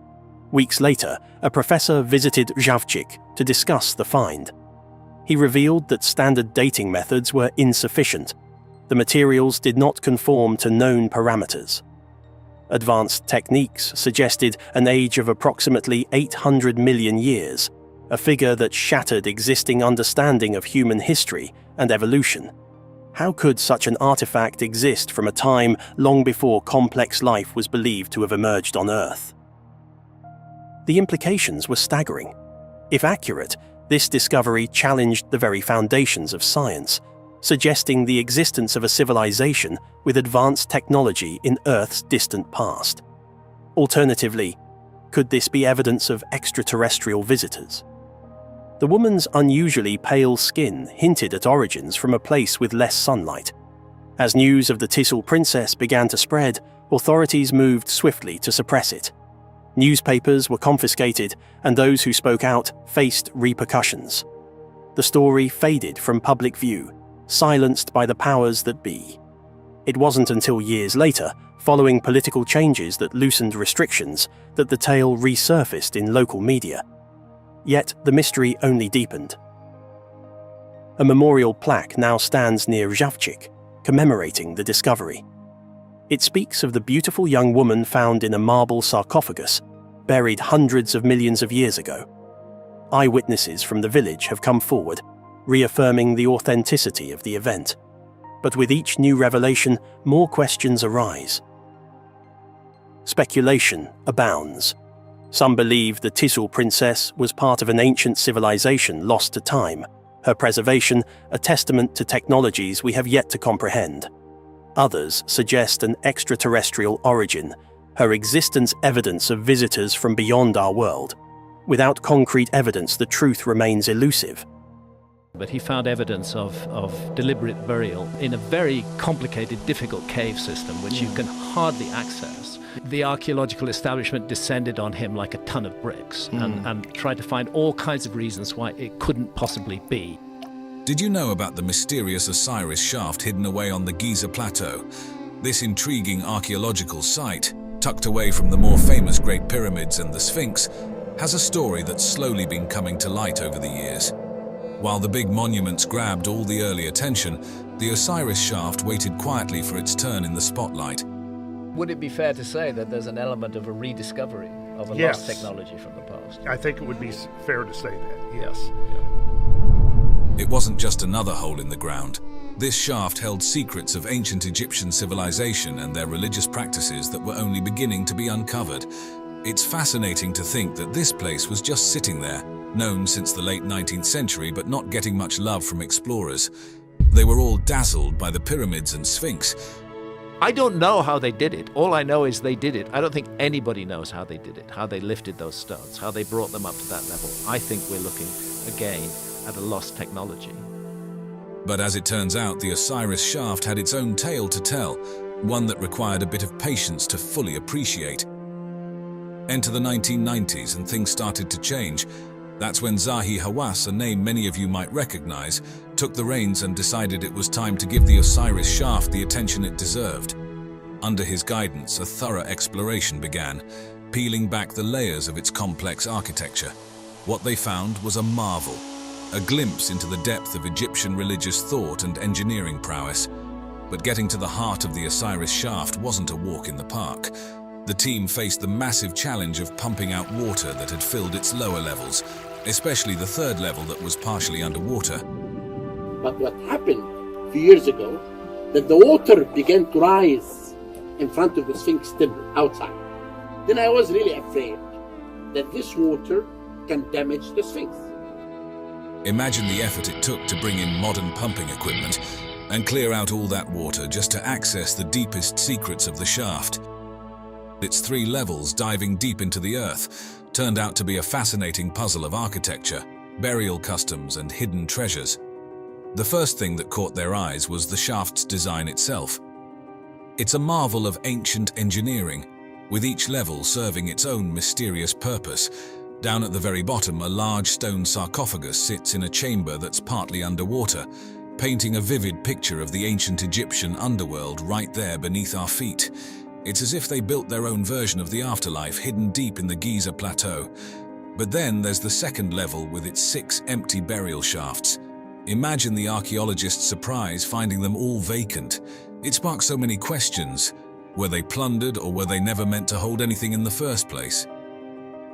Weeks later, a professor visited Zhavchik to discuss the find. He revealed that standard dating methods were insufficient. The materials did not conform to known parameters. Advanced techniques suggested an age of approximately 800 million years, a figure that shattered existing understanding of human history and evolution. How could such an artifact exist from a time long before complex life was believed to have emerged on Earth? The implications were staggering. If accurate, this discovery challenged the very foundations of science, suggesting the existence of a civilization with advanced technology in Earth's distant past. Alternatively, could this be evidence of extraterrestrial visitors? The woman's unusually pale skin hinted at origins from a place with less sunlight. As news of the Tisul Princess began to spread, authorities moved swiftly to suppress it. Newspapers were confiscated, and those who spoke out faced repercussions. The story faded from public view, silenced by the powers that be. It wasn't until years later, following political changes that loosened restrictions, that the tale resurfaced in local media. Yet the mystery only deepened. A memorial plaque now stands near Javchik, commemorating the discovery. It speaks of the beautiful young woman found in a marble sarcophagus, buried hundreds of millions of years ago. Eyewitnesses from the village have come forward, reaffirming the authenticity of the event. But with each new revelation, more questions arise. Speculation abounds. Some believe the Tisul Princess was part of an ancient civilization lost to time, her preservation a testament to technologies we have yet to comprehend. Others suggest an extraterrestrial origin, her existence evidence of visitors from beyond our world. Without concrete evidence, the truth remains elusive. But he found evidence of deliberate burial in a very complicated, difficult cave system, which you can hardly access. The archaeological establishment descended on him like a ton of bricks and tried to find all kinds of reasons why it couldn't possibly be. Did you know about the mysterious Osiris Shaft hidden away on the Giza Plateau? This intriguing archaeological site, tucked away from the more famous Great Pyramids and the Sphinx, has a story that's slowly been coming to light over the years. While the big monuments grabbed all the early attention, the Osiris Shaft waited quietly for its turn in the spotlight. Would it be fair to say that there's an element of a rediscovery of a lost technology from the past? I think it would be fair to say that, yes. It wasn't just another hole in the ground. This shaft held secrets of ancient Egyptian civilization and their religious practices that were only beginning to be uncovered. It's fascinating to think that this place was just sitting there, known since the late 19th century but not getting much love from explorers. They were all dazzled by the pyramids and Sphinx. I don't know how they did it. All I know is they did it. I don't think anybody knows how they did it, how they lifted those stones, how they brought them up to that level. I think we're looking, again, at a lost technology. But as it turns out, the Osiris Shaft had its own tale to tell, one that required a bit of patience to fully appreciate. Enter the 1990s and things started to change. That's when Zahi Hawass, a name many of you might recognize, took the reins and decided it was time to give the Osiris Shaft the attention it deserved. Under his guidance, a thorough exploration began, peeling back the layers of its complex architecture. What they found was a marvel, a glimpse into the depth of Egyptian religious thought and engineering prowess. But getting to the heart of the Osiris Shaft wasn't a walk in the park. The team faced the massive challenge of pumping out water that had filled its lower levels, especially the third level that was partially underwater. But what happened a few years ago, that the water began to rise in front of the Sphinx temple outside. Then I was really afraid that this water can damage the Sphinx. Imagine the effort it took to bring in modern pumping equipment and clear out all that water just to access the deepest secrets of the shaft. Its 3 levels diving deep into the earth turned out to be a fascinating puzzle of architecture, burial customs, and hidden treasures. The first thing that caught their eyes was the shaft's design itself. It's a marvel of ancient engineering, with each level serving its own mysterious purpose. Down at the very bottom, a large stone sarcophagus sits in a chamber that's partly underwater, painting a vivid picture of the ancient Egyptian underworld right there beneath our feet. It's as if they built their own version of the afterlife hidden deep in the Giza Plateau. But then there's the second level with its 6 empty burial shafts. Imagine the archaeologists' surprise finding them all vacant. It sparked so many questions. Were they plundered, or were they never meant to hold anything in the first place?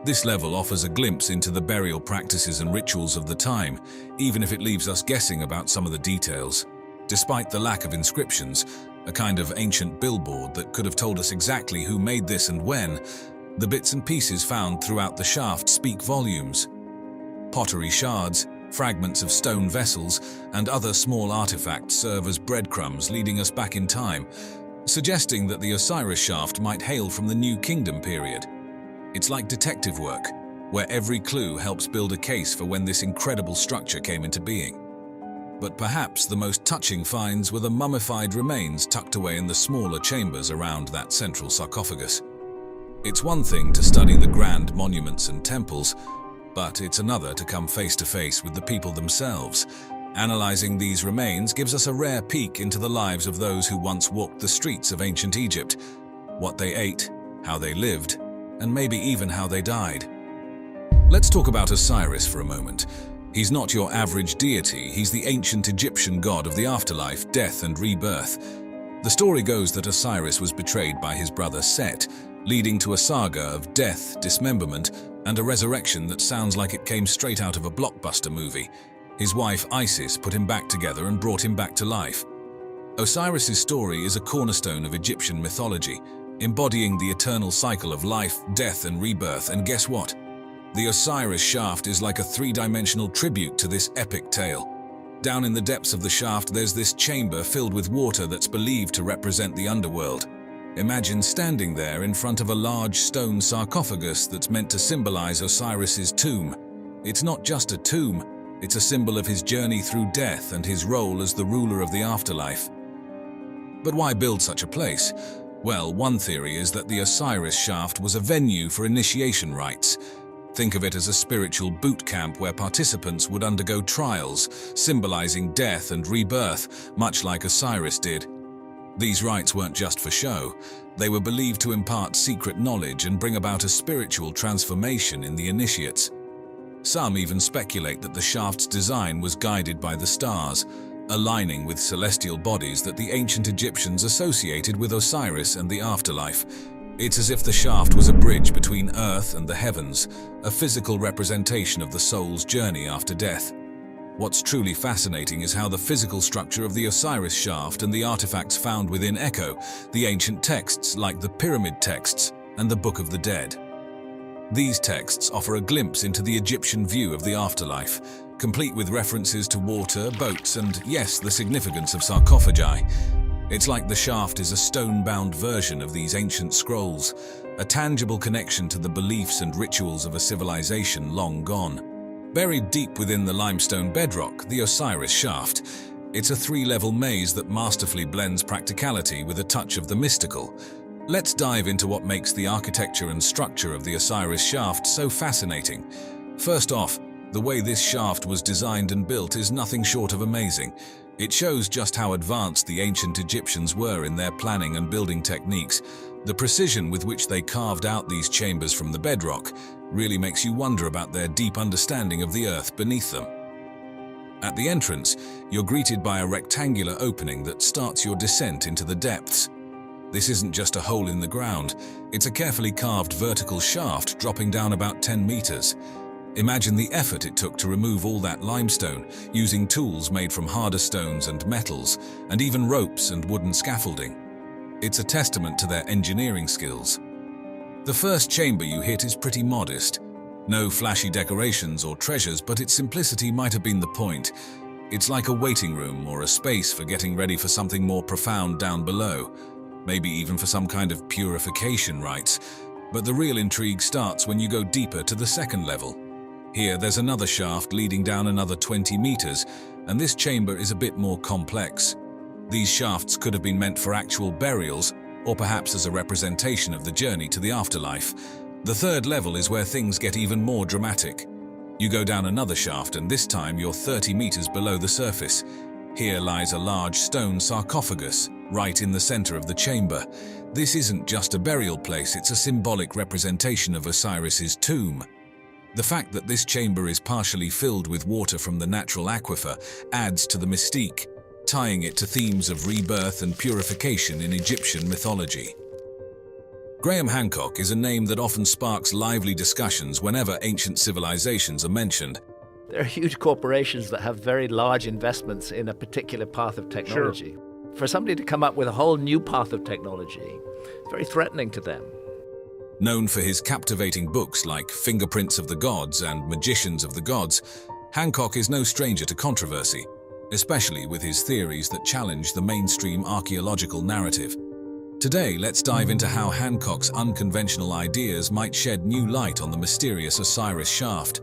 This level offers a glimpse into the burial practices and rituals of the time, even if it leaves us guessing about some of the details. Despite the lack of inscriptions, a kind of ancient billboard that could have told us exactly who made this and when, the bits and pieces found throughout the shaft speak volumes. Pottery shards, fragments of stone vessels, and other small artifacts serve as breadcrumbs leading us back in time, suggesting that the Osiris Shaft might hail from the New Kingdom period. It's like detective work, where every clue helps build a case for when this incredible structure came into being. But perhaps the most touching finds were the mummified remains tucked away in the smaller chambers around that central sarcophagus. It's one thing to study the grand monuments and temples, but it's another to come face to face with the people themselves. Analyzing these remains gives us a rare peek into the lives of those who once walked the streets of ancient Egypt, what they ate, how they lived, and maybe even how they died. Let's talk about Osiris for a moment. He's not your average deity, he's the ancient Egyptian god of the afterlife, death and rebirth. The story goes that Osiris was betrayed by his brother Set, leading to a saga of death, dismemberment, and a resurrection that sounds like it came straight out of a blockbuster movie. His wife Isis put him back together and brought him back to life. Osiris's story is a cornerstone of Egyptian mythology, embodying the eternal cycle of life, death, and rebirth. And guess what? The Osiris Shaft is like a three-dimensional tribute to this epic tale. Down in the depths of the shaft, there's this chamber filled with water that's believed to represent the underworld. Imagine standing there in front of a large stone sarcophagus that's meant to symbolize Osiris's tomb. It's not just a tomb, it's a symbol of his journey through death and his role as the ruler of the afterlife. But why build such a place? Well, one theory is that the Osiris Shaft was a venue for initiation rites. Think of it as a spiritual boot camp where participants would undergo trials, symbolizing death and rebirth, much like Osiris did. These rites weren't just for show. They were believed to impart secret knowledge and bring about a spiritual transformation in the initiates. Some even speculate that the shaft's design was guided by the stars, aligning with celestial bodies that the ancient Egyptians associated with Osiris and the afterlife. It's as if the shaft was a bridge between Earth and the heavens, a physical representation of the soul's journey after death. What's truly fascinating is how the physical structure of the Osiris Shaft and the artifacts found within echo the ancient texts like the Pyramid texts and the Book of the Dead. These texts offer a glimpse into the Egyptian view of the afterlife, complete with references to water, boats, and, yes, the significance of sarcophagi. It's like the shaft is a stone-bound version of these ancient scrolls, a tangible connection to the beliefs and rituals of a civilization long gone. Buried deep within the limestone bedrock, the Osiris Shaft, it's a three-level maze that masterfully blends practicality with a touch of the mystical. Let's dive into what makes the architecture and structure of the Osiris Shaft so fascinating. First off, the way this shaft was designed and built is nothing short of amazing. It shows just how advanced the ancient Egyptians were in their planning and building techniques. The precision with which they carved out these chambers from the bedrock really makes you wonder about their deep understanding of the earth beneath them. At the entrance, you're greeted by a rectangular opening that starts your descent into the depths. This isn't just a hole in the ground, it's a carefully carved vertical shaft dropping down about 10 meters. Imagine the effort it took to remove all that limestone, using tools made from harder stones and metals, and even ropes and wooden scaffolding. It's a testament to their engineering skills. The first chamber you hit is pretty modest. No flashy decorations or treasures, but its simplicity might have been the point. It's like a waiting room or a space for getting ready for something more profound down below, maybe even for some kind of purification rites. But the real intrigue starts when you go deeper to the second level. Here, there's another shaft leading down another 20 meters, and this chamber is a bit more complex. These shafts could have been meant for actual burials, or perhaps as a representation of the journey to the afterlife. The third level is where things get even more dramatic. You go down another shaft, and this time you're 30 meters below the surface. Here lies a large stone sarcophagus, right in the center of the chamber. This isn't just a burial place, it's a symbolic representation of Osiris's tomb. The fact that this chamber is partially filled with water from the natural aquifer adds to the mystique, tying it to themes of rebirth and purification in Egyptian mythology. Graham Hancock is a name that often sparks lively discussions whenever ancient civilizations are mentioned. There are huge corporations that have very large investments in a particular path of technology. Sure. For somebody to come up with a whole new path of technology, it's very threatening to them. Known for his captivating books like Fingerprints of the Gods and Magicians of the Gods, Hancock is no stranger to controversy, especially with his theories that challenge the mainstream archaeological narrative. Today, let's dive into how Hancock's unconventional ideas might shed new light on the mysterious Osiris Shaft.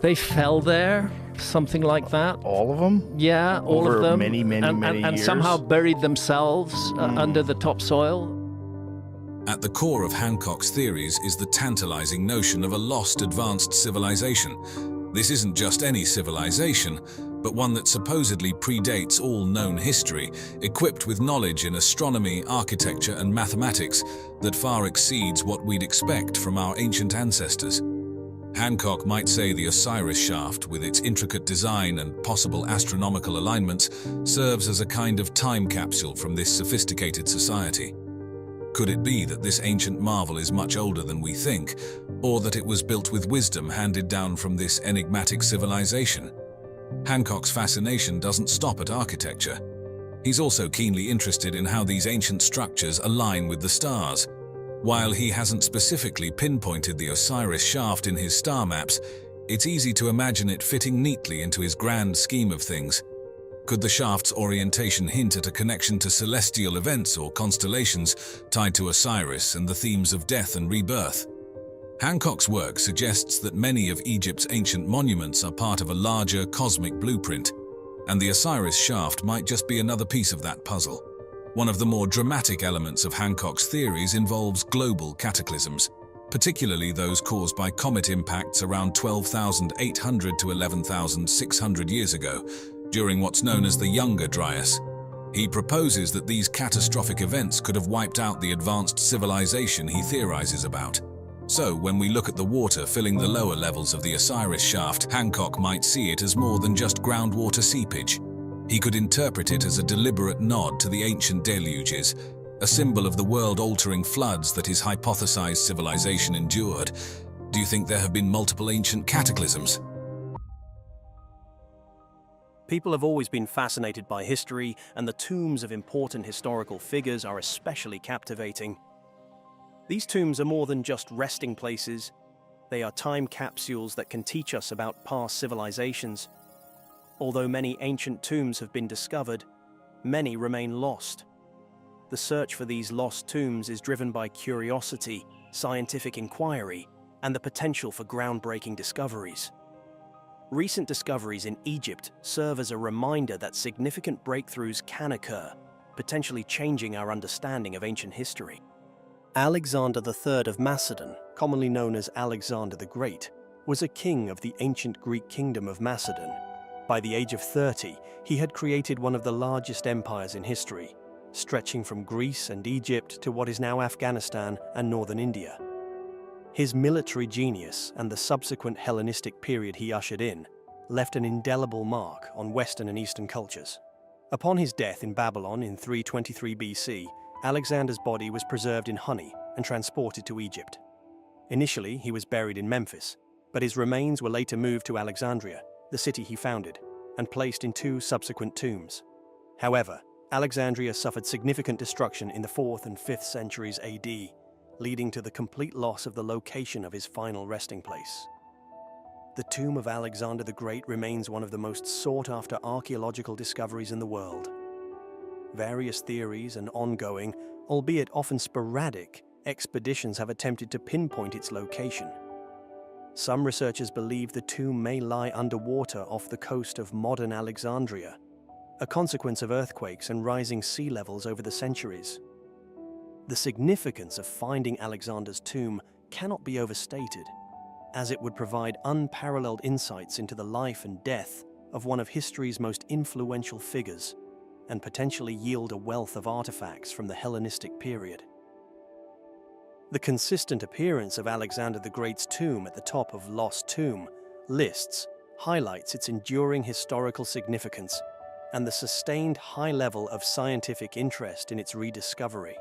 They fell there, something like that. All of them? Yeah, all Over of them. many and years? somehow buried themselves under the topsoil. At the core of Hancock's theories is the tantalizing notion of a lost advanced civilization. This isn't just any civilization, but one that supposedly predates all known history, equipped with knowledge in astronomy, architecture, and mathematics that far exceeds what we'd expect from our ancient ancestors. Hancock might say the Osiris Shaft, with its intricate design and possible astronomical alignments, serves as a kind of time capsule from this sophisticated society. Could it be that this ancient marvel is much older than we think, or that it was built with wisdom handed down from this enigmatic civilization? Hancock's fascination doesn't stop at architecture. He's also keenly interested in how these ancient structures align with the stars. While he hasn't specifically pinpointed the Osiris Shaft in his star maps, it's easy to imagine it fitting neatly into his grand scheme of things. Could the shaft's orientation hint at a connection to celestial events or constellations tied to Osiris and the themes of death and rebirth? Hancock's work suggests that many of Egypt's ancient monuments are part of a larger cosmic blueprint, and the Osiris Shaft might just be another piece of that puzzle. One of the more dramatic elements of Hancock's theories involves global cataclysms, particularly those caused by comet impacts around 12,800 to 11,600 years ago, during what's known as the Younger Dryas. He proposes that these catastrophic events could have wiped out the advanced civilization he theorizes about. So, when we look at the water filling the lower levels of the Osiris Shaft, Hancock might see it as more than just groundwater seepage. He could interpret it as a deliberate nod to the ancient deluges, a symbol of the world-altering floods that his hypothesized civilization endured. Do you think there have been multiple ancient cataclysms? People have always been fascinated by history, and the tombs of important historical figures are especially captivating. These tombs are more than just resting places. They are time capsules that can teach us about past civilizations. Although many ancient tombs have been discovered, many remain lost. The search for these lost tombs is driven by curiosity, scientific inquiry, and the potential for groundbreaking discoveries. Recent discoveries in Egypt serve as a reminder that significant breakthroughs can occur, potentially changing our understanding of ancient history. Alexander III of Macedon, commonly known as Alexander the Great, was a king of the ancient Greek kingdom of Macedon. By the age of 30, he had created one of the largest empires in history, stretching from Greece and Egypt to what is now Afghanistan and northern India. His military genius and the subsequent Hellenistic period he ushered in left an indelible mark on Western and Eastern cultures. Upon his death in Babylon in 323 BC, Alexander's body was preserved in honey and transported to Egypt. Initially, he was buried in Memphis, but his remains were later moved to Alexandria, the city he founded, and placed in 2 subsequent tombs. However, Alexandria suffered significant destruction in the 4th and 5th centuries AD, leading to the complete loss of the location of his final resting place. The tomb of Alexander the Great remains one of the most sought-after archaeological discoveries in the world. Various theories and ongoing, albeit often sporadic, expeditions have attempted to pinpoint its location. Some researchers believe the tomb may lie underwater off the coast of modern Alexandria, a consequence of earthquakes and rising sea levels over the centuries. The significance of finding Alexander's tomb cannot be overstated, as it would provide unparalleled insights into the life and death of one of history's most influential figures, and potentially yield a wealth of artifacts from the Hellenistic period. The consistent appearance of Alexander the Great's tomb at the top of Lost Tomb lists highlights its enduring historical significance and the sustained high level of scientific interest in its rediscovery.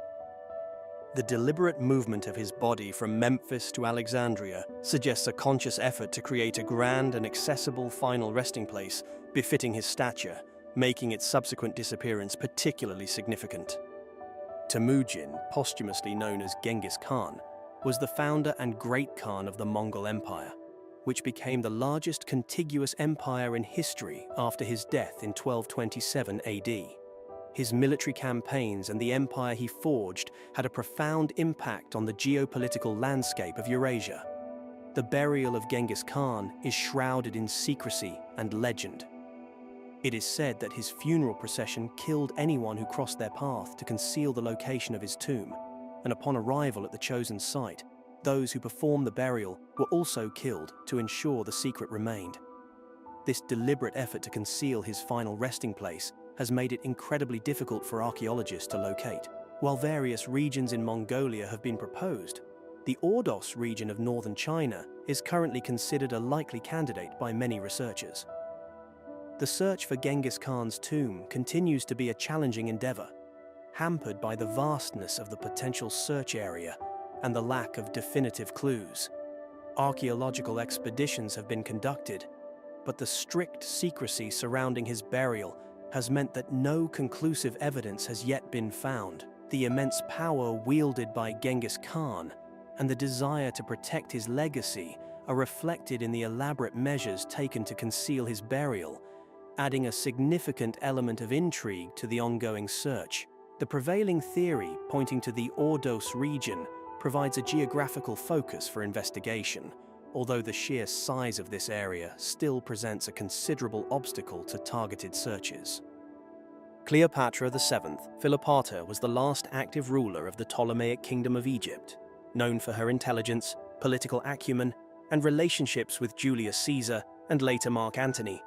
The deliberate movement of his body from Memphis to Alexandria suggests a conscious effort to create a grand and accessible final resting place befitting his stature, making its subsequent disappearance particularly significant. Temujin, posthumously known as Genghis Khan, was the founder and great Khan of the Mongol Empire, which became the largest contiguous empire in history after his death in 1227 AD. His military campaigns and the empire he forged had a profound impact on the geopolitical landscape of Eurasia. The burial of Genghis Khan is shrouded in secrecy and legend. It is said that his funeral procession killed anyone who crossed their path to conceal the location of his tomb, and upon arrival at the chosen site, those who performed the burial were also killed to ensure the secret remained. This deliberate effort to conceal his final resting place has made it incredibly difficult for archaeologists to locate. While various regions in Mongolia have been proposed, the Abydos region of northern China is currently considered a likely candidate by many researchers. The search for Genghis Khan's tomb continues to be a challenging endeavor, hampered by the vastness of the potential search area and the lack of definitive clues. Archaeological expeditions have been conducted, but the strict secrecy surrounding his burial has meant that no conclusive evidence has yet been found. The immense power wielded by Genghis Khan and the desire to protect his legacy are reflected in the elaborate measures taken to conceal his burial, adding a significant element of intrigue to the ongoing search. The prevailing theory, pointing to the Abydos region, provides a geographical focus for investigation, although the sheer size of this area still presents a considerable obstacle to targeted searches. Cleopatra VII, Philopator, was the last active ruler of the Ptolemaic Kingdom of Egypt, known for her intelligence, political acumen, and relationships with Julius Caesar and later Mark Antony.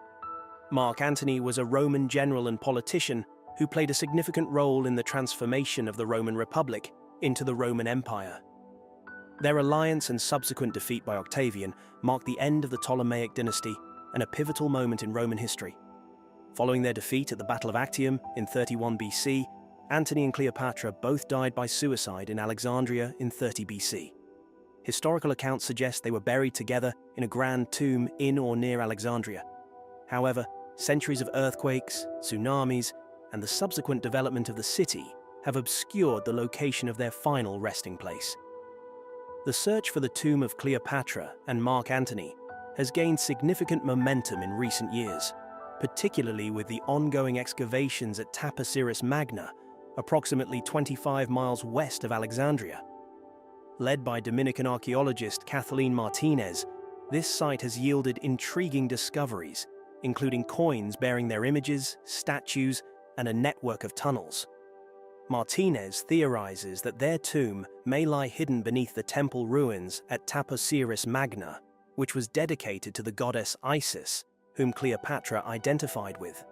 Mark Antony was a Roman general and politician who played a significant role in the transformation of the Roman Republic into the Roman Empire. Their alliance and subsequent defeat by Octavian marked the end of the Ptolemaic dynasty and a pivotal moment in Roman history. Following their defeat at the Battle of Actium in 31 BC, Antony and Cleopatra both died by suicide in Alexandria in 30 BC. Historical accounts suggest they were buried together in a grand tomb in or near Alexandria. However, centuries of earthquakes, tsunamis, and the subsequent development of the city have obscured the location of their final resting place. The search for the tomb of Cleopatra and Mark Antony has gained significant momentum in recent years, particularly with the ongoing excavations at Taposiris Magna, approximately 25 miles west of Alexandria. Led by Dominican archaeologist Kathleen Martinez, this site has yielded intriguing discoveries, including coins bearing their images, statues, and a network of tunnels. Martinez theorizes that their tomb may lie hidden beneath the temple ruins at Taposiris Magna, which was dedicated to the goddess Isis, whom Cleopatra identified with.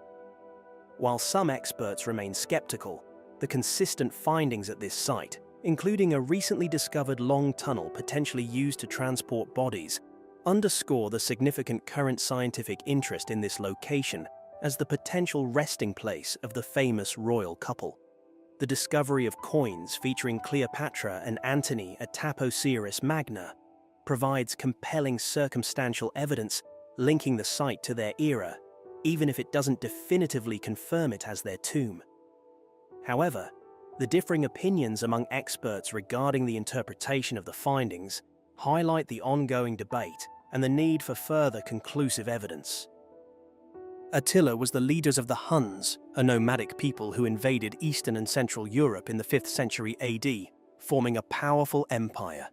While some experts remain skeptical, the consistent findings at this site, including a recently discovered long tunnel potentially used to transport bodies, underscore the significant current scientific interest in this location as the potential resting place of the famous royal couple. The discovery of coins featuring Cleopatra and Antony at Taposiris Magna provides compelling circumstantial evidence linking the site to their era, even if it doesn't definitively confirm it as their tomb. However, the differing opinions among experts regarding the interpretation of the findings highlight the ongoing debate and the need for further conclusive evidence. Attila was the leader of the Huns, a nomadic people who invaded Eastern and Central Europe in the 5th century AD, forming a powerful empire.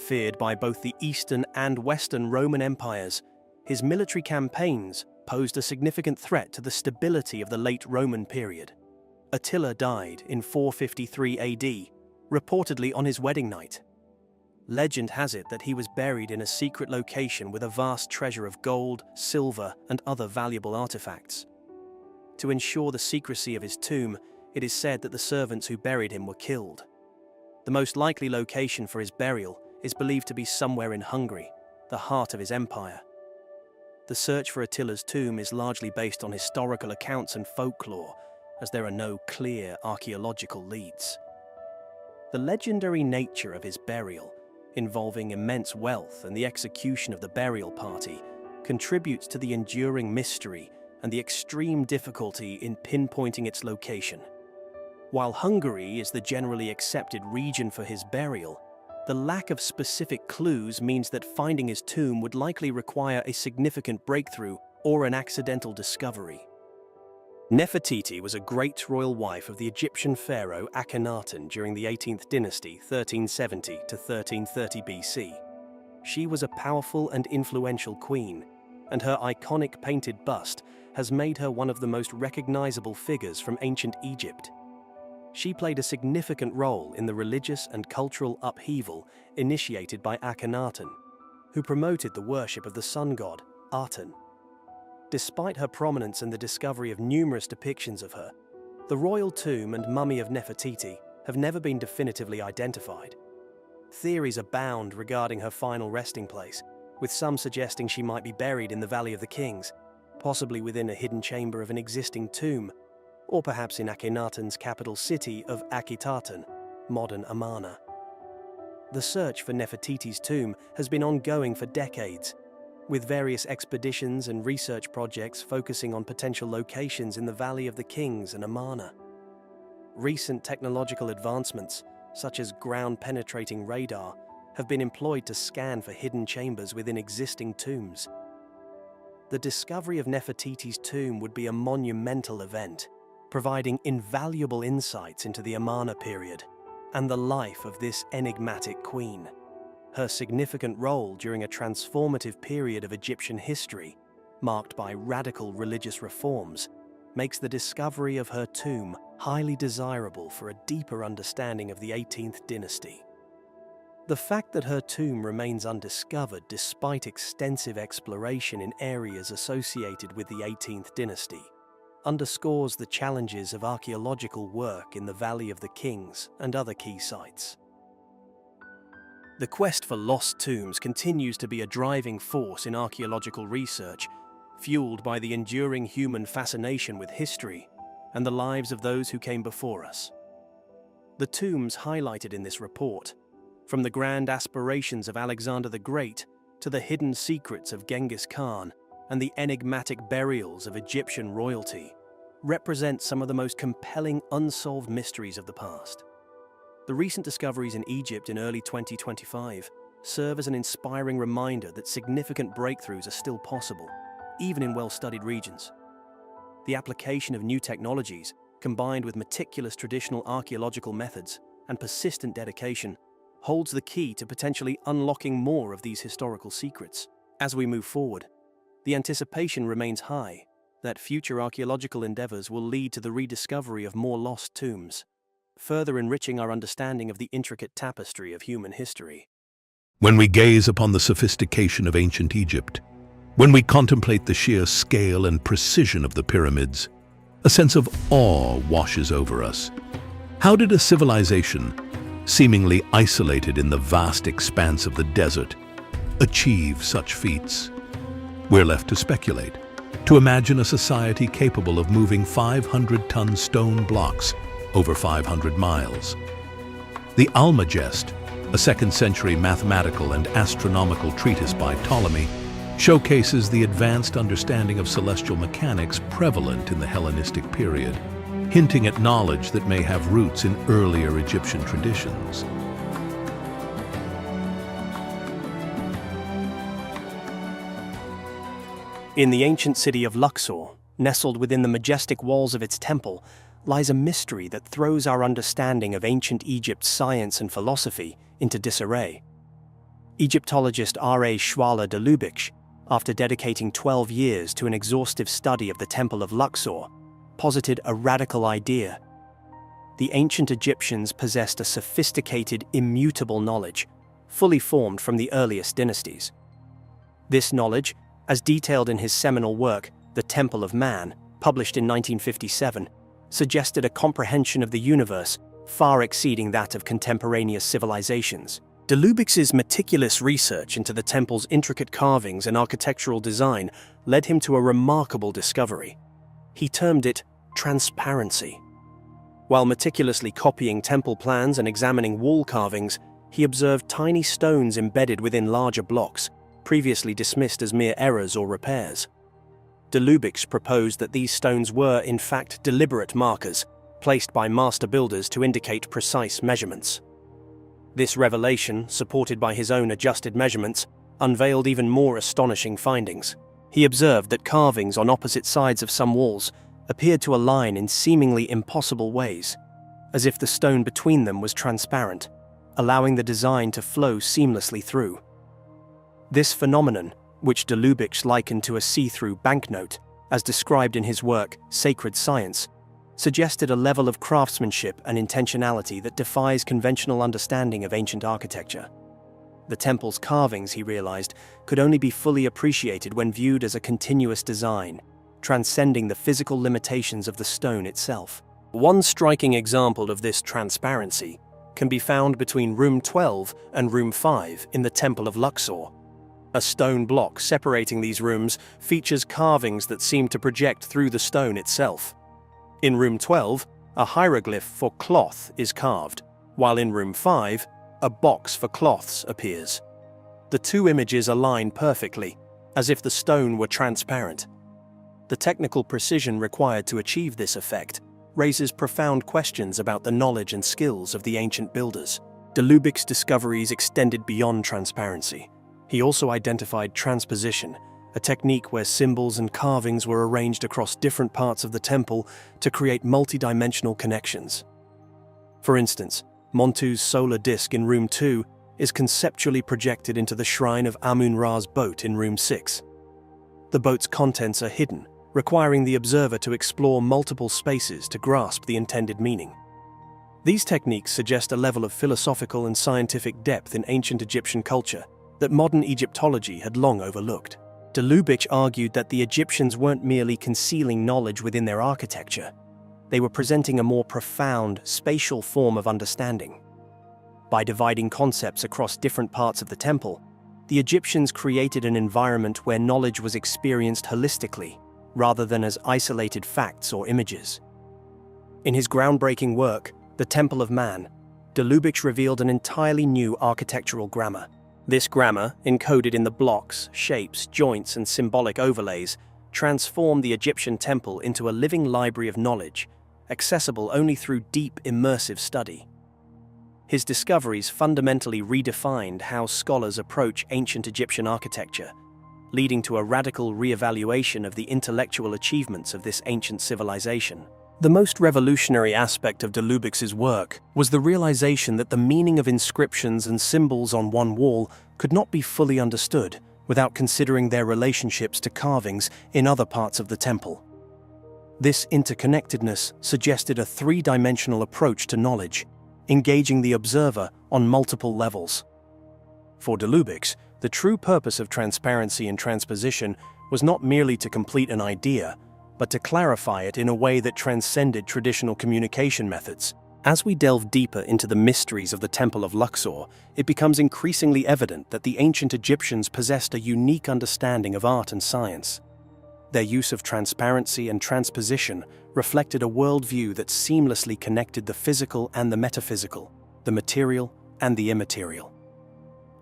Feared by both the Eastern and Western Roman empires, his military campaigns posed a significant threat to the stability of the late Roman period. Attila died in 453 AD, reportedly on his wedding night. Legend has it that he was buried in a secret location with a vast treasure of gold, silver, and other valuable artifacts. To ensure the secrecy of his tomb, it is said that the servants who buried him were killed. The most likely location for his burial is believed to be somewhere in Hungary, the heart of his empire. The search for Attila's tomb is largely based on historical accounts and folklore, as there are no clear archaeological leads. The legendary nature of his burial, involving immense wealth and the execution of the burial party, contributes to the enduring mystery and the extreme difficulty in pinpointing its location. While Hungary is the generally accepted region for his burial, the lack of specific clues means that finding his tomb would likely require a significant breakthrough or an accidental discovery. Nefertiti was a great royal wife of the Egyptian pharaoh Akhenaten during the 18th dynasty, 1370 to 1330 BC. She was a powerful and influential queen, and her iconic painted bust has made her one of the most recognizable figures from ancient Egypt. She played a significant role in the religious and cultural upheaval initiated by Akhenaten, who promoted the worship of the sun god, Aten. Despite her prominence and the discovery of numerous depictions of her, the royal tomb and mummy of Nefertiti have never been definitively identified. Theories abound regarding her final resting place, with some suggesting she might be buried in the Valley of the Kings, possibly within a hidden chamber of an existing tomb, or perhaps in Akhenaten's capital city of Akhetaten, modern Amarna. The search for Nefertiti's tomb has been ongoing for decades, with various expeditions and research projects focusing on potential locations in the Valley of the Kings and Amarna. Recent technological advancements, such as ground-penetrating radar, have been employed to scan for hidden chambers within existing tombs. The discovery of Nefertiti's tomb would be a monumental event, providing invaluable insights into the Amarna period and the life of this enigmatic queen. Her significant role during a transformative period of Egyptian history, marked by radical religious reforms, makes the discovery of her tomb highly desirable for a deeper understanding of the 18th dynasty. The fact that her tomb remains undiscovered despite extensive exploration in areas associated with the 18th dynasty underscores the challenges of archaeological work in the Valley of the Kings and other key sites. The quest for lost tombs continues to be a driving force in archaeological research, fueled by the enduring human fascination with history and the lives of those who came before us. The tombs highlighted in this report, from the grand aspirations of Alexander the Great to the hidden secrets of Genghis Khan and the enigmatic burials of Egyptian royalty, represent some of the most compelling unsolved mysteries of the past. The recent discoveries in Egypt in early 2025 serve as an inspiring reminder that significant breakthroughs are still possible, even in well-studied regions. The application of new technologies, combined with meticulous traditional archaeological methods and persistent dedication, holds the key to potentially unlocking more of these historical secrets. As we move forward, the anticipation remains high that future archaeological endeavors will lead to the rediscovery of more lost tombs, further enriching our understanding of the intricate tapestry of human history. When we gaze upon the sophistication of ancient Egypt, when we contemplate the sheer scale and precision of the pyramids, a sense of awe washes over us. How did a civilization, seemingly isolated in the vast expanse of the desert, achieve such feats? We're left to speculate, to imagine a society capable of moving 500-ton stone blocks over 500 miles. The Almagest, a 2nd century mathematical and astronomical treatise by Ptolemy, showcases the advanced understanding of celestial mechanics prevalent in the Hellenistic period, hinting at knowledge that may have roots in earlier Egyptian traditions. In the ancient city of Luxor, nestled within the majestic walls of its temple, lies a mystery that throws our understanding of ancient Egypt's science and philosophy into disarray. Egyptologist R.A. Schwaller de Lubitsch, after dedicating 12 years to an exhaustive study of the Temple of Luxor, posited a radical idea. The ancient Egyptians possessed a sophisticated, immutable knowledge, fully formed from the earliest dynasties. This knowledge, as detailed in his seminal work, The Temple of Man, published in 1957, suggested a comprehension of the universe far exceeding that of contemporaneous civilizations. De Lubitsch's meticulous research into the temple's intricate carvings and architectural design led him to a remarkable discovery. He termed it transparency. While meticulously copying temple plans and examining wall carvings, he observed tiny stones embedded within larger blocks, previously dismissed as mere errors or repairs. De Lubicz proposed that these stones were, in fact, deliberate markers, placed by master builders to indicate precise measurements. This revelation, supported by his own adjusted measurements, unveiled even more astonishing findings. He observed that carvings on opposite sides of some walls appeared to align in seemingly impossible ways, as if the stone between them was transparent, allowing the design to flow seamlessly through. This phenomenon, which de Lubicz likened to a see-through banknote, as described in his work Sacred Science, suggested a level of craftsmanship and intentionality that defies conventional understanding of ancient architecture. The temple's carvings, he realized, could only be fully appreciated when viewed as a continuous design, transcending the physical limitations of the stone itself. One striking example of this transparency can be found between Room 12 and Room 5 in the Temple of Luxor. A stone block separating these rooms features carvings that seem to project through the stone itself. In Room 12, a hieroglyph for cloth is carved, while in Room 5, a box for cloths appears. The two images align perfectly, as if the stone were transparent. The technical precision required to achieve this effect raises profound questions about the knowledge and skills of the ancient builders. De Lubicz's discoveries extended beyond transparency. He also identified transposition, a technique where symbols and carvings were arranged across different parts of the temple to create multi-dimensional connections. For instance, Montu's solar disk in Room 2 is conceptually projected into the shrine of Amun-Ra's boat in Room 6. The boat's contents are hidden, requiring the observer to explore multiple spaces to grasp the intended meaning. These techniques suggest a level of philosophical and scientific depth in ancient Egyptian culture that modern Egyptology had long overlooked. De Lubicz argued that the Egyptians weren't merely concealing knowledge within their architecture. They were presenting a more profound, spatial form of understanding. By dividing concepts across different parts of the temple, the Egyptians created an environment where knowledge was experienced holistically, rather than as isolated facts or images. In his groundbreaking work, The Temple of Man, de Lubicz revealed an entirely new architectural grammar. This grammar, encoded in the blocks, shapes, joints, and symbolic overlays, transformed the Egyptian temple into a living library of knowledge, accessible only through deep, immersive study. His discoveries fundamentally redefined how scholars approach ancient Egyptian architecture, leading to a radical re-evaluation of the intellectual achievements of this ancient civilization. The most revolutionary aspect of de Lubicz's work was the realization that the meaning of inscriptions and symbols on one wall could not be fully understood without considering their relationships to carvings in other parts of the temple. This interconnectedness suggested a three-dimensional approach to knowledge, engaging the observer on multiple levels. For de Lubicz, the true purpose of transparency and transposition was not merely to complete an idea, but to clarify it in a way that transcended traditional communication methods. As we delve deeper into the mysteries of the Temple of Luxor, it becomes increasingly evident that the ancient Egyptians possessed a unique understanding of art and science. Their use of transparency and transposition reflected a worldview that seamlessly connected the physical and the metaphysical, the material and the immaterial.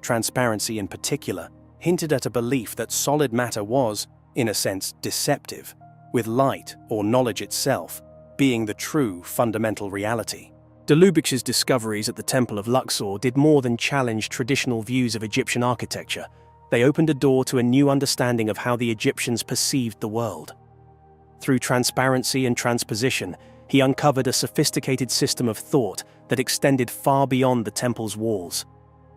Transparency in particular hinted at a belief that solid matter was, in a sense, deceptive, with light, or knowledge itself, being the true fundamental reality. De Lubicz's discoveries at the Temple of Luxor did more than challenge traditional views of Egyptian architecture. They opened a door to a new understanding of how the Egyptians perceived the world. Through transparency and transposition, he uncovered a sophisticated system of thought that extended far beyond the temple's walls.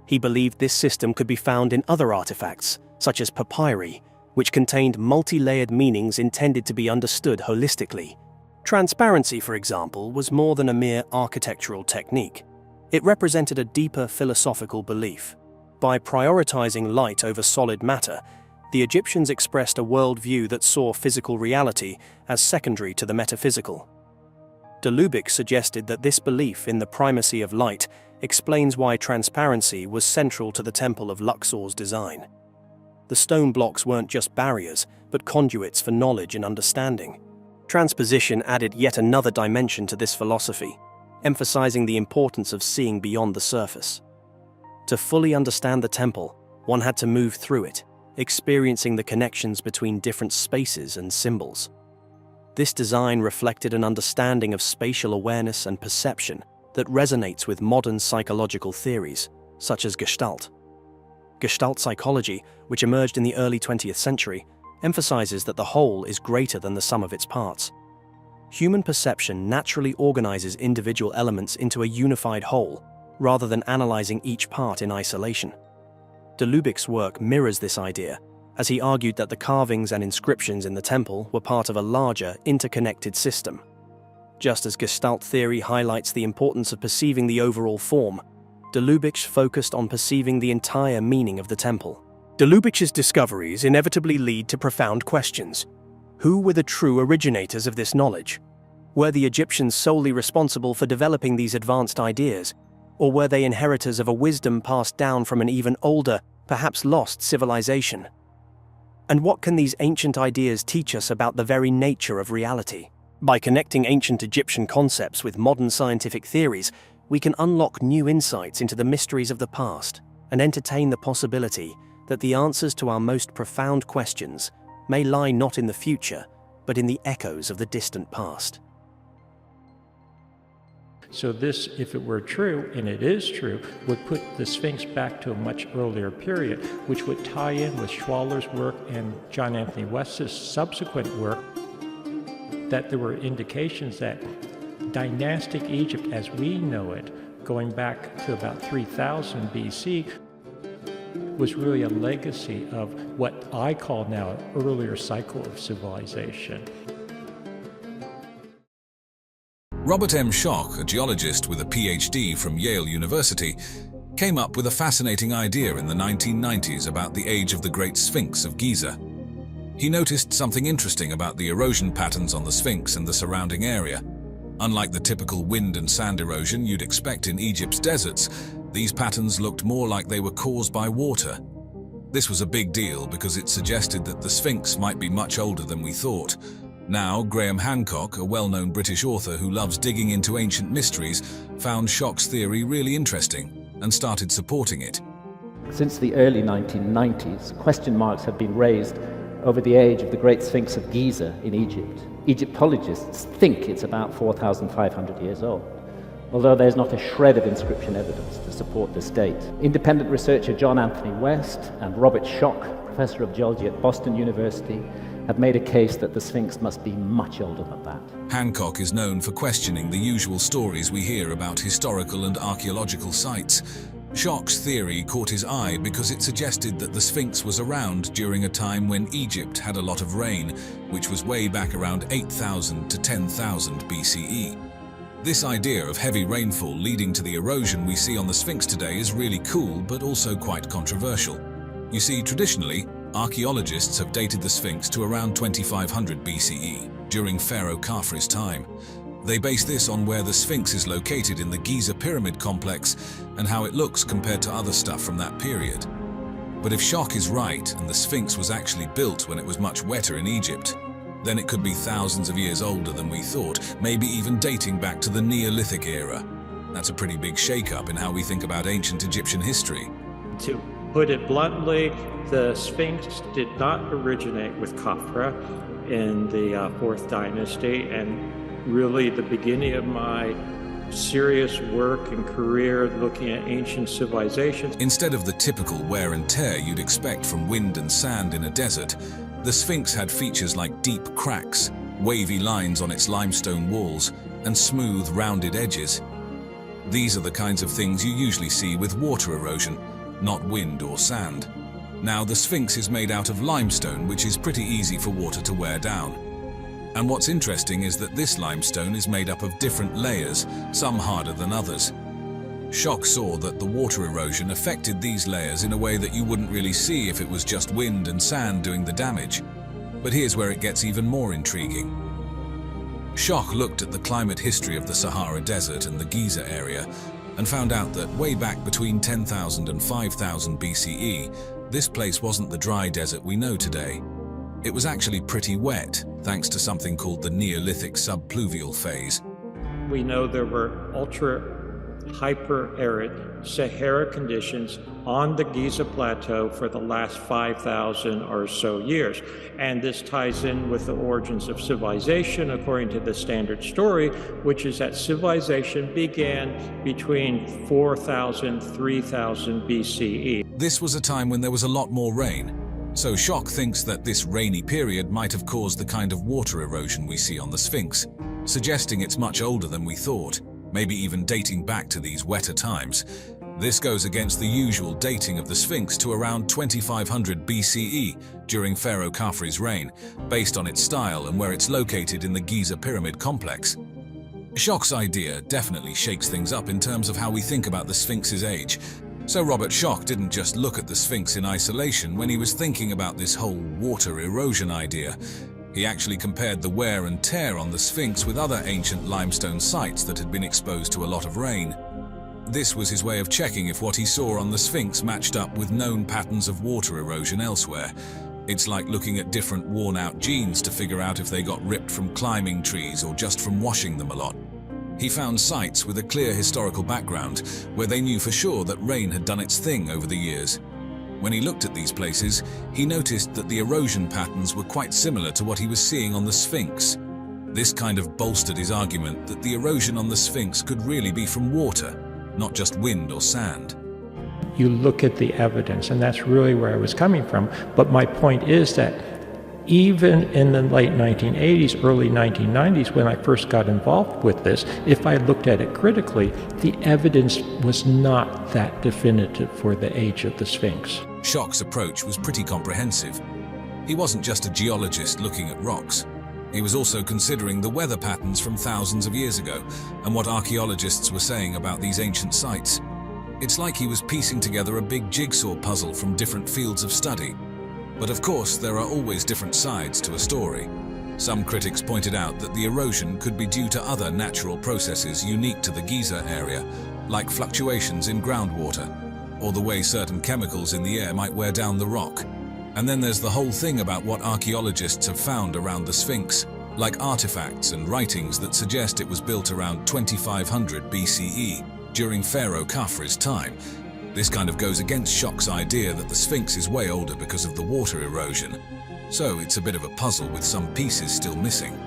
He believed this system could be found in other artifacts, such as papyri, which contained multi-layered meanings intended to be understood holistically. Transparency, for example, was more than a mere architectural technique. It represented a deeper philosophical belief. By prioritizing light over solid matter, the Egyptians expressed a worldview that saw physical reality as secondary to the metaphysical. De Lubicz suggested that this belief in the primacy of light explains why transparency was central to the Temple of Luxor's design. The stone blocks weren't just barriers, but conduits for knowledge and understanding. Transposition added yet another dimension to this philosophy. emphasizing the importance of seeing beyond the surface. To fully understand the temple, one had to move through it, experiencing the connections between different spaces and symbols. This design reflected an understanding of spatial awareness and perception that resonates with modern psychological theories, such as Gestalt. Gestalt psychology, which emerged in the early 20th century, emphasizes that the whole is greater than the sum of its parts. Human perception naturally organizes individual elements into a unified whole, rather than analyzing each part in isolation. De Lubic's work mirrors this idea, as he argued that the carvings and inscriptions in the temple were part of a larger, interconnected system. Just as Gestalt theory highlights the importance of perceiving the overall form, de Lubic focused on perceiving the entire meaning of the temple. De Lubic's discoveries inevitably lead to profound questions. Who were the true originators of this knowledge? Were the Egyptians solely responsible for developing these advanced ideas, or were they inheritors of a wisdom passed down from an even older, perhaps lost civilization? And what can these ancient ideas teach us about the very nature of reality? By connecting ancient Egyptian concepts with modern scientific theories, we can unlock new insights into the mysteries of the past and entertain the possibility that the answers to our most profound questions may lie not in the future, but in the echoes of the distant past. So this, if it were true, and it is true, would put the Sphinx back to a much earlier period, which would tie in with Schwaller's work and John Anthony West's subsequent work, that there were indications that dynastic Egypt as we know it, going back to about 3000 BC, was really a legacy of what I call now an earlier cycle of civilization. Robert M. Schoch, a geologist with a PhD from Yale University, came up with a fascinating idea in the 1990s about the age of the Great Sphinx of Giza. He noticed something interesting about the erosion patterns on the Sphinx and the surrounding area. Unlike the typical wind and sand erosion you'd expect in Egypt's deserts, these patterns looked more like they were caused by water. This was a big deal because it suggested that the Sphinx might be much older than we thought. Now, Graham Hancock, a well-known British author who loves digging into ancient mysteries, found Schoch's theory really interesting and started supporting it. Since the early 1990s, question marks have been raised over the age of the Great Sphinx of Giza in Egypt. Egyptologists think it's about 4,500 years old, although there's not a shred of inscription evidence to support this date. Independent researcher John Anthony West and Robert Schoch, professor of geology at Boston University, have made a case that the Sphinx must be much older than that. Hancock is known for questioning the usual stories we hear about historical and archaeological sites. Schoch's theory caught his eye because it suggested that the Sphinx was around during a time when Egypt had a lot of rain, which was way back around 8,000 to 10,000 BCE. This idea of heavy rainfall leading to the erosion we see on the Sphinx today is really cool, but also quite controversial. You see, traditionally, archaeologists have dated the Sphinx to around 2500 BCE, during Pharaoh Khafre's time. They base this on where the Sphinx is located in the Giza pyramid complex and how it looks compared to other stuff from that period. But if Schoch is right and the Sphinx was actually built when it was much wetter in Egypt, then it could be thousands of years older than we thought, maybe even dating back to the Neolithic era. That's a pretty big shake-up in how we think about ancient Egyptian history. To put it bluntly, the Sphinx did not originate with Khafre in the 4th dynasty, and really the beginning of my serious work and career looking at ancient civilizations. Instead of the typical wear and tear you'd expect from wind and sand in a desert, the Sphinx had features like deep cracks, wavy lines on its limestone walls, and smooth, rounded edges. These are the kinds of things you usually see with water erosion, not wind or sand. Now, the Sphinx is made out of limestone, which is pretty easy for water to wear down. And what's interesting is that this limestone is made up of different layers, some harder than others. Schoch saw that the water erosion affected these layers in a way that you wouldn't really see if it was just wind and sand doing the damage. But here's where it gets even more intriguing. Schoch looked at the climate history of the Sahara Desert and the Giza area and found out that way back between 10,000 and 5,000 BCE, this place wasn't the dry desert we know today. It was actually pretty wet, thanks to something called the Neolithic subpluvial phase. We know there were hyper-arid Sahara conditions on the Giza Plateau for the last 5,000 or so years. And this ties in with the origins of civilization, according to the standard story, which is that civilization began between 4,000 3,000 BCE. This was a time when there was a lot more rain. So Schoch thinks that this rainy period might have caused the kind of water erosion we see on the Sphinx, suggesting it's much older than we thought, maybe even dating back to these wetter times. This goes against the usual dating of the Sphinx to around 2500 BCE during Pharaoh Khafre's reign, based on its style and where it's located in the Giza pyramid complex. Schoch's idea definitely shakes things up in terms of how we think about the Sphinx's age. So Robert Schoch didn't just look at the Sphinx in isolation when he was thinking about this whole water erosion idea. He actually compared the wear and tear on the Sphinx with other ancient limestone sites that had been exposed to a lot of rain. This was his way of checking if what he saw on the Sphinx matched up with known patterns of water erosion elsewhere. It's like looking at different worn-out jeans to figure out if they got ripped from climbing trees or just from washing them a lot. He found sites with a clear historical background where they knew for sure that rain had done its thing over the years. When he looked at these places, he noticed that the erosion patterns were quite similar to what he was seeing on the Sphinx. This kind of bolstered his argument that the erosion on the Sphinx could really be from water, not just wind or sand. You look at the evidence, and that's really where I was coming from. But my point is that even in the late 1980s, early 1990s, when I first got involved with this, if I looked at it critically, the evidence was not that definitive for the age of the Sphinx. Schoch's approach was pretty comprehensive. He wasn't just a geologist looking at rocks. He was also considering the weather patterns from thousands of years ago and what archaeologists were saying about these ancient sites. It's like he was piecing together a big jigsaw puzzle from different fields of study. But of course, there are always different sides to a story. Some critics pointed out that the erosion could be due to other natural processes unique to the Giza area, like fluctuations in groundwater, or the way certain chemicals in the air might wear down the rock. And then there's the whole thing about what archaeologists have found around the Sphinx, like artifacts and writings that suggest it was built around 2500 BCE, during Pharaoh Khafre's time. This kind of goes against Schoch's idea that the Sphinx is way older because of the water erosion. So it's a bit of a puzzle with some pieces still missing.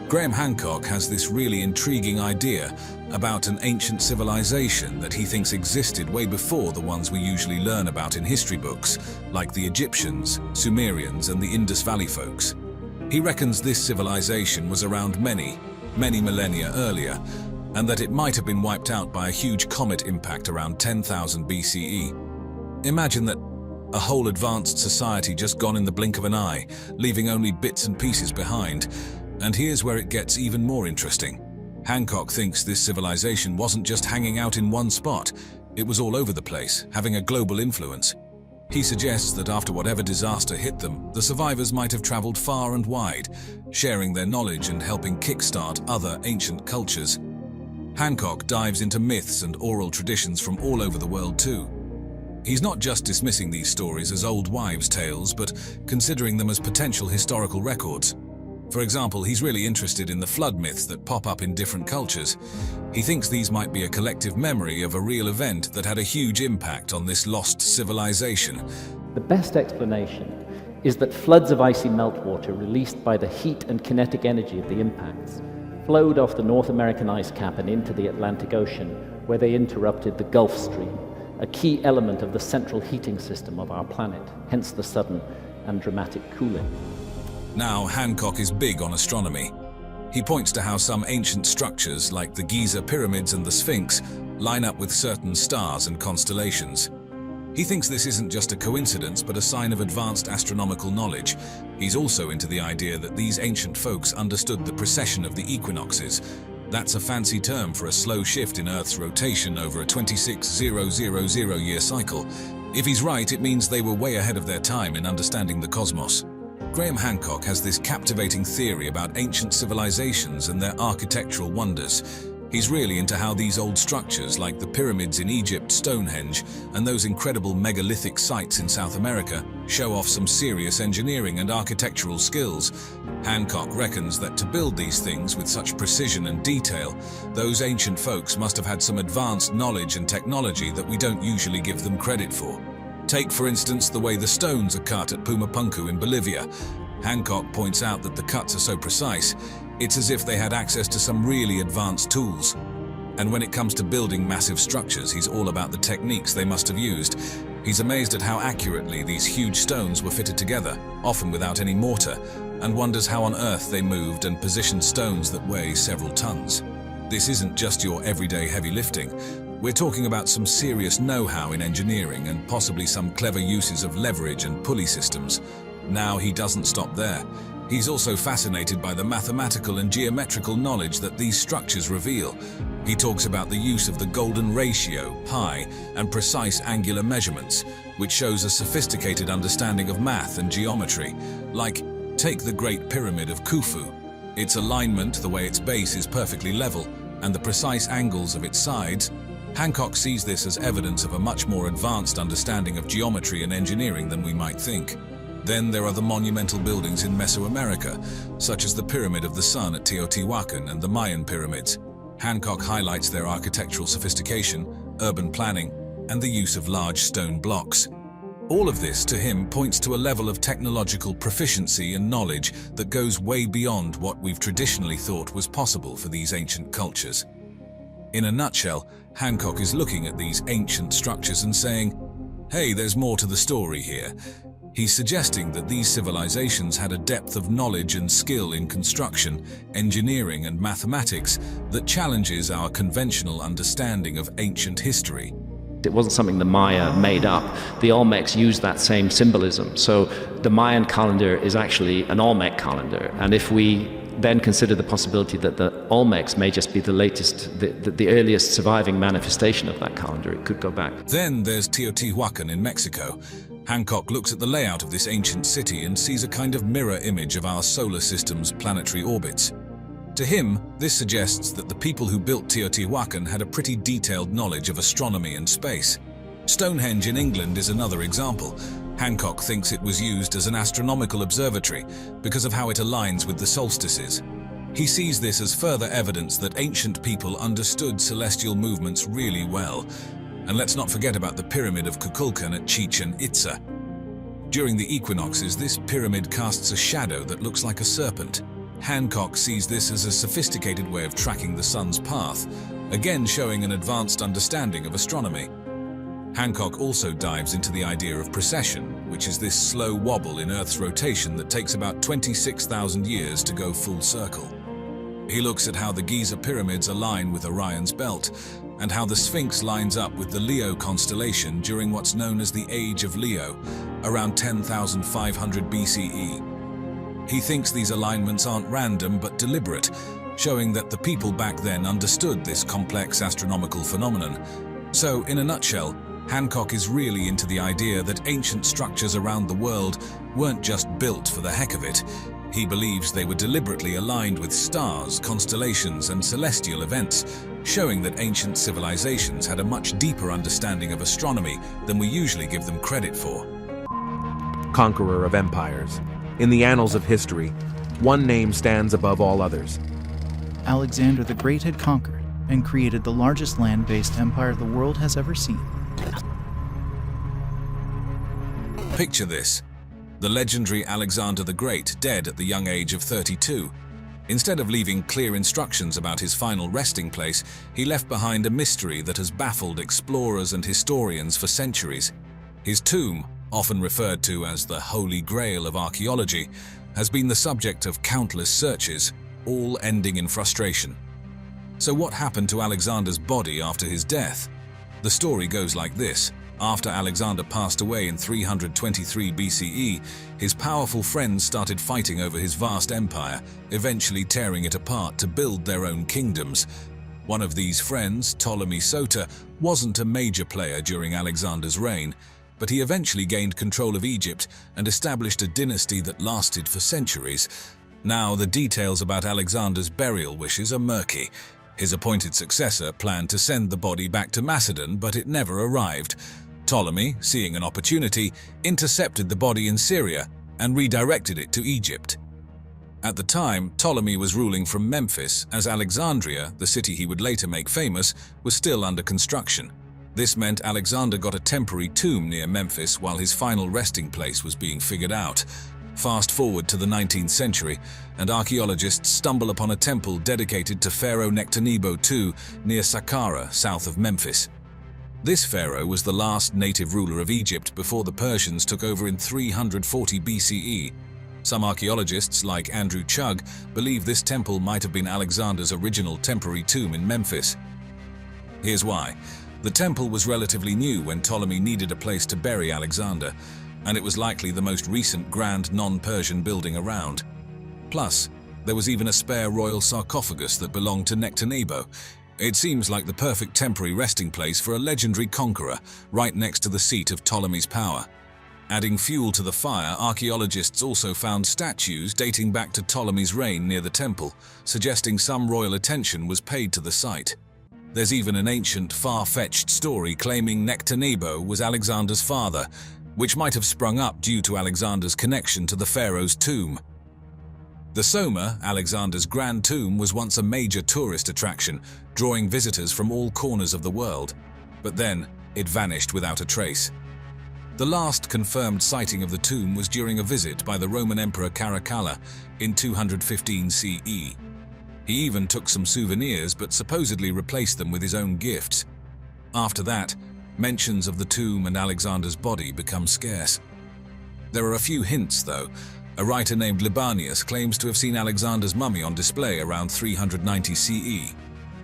Graham Hancock has this really intriguing idea about an ancient civilization that he thinks existed way before the ones we usually learn about in history books, like the Egyptians, Sumerians, and the Indus Valley folks. He reckons this civilization was around many millennia earlier, and that it might have been wiped out by a huge comet impact around 10,000 BCE. Imagine that a whole advanced society just gone in the blink of an eye, leaving only bits and pieces behind. And here's where it gets even more interesting. Hancock thinks this civilization wasn't just hanging out in one spot, it was all over the place, having a global influence. He suggests that after whatever disaster hit them, the survivors might have traveled far and wide, sharing their knowledge and helping kickstart other ancient cultures. Hancock dives into myths and oral traditions from all over the world too. He's not just dismissing these stories as old wives' tales, but considering them as potential historical records. For example, he's really interested in the flood myths that pop up in different cultures. He thinks these might be a collective memory of a real event that had a huge impact on this lost civilization. The best explanation is that floods of icy meltwater released by the heat and kinetic energy of the impacts flowed off the North American ice cap and into the Atlantic Ocean, where they interrupted the Gulf Stream, a key element of the central heating system of our planet, hence the sudden and dramatic cooling. Now, Hancock is big on astronomy. He points to how some ancient structures, like the Giza pyramids and the Sphinx, line up with certain stars and constellations. He thinks this isn't just a coincidence, but a sign of advanced astronomical knowledge. He's also into the idea that these ancient folks understood the precession of the equinoxes. That's a fancy term for a slow shift in Earth's rotation over a 26,000-year cycle. If he's right, it means they were way ahead of their time in understanding the cosmos. Graham Hancock has this captivating theory about ancient civilizations and their architectural wonders. He's really into how these old structures, like the pyramids in Egypt, Stonehenge, and those incredible megalithic sites in South America, show off some serious engineering and architectural skills. Hancock reckons that to build these things with such precision and detail, those ancient folks must have had some advanced knowledge and technology that we don't usually give them credit for. Take, for instance, the way the stones are cut at Pumapunku in Bolivia. Hancock points out that the cuts are so precise, it's as if they had access to some really advanced tools. And when it comes to building massive structures, he's all about the techniques they must have used. He's amazed at how accurately these huge stones were fitted together, often without any mortar, and wonders how on earth they moved and positioned stones that weigh several tons. This isn't just your everyday heavy lifting. We're talking about some serious know-how in engineering and possibly some clever uses of leverage and pulley systems. Now he doesn't stop there. He's also fascinated by the mathematical and geometrical knowledge that these structures reveal. He talks about the use of the golden ratio, pi, and precise angular measurements, which shows a sophisticated understanding of math and geometry. Like, take the Great Pyramid of Khufu. Its alignment, the way its base is perfectly level, and the precise angles of its sides. Hancock sees this as evidence of a much more advanced understanding of geometry and engineering than we might think. Then there are the monumental buildings in Mesoamerica, such as the Pyramid of the Sun at Teotihuacan and the Mayan pyramids. Hancock highlights their architectural sophistication, urban planning, and the use of large stone blocks. All of this, to him, points to a level of technological proficiency and knowledge that goes way beyond what we've traditionally thought was possible for these ancient cultures. In a nutshell, Hancock is looking at these ancient structures and saying, hey, there's more to the story here. He's suggesting that these civilizations had a depth of knowledge and skill in construction, engineering, and mathematics that challenges our conventional understanding of ancient history. It wasn't something the Maya made up. The Olmecs used that same symbolism. So the Mayan calendar is actually an Olmec calendar. And if we then consider the possibility that the Olmecs may just be the latest, the earliest surviving manifestation of that calendar, it could go back. Then there's Teotihuacan in Mexico. Hancock looks at the layout of this ancient city and sees a kind of mirror image of our solar system's planetary orbits. To him, this suggests that the people who built Teotihuacan had a pretty detailed knowledge of astronomy and space. Stonehenge in England is another example. Hancock thinks it was used as an astronomical observatory because of how it aligns with the solstices. He sees this as further evidence that ancient people understood celestial movements really well. And let's not forget about the Pyramid of Kukulkan at Chichen Itza. During the equinoxes, this pyramid casts a shadow that looks like a serpent. Hancock sees this as a sophisticated way of tracking the sun's path, again showing an advanced understanding of astronomy. Hancock also dives into the idea of precession, which is this slow wobble in Earth's rotation that takes about 26,000 years to go full circle. He looks at how the Giza pyramids align with Orion's belt, and how the Sphinx lines up with the Leo constellation during what's known as the Age of Leo, around 10,500 BCE. He thinks these alignments aren't random but deliberate, showing that the people back then understood this complex astronomical phenomenon. So, in a nutshell, Hancock is really into the idea that ancient structures around the world weren't just built for the heck of it. He believes they were deliberately aligned with stars, constellations, and celestial events, showing that ancient civilizations had a much deeper understanding of astronomy than we usually give them credit for. Conqueror of empires. In the annals of history, one name stands above all others. Alexander the Great had conquered and created the largest land-based empire the world has ever seen. Picture this. The legendary Alexander the Great dead at the young age of 32. Instead of leaving clear instructions about his final resting place, he left behind a mystery that has baffled explorers and historians for centuries. His tomb, often referred to as the Holy Grail of archaeology, has been the subject of countless searches, all ending in frustration. So what happened to Alexander's body after his death? The story goes like this. After Alexander passed away in 323 BCE, his powerful friends started fighting over his vast empire, eventually tearing it apart to build their own kingdoms. One of these friends, Ptolemy Soter, wasn't a major player during Alexander's reign, but he eventually gained control of Egypt and established a dynasty that lasted for centuries. Now, the details about Alexander's burial wishes are murky. His appointed successor planned to send the body back to Macedon, but it never arrived. Ptolemy, seeing an opportunity, intercepted the body in Syria and redirected it to Egypt. At the time, Ptolemy was ruling from Memphis, as Alexandria, the city he would later make famous, was still under construction. This meant Alexander got a temporary tomb near Memphis while his final resting place was being figured out. Fast forward to the 19th century, and archaeologists stumble upon a temple dedicated to Pharaoh Nectanebo II near Saqqara, south of Memphis. This pharaoh was the last native ruler of Egypt before the Persians took over in 340 BCE. Some archaeologists, like Andrew Chugg, believe this temple might have been Alexander's original temporary tomb in Memphis. Here's why. The temple was relatively new when Ptolemy needed a place to bury Alexander, and it was likely the most recent grand non-Persian building around. Plus, there was even a spare royal sarcophagus that belonged to Nectanebo. It seems like the perfect temporary resting place for a legendary conqueror, right next to the seat of Ptolemy's power. Adding fuel to the fire, archaeologists also found statues dating back to Ptolemy's reign near the temple, suggesting some royal attention was paid to the site. There's even an ancient, far-fetched story claiming Nectanebo was Alexander's father, which might have sprung up due to Alexander's connection to the pharaoh's tomb. The Soma, Alexander's grand tomb, was once a major tourist attraction, drawing visitors from all corners of the world. But then, it vanished without a trace. The last confirmed sighting of the tomb was during a visit by the Roman Emperor Caracalla in 215 CE. He even took some souvenirs but supposedly replaced them with his own gifts. After that, mentions of the tomb and Alexander's body become scarce. There are a few hints, though. A writer named Libanius claims to have seen Alexander's mummy on display around 390 CE.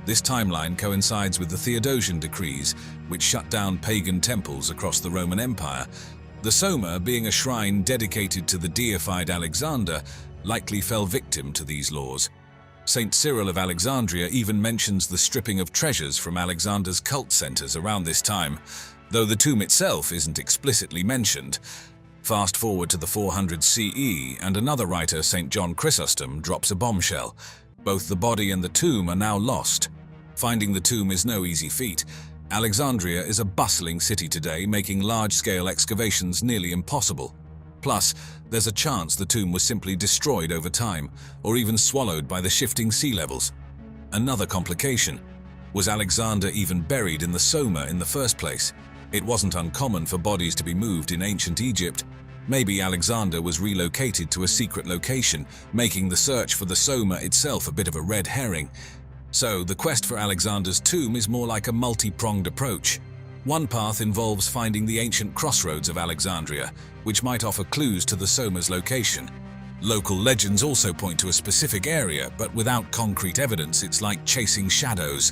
This timeline coincides with the Theodosian decrees, which shut down pagan temples across the Roman Empire. The Soma, being a shrine dedicated to the deified Alexander, likely fell victim to these laws. St. Cyril of Alexandria even mentions the stripping of treasures from Alexander's cult centers around this time, though the tomb itself isn't explicitly mentioned. Fast forward to the 400 CE, and another writer, St. John Chrysostom, drops a bombshell. Both the body and the tomb are now lost. Finding the tomb is no easy feat. Alexandria is a bustling city today, making large-scale excavations nearly impossible. Plus, there's a chance the tomb was simply destroyed over time, or even swallowed by the shifting sea levels. Another complication. Was Alexander even buried in the Soma in the first place? It wasn't uncommon for bodies to be moved in ancient Egypt. Maybe Alexander was relocated to a secret location, making the search for the Soma itself a bit of a red herring. So, the quest for Alexander's tomb is more like a multi-pronged approach. One path involves finding the ancient crossroads of Alexandria, which might offer clues to the Soma's location. Local legends also point to a specific area, but without concrete evidence, it's like chasing shadows.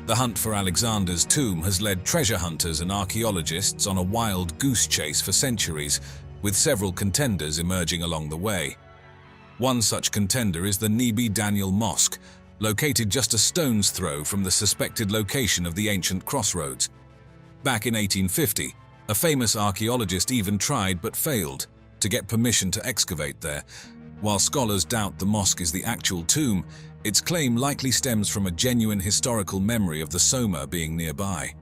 The hunt for Alexander's tomb has led treasure hunters and archaeologists on a wild goose chase for centuries, with several contenders emerging along the way. One such contender is the Nebi Daniel Mosque, located just a stone's throw from the suspected location of the ancient crossroads. Back in 1850, a famous archaeologist even tried but failed to get permission to excavate there. While scholars doubt the mosque is the actual tomb, its claim likely stems from a genuine historical memory of the Soma being nearby.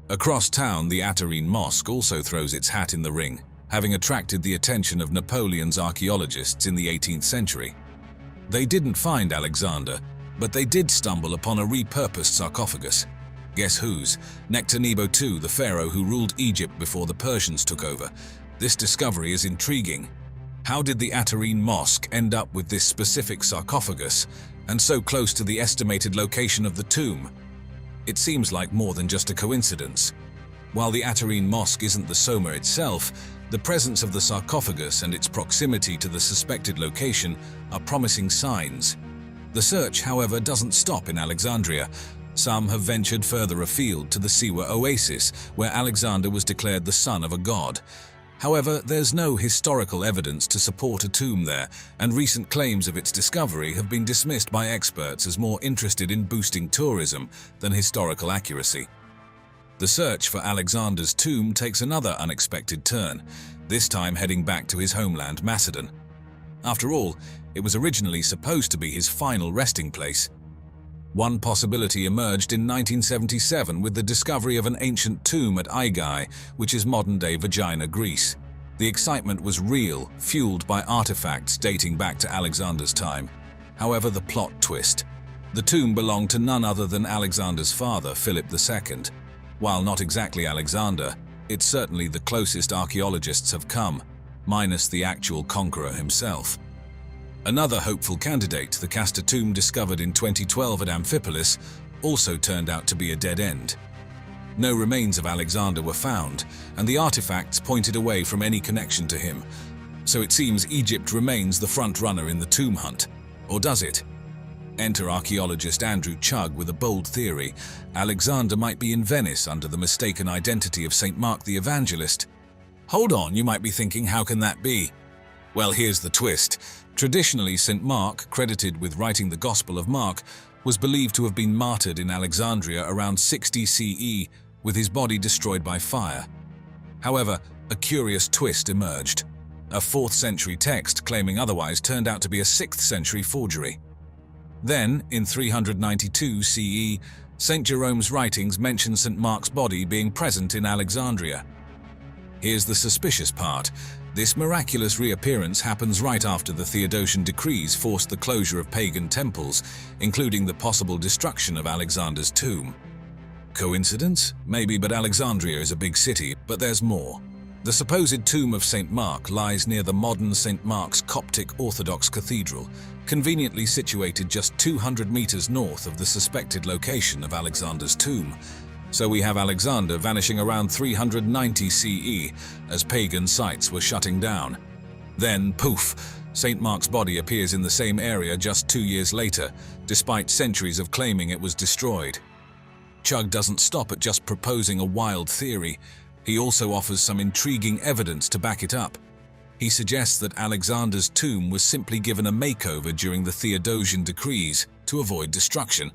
Across town, the Attarine Mosque also throws its hat in the ring, having attracted the attention of Napoleon's archaeologists in the 18th century. They didn't find Alexander, but they did stumble upon a repurposed sarcophagus. Guess whose? Nectanebo II, the pharaoh who ruled Egypt before the Persians took over. This discovery is intriguing. How did the Attarine Mosque end up with this specific sarcophagus, and so close to the estimated location of the tomb? It seems like more than just a coincidence. While the Attarine Mosque isn't the Soma itself, the presence of the sarcophagus and its proximity to the suspected location are promising signs. The search, however, doesn't stop in Alexandria. Some have ventured further afield to the Siwa Oasis, where Alexander was declared the son of a god. However, there's no historical evidence to support a tomb there, and recent claims of its discovery have been dismissed by experts as more interested in boosting tourism than historical accuracy. The search for Alexander's tomb takes another unexpected turn, this time heading back to his homeland Macedon. After all, it was originally supposed to be his final resting place. One possibility emerged in 1977 with the discovery of an ancient tomb at Aigai, which is modern-day Vagina, Greece. The excitement was real, fueled by artifacts dating back to Alexander's time. However, the plot twist. The tomb belonged to none other than Alexander's father, Philip II. While not exactly Alexander, it's certainly the closest archaeologists have come, minus the actual conqueror himself. Another hopeful candidate, the Castor tomb discovered in 2012 at Amphipolis, also turned out to be a dead end. No remains of Alexander were found, and the artifacts pointed away from any connection to him. So it seems Egypt remains the front runner in the tomb hunt. Or does it? Enter archaeologist Andrew Chugg with a bold theory. Alexander might be in Venice under the mistaken identity of St. Mark the Evangelist. Hold on, you might be thinking, how can that be? Well, here's the twist. Traditionally, St. Mark, credited with writing the Gospel of Mark, was believed to have been martyred in Alexandria around 60 CE, with his body destroyed by fire. However, a curious twist emerged. A 4th century text claiming otherwise turned out to be a 6th century forgery. Then, in 392 CE, St. Jerome's writings mention St. Mark's body being present in Alexandria. Here's the suspicious part. This miraculous reappearance happens right after the Theodosian decrees forced the closure of pagan temples, including the possible destruction of Alexander's tomb. Coincidence? Maybe, but Alexandria is a big city, but there's more. The supposed tomb of St. Mark lies near the modern St. Mark's Coptic Orthodox Cathedral, conveniently situated just 200 meters north of the suspected location of Alexander's tomb. So we have Alexander vanishing around 390 CE as pagan sites were shutting down. Then, poof, St. Mark's body appears in the same area just 2 years later, despite centuries of claiming it was destroyed. Chugg doesn't stop at just proposing a wild theory. He also offers some intriguing evidence to back it up. He suggests that Alexander's tomb was simply given a makeover during the Theodosian decrees to avoid destruction,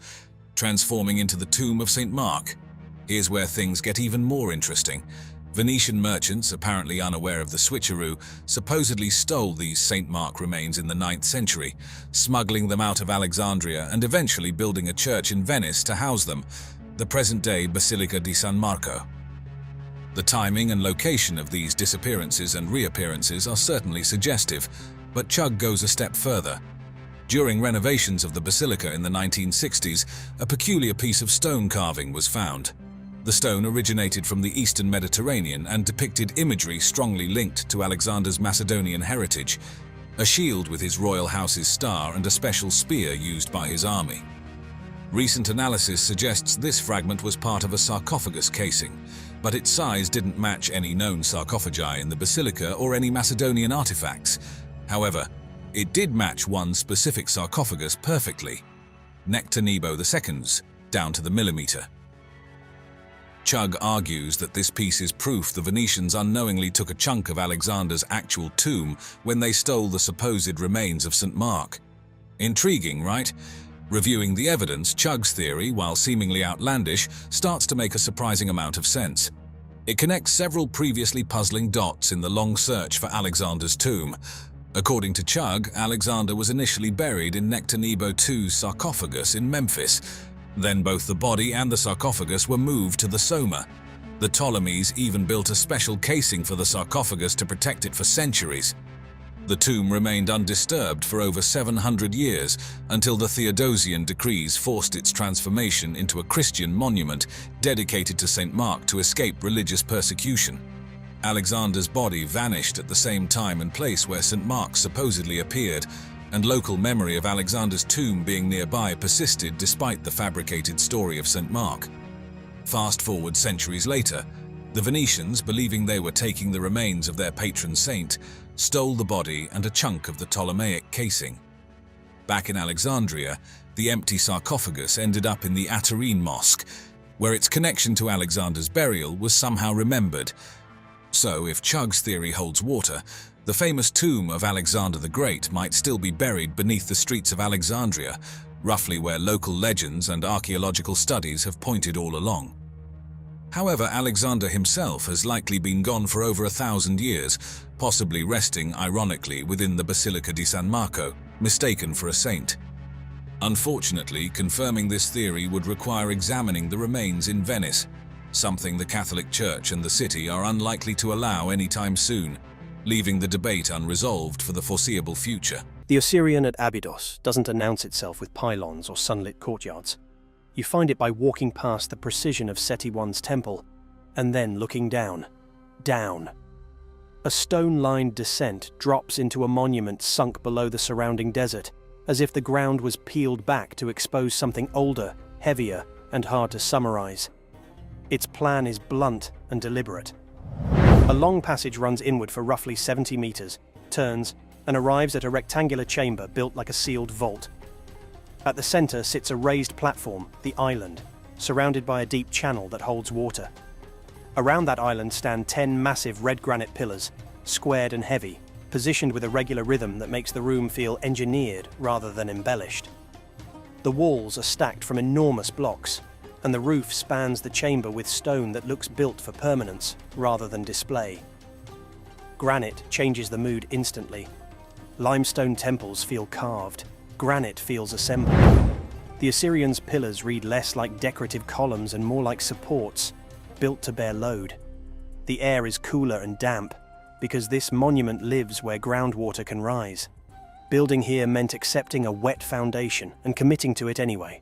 transforming into the tomb of St. Mark. Here's where things get even more interesting. Venetian merchants, apparently unaware of the switcheroo, supposedly stole these St. Mark remains in the 9th century, smuggling them out of Alexandria and eventually building a church in Venice to house them, the present-day Basilica di San Marco. The timing and location of these disappearances and reappearances are certainly suggestive, but Chugg goes a step further. During renovations of the basilica in the 1960s, a peculiar piece of stone carving was found. The stone originated from the Eastern Mediterranean and depicted imagery strongly linked to Alexander's Macedonian heritage, a shield with his royal house's star and a special spear used by his army. Recent analysis suggests this fragment was part of a sarcophagus casing, but its size didn't match any known sarcophagi in the basilica or any Macedonian artifacts. However, it did match one specific sarcophagus perfectly, Nectanebo II's, down to the millimeter. Chugg argues that this piece is proof the Venetians unknowingly took a chunk of Alexander's actual tomb when they stole the supposed remains of St. Mark. Intriguing, right? Reviewing the evidence, Chugg's theory, while seemingly outlandish, starts to make a surprising amount of sense. It connects several previously puzzling dots in the long search for Alexander's tomb. According to Chugg, Alexander was initially buried in Nectanebo II's sarcophagus in Memphis. Then both the body and the sarcophagus were moved to the Soma. The Ptolemies even built a special casing for the sarcophagus to protect it for centuries. The tomb remained undisturbed for over 700 years until the Theodosian decrees forced its transformation into a Christian monument dedicated to St. Mark to escape religious persecution. Alexander's body vanished at the same time and place where St. Mark supposedly appeared, and local memory of Alexander's tomb being nearby persisted despite the fabricated story of St. Mark. Fast forward centuries later, the Venetians, believing they were taking the remains of their patron saint, stole the body and a chunk of the Ptolemaic casing. Back in Alexandria, the empty sarcophagus ended up in the Atarine Mosque, where its connection to Alexander's burial was somehow remembered. So, if Chugg's theory holds water, the famous tomb of Alexander the Great might still be buried beneath the streets of Alexandria, roughly where local legends and archaeological studies have pointed all along. However, Alexander himself has likely been gone for over 1,000 years, possibly resting, ironically, within the Basilica di San Marco, mistaken for a saint. Unfortunately, confirming this theory would require examining the remains in Venice, something the Catholic Church and the city are unlikely to allow anytime soon, leaving the debate unresolved for the foreseeable future. The Osirion at Abydos doesn't announce itself with pylons or sunlit courtyards. You find it by walking past the precision of Seti I's temple, and then looking down. Down. A stone-lined descent drops into a monument sunk below the surrounding desert, as if the ground was peeled back to expose something older, heavier, and hard to summarize. Its plan is blunt and deliberate. A long passage runs inward for roughly 70 meters, turns, and arrives at a rectangular chamber built like a sealed vault. At the center sits a raised platform, the island, surrounded by a deep channel that holds water. Around that island stand 10 massive red granite pillars, squared and heavy, positioned with a regular rhythm that makes the room feel engineered rather than embellished. The walls are stacked from enormous blocks, and the roof spans the chamber with stone that looks built for permanence rather than display. Granite changes the mood instantly. Limestone temples feel carved. Granite feels assembled. The Osirion's pillars read less like decorative columns and more like supports, built to bear load. The air is cooler and damp, because this monument lives where groundwater can rise. Building here meant accepting a wet foundation and committing to it anyway.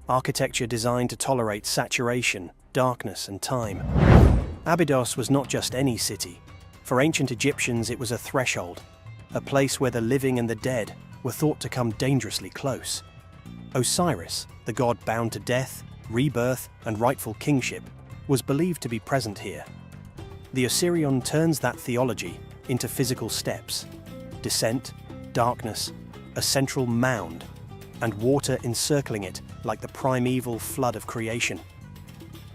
Architecture designed to tolerate saturation, darkness, and time. Abydos was not just any city. For ancient Egyptians, it was a threshold, a place where the living and the dead were thought to come dangerously close. Osiris, the god bound to death, rebirth, and rightful kingship, was believed to be present here. The Osirion turns that theology into physical steps: descent, darkness, a central mound, and water encircling it like the primeval flood of creation.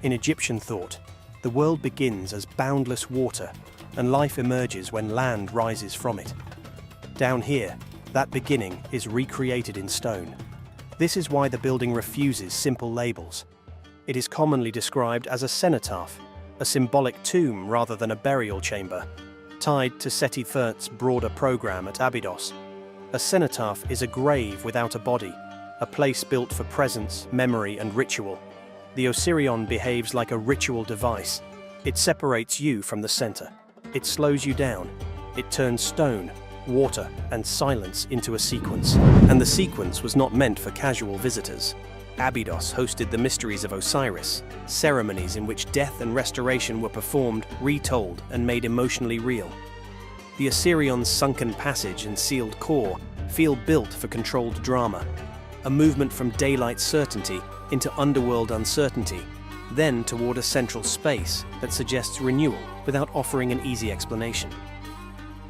In Egyptian thought, the world begins as boundless water, and life emerges when land rises from it. Down here, that beginning is recreated in stone. This is why the building refuses simple labels. It is commonly described as a cenotaph, a symbolic tomb rather than a burial chamber, tied to Seti I's broader program at Abydos. A cenotaph is a grave without a body, a place built for presence, memory, and ritual. The Osirion behaves like a ritual device. It separates you from the center. It slows you down. It turns stone, water, and silence into a sequence. And the sequence was not meant for casual visitors. Abydos hosted the mysteries of Osiris, ceremonies in which death and restoration were performed, retold, and made emotionally real. The Osirion's sunken passage and sealed core feel built for controlled drama, a movement from daylight certainty into underworld uncertainty, then toward a central space that suggests renewal without offering an easy explanation.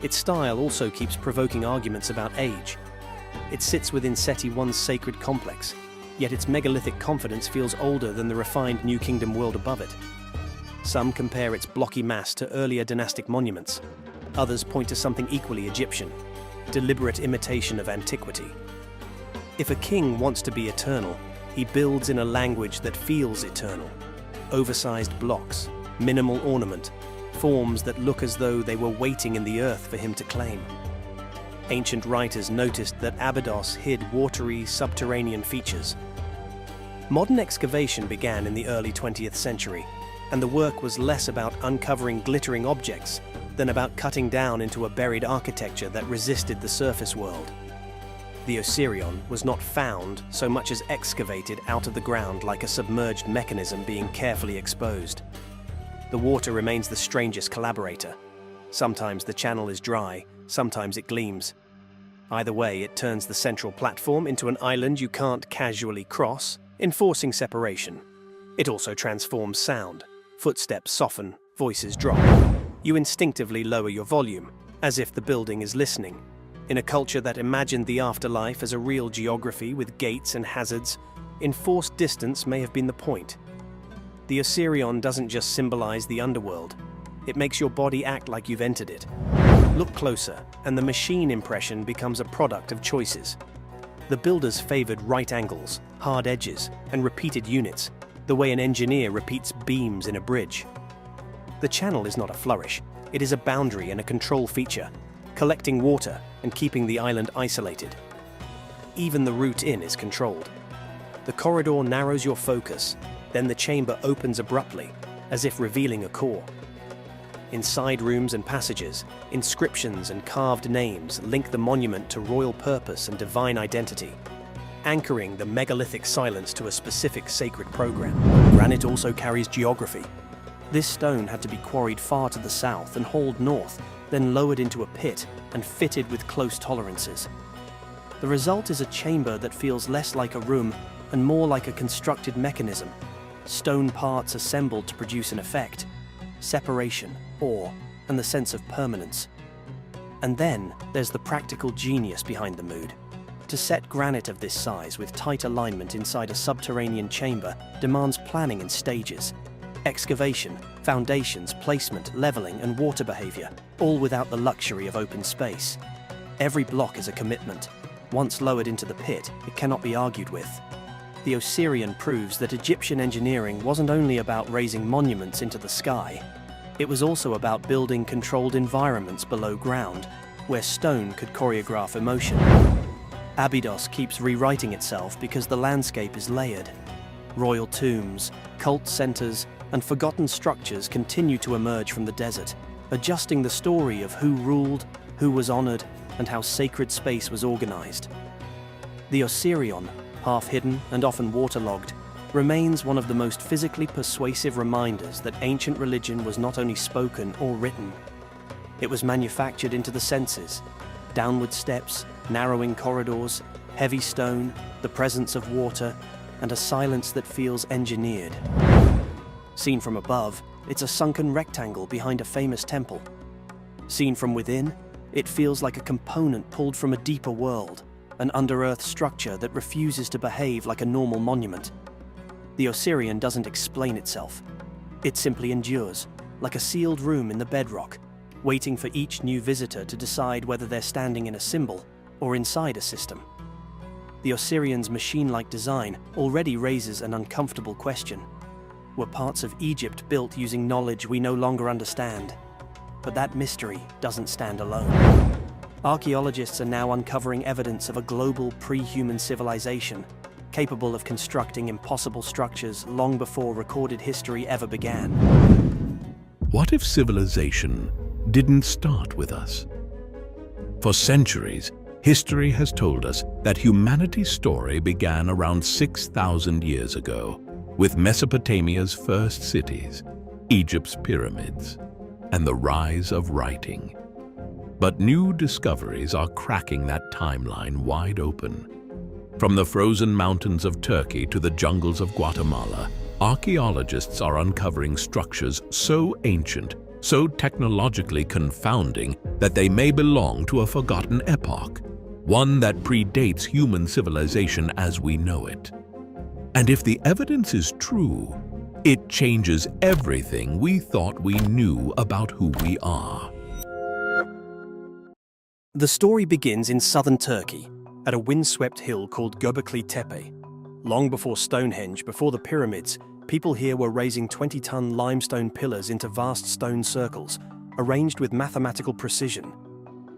Its style also keeps provoking arguments about age. It sits within Seti I's sacred complex, yet its megalithic confidence feels older than the refined New Kingdom world above it. Some compare its blocky mass to earlier dynastic monuments. Others point to something equally Egyptian, deliberate imitation of antiquity. If a king wants to be eternal, he builds in a language that feels eternal. Oversized blocks, minimal ornament, forms that look as though they were waiting in the earth for him to claim. Ancient writers noticed that Abydos hid watery, subterranean features. Modern excavation began in the early 20th century, and the work was less about uncovering glittering objects than about cutting down into a buried architecture that resisted the surface world. The Osirion was not found so much as excavated out of the ground like a submerged mechanism being carefully exposed. The water remains the strangest collaborator. Sometimes the channel is dry, sometimes it gleams. Either way, it turns the central platform into an island you can't casually cross, enforcing separation. It also transforms sound. Footsteps soften, voices drop. You instinctively lower your volume, as if the building is listening. In a culture that imagined the afterlife as a real geography with gates and hazards, enforced distance may have been the point. The Osirion doesn't just symbolize the underworld. It makes your body act like you've entered it. Look closer, and the machine impression becomes a product of choices. The builders favored right angles, hard edges, and repeated units, the way an engineer repeats beams in a bridge. The channel is not a flourish. It is a boundary and a control feature, collecting water and keeping the island isolated. even the route in is controlled. The corridor narrows your focus, then the chamber opens abruptly, as if revealing a core. In side rooms and passages, inscriptions and carved names link the monument to royal purpose and divine identity, anchoring the megalithic silence to a specific sacred program. Granite also carries geography. This stone had to be quarried far to the south and hauled north, then lowered into a pit and fitted with close tolerances. The result is a chamber that feels less like a room and more like a constructed mechanism, stone parts assembled to produce an effect, separation, awe, and the sense of permanence. And then there's the practical genius behind the mood. To set granite of this size with tight alignment inside a subterranean chamber demands planning in stages. Excavation, foundations, placement, leveling, and water behavior, all without the luxury of open space. Every block is a commitment. Once lowered into the pit, it cannot be argued with. The Osirian proves that Egyptian engineering wasn't only about raising monuments into the sky, it was also about building controlled environments below ground, where stone could choreograph emotion. Abydos keeps rewriting itself because the landscape is layered. Royal tombs, cult centers, and forgotten structures continue to emerge from the desert, adjusting the story of who ruled, who was honored, and how sacred space was organized. The Osirion, half-hidden and often waterlogged, remains one of the most physically persuasive reminders that ancient religion was not only spoken or written. It was manufactured into the senses. Downward steps, narrowing corridors, heavy stone, the presence of water, and a silence that feels engineered. Seen from above, it's a sunken rectangle behind a famous temple. Seen from within, it feels like a component pulled from a deeper world, an under-earth structure that refuses to behave like a normal monument. The Osirian doesn't explain itself. It simply endures, like a sealed room in the bedrock, waiting for each new visitor to decide whether they're standing in a symbol or inside a system. The Osirian's machine-like design already raises an uncomfortable question. Were parts of Egypt built using knowledge we no longer understand? But that mystery doesn't stand alone. Archaeologists are now uncovering evidence of a global pre-human civilization, capable of constructing impossible structures long before recorded history ever began. What if civilization didn't start with us? For centuries, history has told us that humanity's story began around 6,000 years ago, with Mesopotamia's first cities, Egypt's pyramids, and the rise of writing. But new discoveries are cracking that timeline wide open. From the frozen mountains of Turkey to the jungles of Guatemala, archaeologists are uncovering structures so ancient, so technologically confounding that they may belong to a forgotten epoch, one that predates human civilization as we know it. And if the evidence is true, it changes everything we thought we knew about who we are. The story begins in southern Turkey, at a windswept hill called Göbekli Tepe. Long before Stonehenge, before the pyramids, people here were raising 20-ton limestone pillars into vast stone circles, arranged with mathematical precision.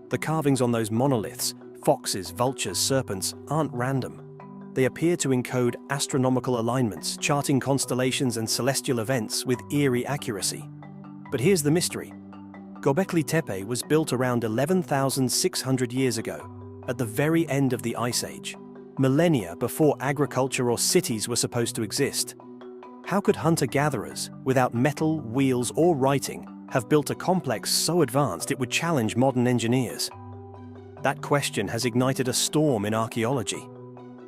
The carvings on those monoliths, foxes, vultures, serpents, aren't random. They appear to encode astronomical alignments, charting constellations and celestial events with eerie accuracy. But here's the mystery. Göbekli Tepe was built around 11,600 years ago, at the very end of the Ice Age, millennia before agriculture or cities were supposed to exist. How could hunter-gatherers, without metal, wheels, or writing, have built a complex so advanced it would challenge modern engineers? That question has ignited a storm in archaeology.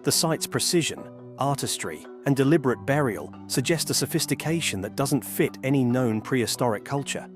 The site's precision, artistry, and deliberate burial suggest a sophistication that doesn't fit any known prehistoric culture.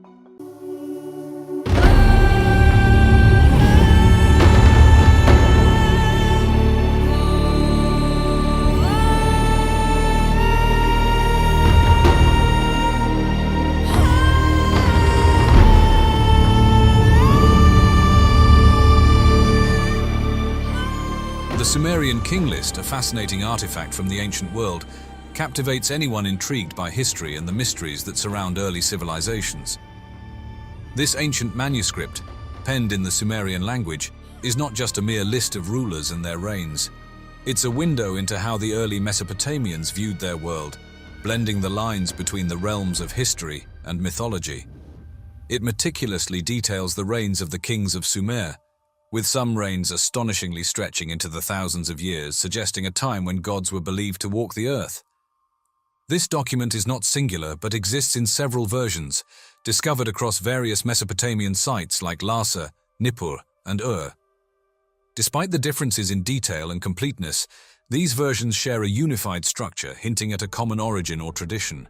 The Sumerian king list, a fascinating artifact from the ancient world, captivates anyone intrigued by history and the mysteries that surround early civilizations. This ancient manuscript, penned in the Sumerian language, is not just a mere list of rulers and their reigns. It's a window into how the early Mesopotamians viewed their world, blending the lines between the realms of history and mythology. It meticulously details the reigns of the kings of Sumer, with some reigns astonishingly stretching into the thousands of years, suggesting a time when gods were believed to walk the earth. This document is not singular, but exists in several versions, discovered across various Mesopotamian sites like Larsa, Nippur, and Ur. Despite the differences in detail and completeness, these versions share a unified structure, hinting at a common origin or tradition.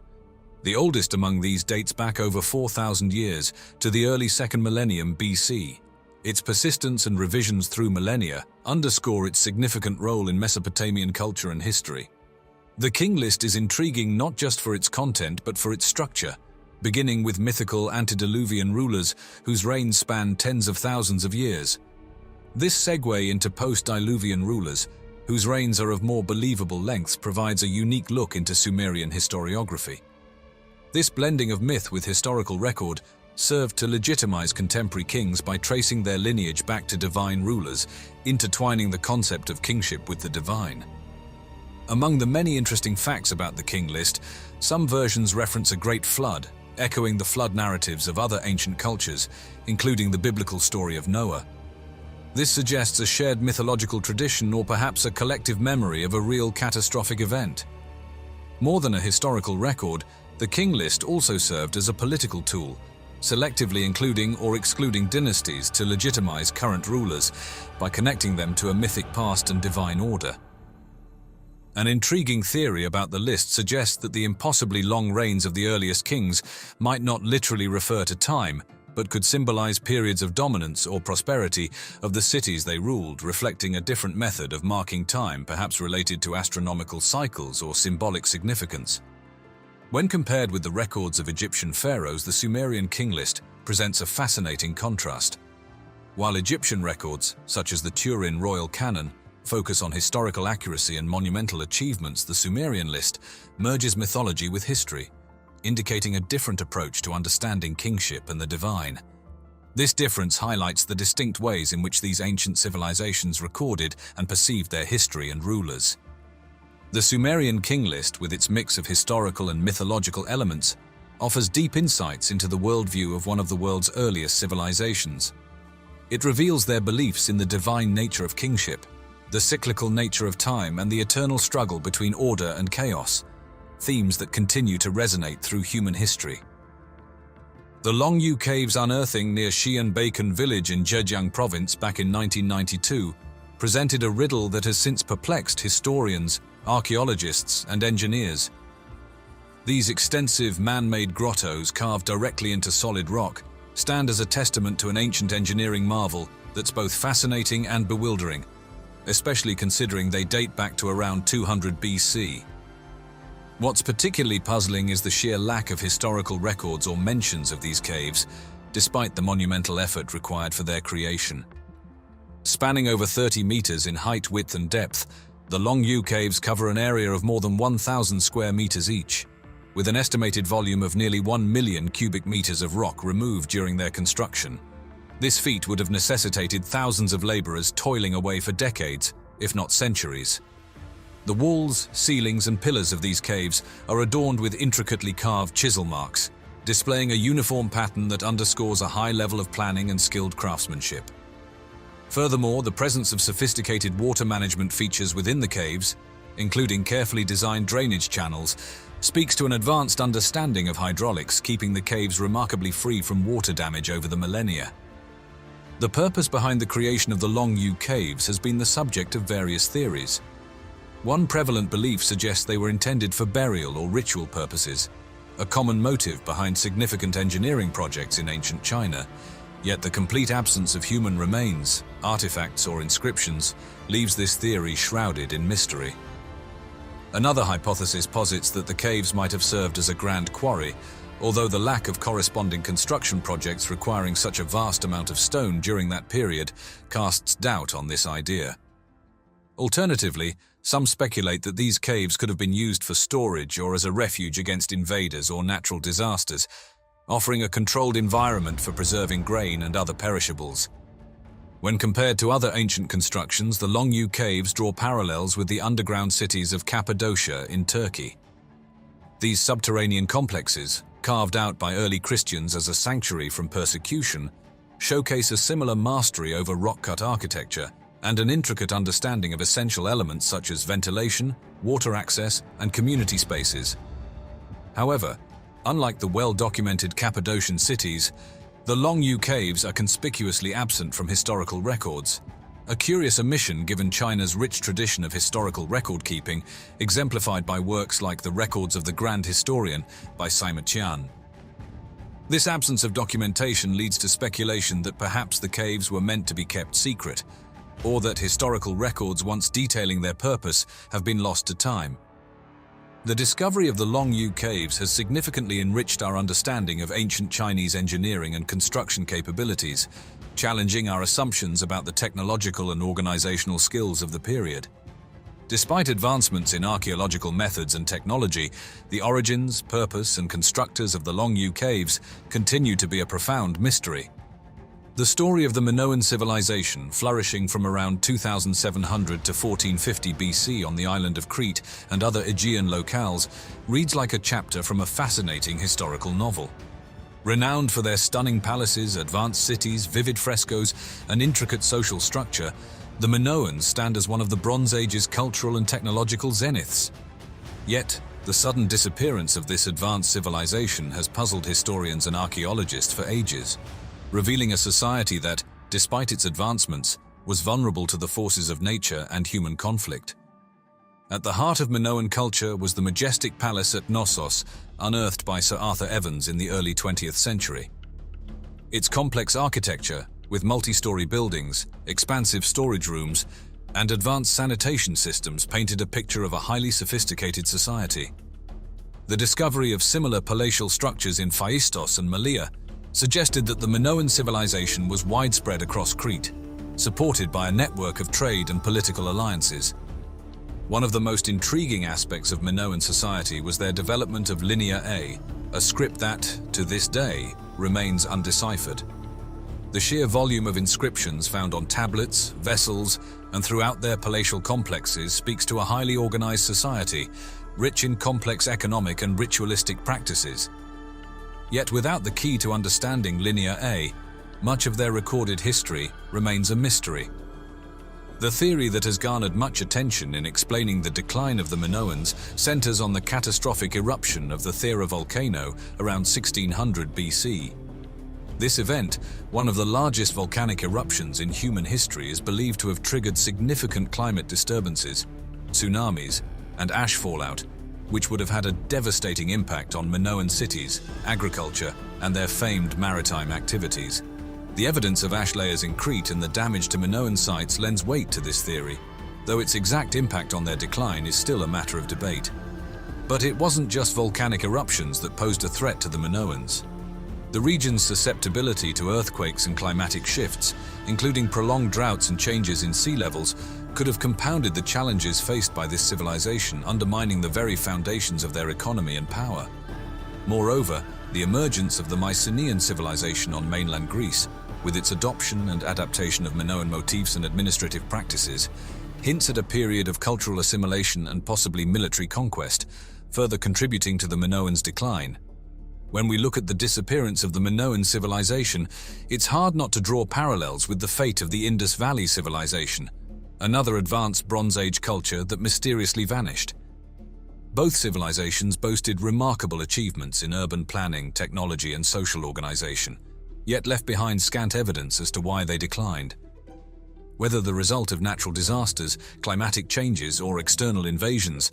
The oldest among these dates back over 4,000 years to the early 2nd millennium BC. Its persistence and revisions through millennia underscore its significant role in Mesopotamian culture and history. The king list is intriguing not just for its content but for its structure, beginning with mythical antediluvian rulers whose reigns span tens of thousands of years. This segue into post-diluvian rulers, whose reigns are of more believable lengths, provides a unique look into Sumerian historiography. This blending of myth with historical record served to legitimize contemporary kings by tracing their lineage back to divine rulers, intertwining the concept of kingship with the divine. Among the many interesting facts about the king list, some versions reference a great flood, echoing the flood narratives of other ancient cultures, including the biblical story of Noah. This suggests a shared mythological tradition or perhaps a collective memory of a real catastrophic event. More than a historical record, the king list also served as a political tool, selectively including or excluding dynasties to legitimize current rulers by connecting them to a mythic past and divine order. An intriguing theory about the list suggests that the impossibly long reigns of the earliest kings might not literally refer to time, but could symbolize periods of dominance or prosperity of the cities they ruled, reflecting a different method of marking time, perhaps related to astronomical cycles or symbolic significance. When compared with the records of Egyptian pharaohs, the Sumerian king list presents a fascinating contrast. While Egyptian records, such as the Turin Royal Canon, focus on historical accuracy and monumental achievements, the Sumerian list merges mythology with history, indicating a different approach to understanding kingship and the divine. This difference highlights the distinct ways in which these ancient civilizations recorded and perceived their history and rulers. The Sumerian king list, with its mix of historical and mythological elements, offers deep insights into the worldview of one of the world's earliest civilizations. It reveals their beliefs in the divine nature of kingship, the cyclical nature of time, and the eternal struggle between order and chaos, themes that continue to resonate through human history. The Longyou Caves unearthing near Xi'an village in Zhejiang province back in 1992 presented a riddle that has since perplexed historians, archaeologists, and engineers. These extensive man-made grottos carved directly into solid rock stand as a testament to an ancient engineering marvel that's both fascinating and bewildering, especially considering they date back to around 200 BC. What's particularly puzzling is the sheer lack of historical records or mentions of these caves, despite the monumental effort required for their creation. Spanning over 30 meters in height, width, and depth, the Longyou Caves cover an area of more than 1,000 square meters each, with an estimated volume of nearly 1 million cubic meters of rock removed during their construction. This feat would have necessitated thousands of laborers toiling away for decades, if not centuries. The walls, ceilings, and pillars of these caves are adorned with intricately carved chisel marks, displaying a uniform pattern that underscores a high level of planning and skilled craftsmanship. Furthermore, the presence of sophisticated water management features within the caves, including carefully designed drainage channels, speaks to an advanced understanding of hydraulics, keeping the caves remarkably free from water damage over the millennia. The purpose behind the creation of the Longyou Caves has been the subject of various theories. One prevalent belief suggests they were intended for burial or ritual purposes, a common motive behind significant engineering projects in ancient China. Yet the complete absence of human remains, artifacts, or inscriptions leaves this theory shrouded in mystery. Another hypothesis posits that the caves might have served as a grand quarry, although the lack of corresponding construction projects requiring such a vast amount of stone during that period casts doubt on this idea. Alternatively, some speculate that these caves could have been used for storage or as a refuge against invaders or natural disasters, offering a controlled environment for preserving grain and other perishables. When compared to other ancient constructions, the Longyou Caves draw parallels with the underground cities of Cappadocia in Turkey. These subterranean complexes, carved out by early Christians as a sanctuary from persecution, showcase a similar mastery over rock-cut architecture and an intricate understanding of essential elements such as ventilation, water access, and community spaces. However, unlike the well-documented Cappadocian cities, the Longyou Caves are conspicuously absent from historical records, a curious omission given China's rich tradition of historical record-keeping, exemplified by works like the Records of the Grand Historian by Sima Qian. This absence of documentation leads to speculation that perhaps the caves were meant to be kept secret, or that historical records once detailing their purpose have been lost to time. The discovery of the Longyou Caves has significantly enriched our understanding of ancient Chinese engineering and construction capabilities, challenging our assumptions about the technological and organizational skills of the period. Despite advancements in archaeological methods and technology, the origins, purpose, and constructors of the Longyou Caves continue to be a profound mystery. The story of the Minoan civilization, flourishing from around 2700 to 1450 BC on the island of Crete and other Aegean locales, reads like a chapter from a fascinating historical novel. Renowned for their stunning palaces, advanced cities, vivid frescoes, and intricate social structure, the Minoans stand as one of the Bronze Age's cultural and technological zeniths. Yet, the sudden disappearance of this advanced civilization has puzzled historians and archaeologists for ages, revealing a society that, despite its advancements, was vulnerable to the forces of nature and human conflict. At the heart of Minoan culture was the majestic palace at Knossos, unearthed by Sir Arthur Evans in the early 20th century. Its complex architecture, with multi-story buildings, expansive storage rooms, and advanced sanitation systems, painted a picture of a highly sophisticated society. The discovery of similar palatial structures in Phaistos and Malea suggested that the Minoan civilization was widespread across Crete, supported by a network of trade and political alliances. One of the most intriguing aspects of Minoan society was their development of Linear A, a script that, to this day, remains undeciphered. The sheer volume of inscriptions found on tablets, vessels, and throughout their palatial complexes speaks to a highly organized society, rich in complex economic and ritualistic practices. Yet without the key to understanding Linear A, much of their recorded history remains a mystery. The theory that has garnered much attention in explaining the decline of the Minoans centers on the catastrophic eruption of the Thera volcano around 1600 BC. This event, one of the largest volcanic eruptions in human history, is believed to have triggered significant climate disturbances, tsunamis, and ash fallout, which would have had a devastating impact on Minoan cities, agriculture, and their famed maritime activities. The evidence of ash layers in Crete and the damage to Minoan sites lends weight to this theory, though its exact impact on their decline is still a matter of debate. But it wasn't just volcanic eruptions that posed a threat to the Minoans. The region's susceptibility to earthquakes and climatic shifts, including prolonged droughts and changes in sea levels, could have compounded the challenges faced by this civilization, undermining the very foundations of their economy and power. Moreover, the emergence of the Mycenaean civilization on mainland Greece, with its adoption and adaptation of Minoan motifs and administrative practices, hints at a period of cultural assimilation and possibly military conquest, further contributing to the Minoans' decline. When we look at the disappearance of the Minoan civilization, it's hard not to draw parallels with the fate of the Indus Valley civilization, another advanced Bronze Age culture that mysteriously vanished. Both civilizations boasted remarkable achievements in urban planning, technology, and social organization, yet left behind scant evidence as to why they declined. Whether the result of natural disasters, climatic changes, or external invasions,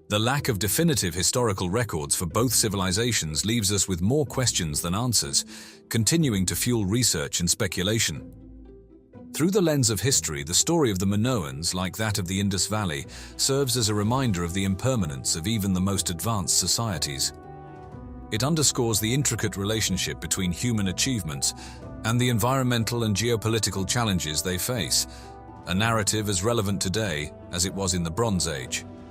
the lack of definitive historical records for both civilizations leaves us with more questions than answers, continuing to fuel research and speculation. Through the lens of history, the story of the Minoans, like that of the Indus Valley, serves as a reminder of the impermanence of even the most advanced societies. It underscores the intricate relationship between human achievements and the environmental and geopolitical challenges they face, a narrative as relevant today as it was in the Bronze Age.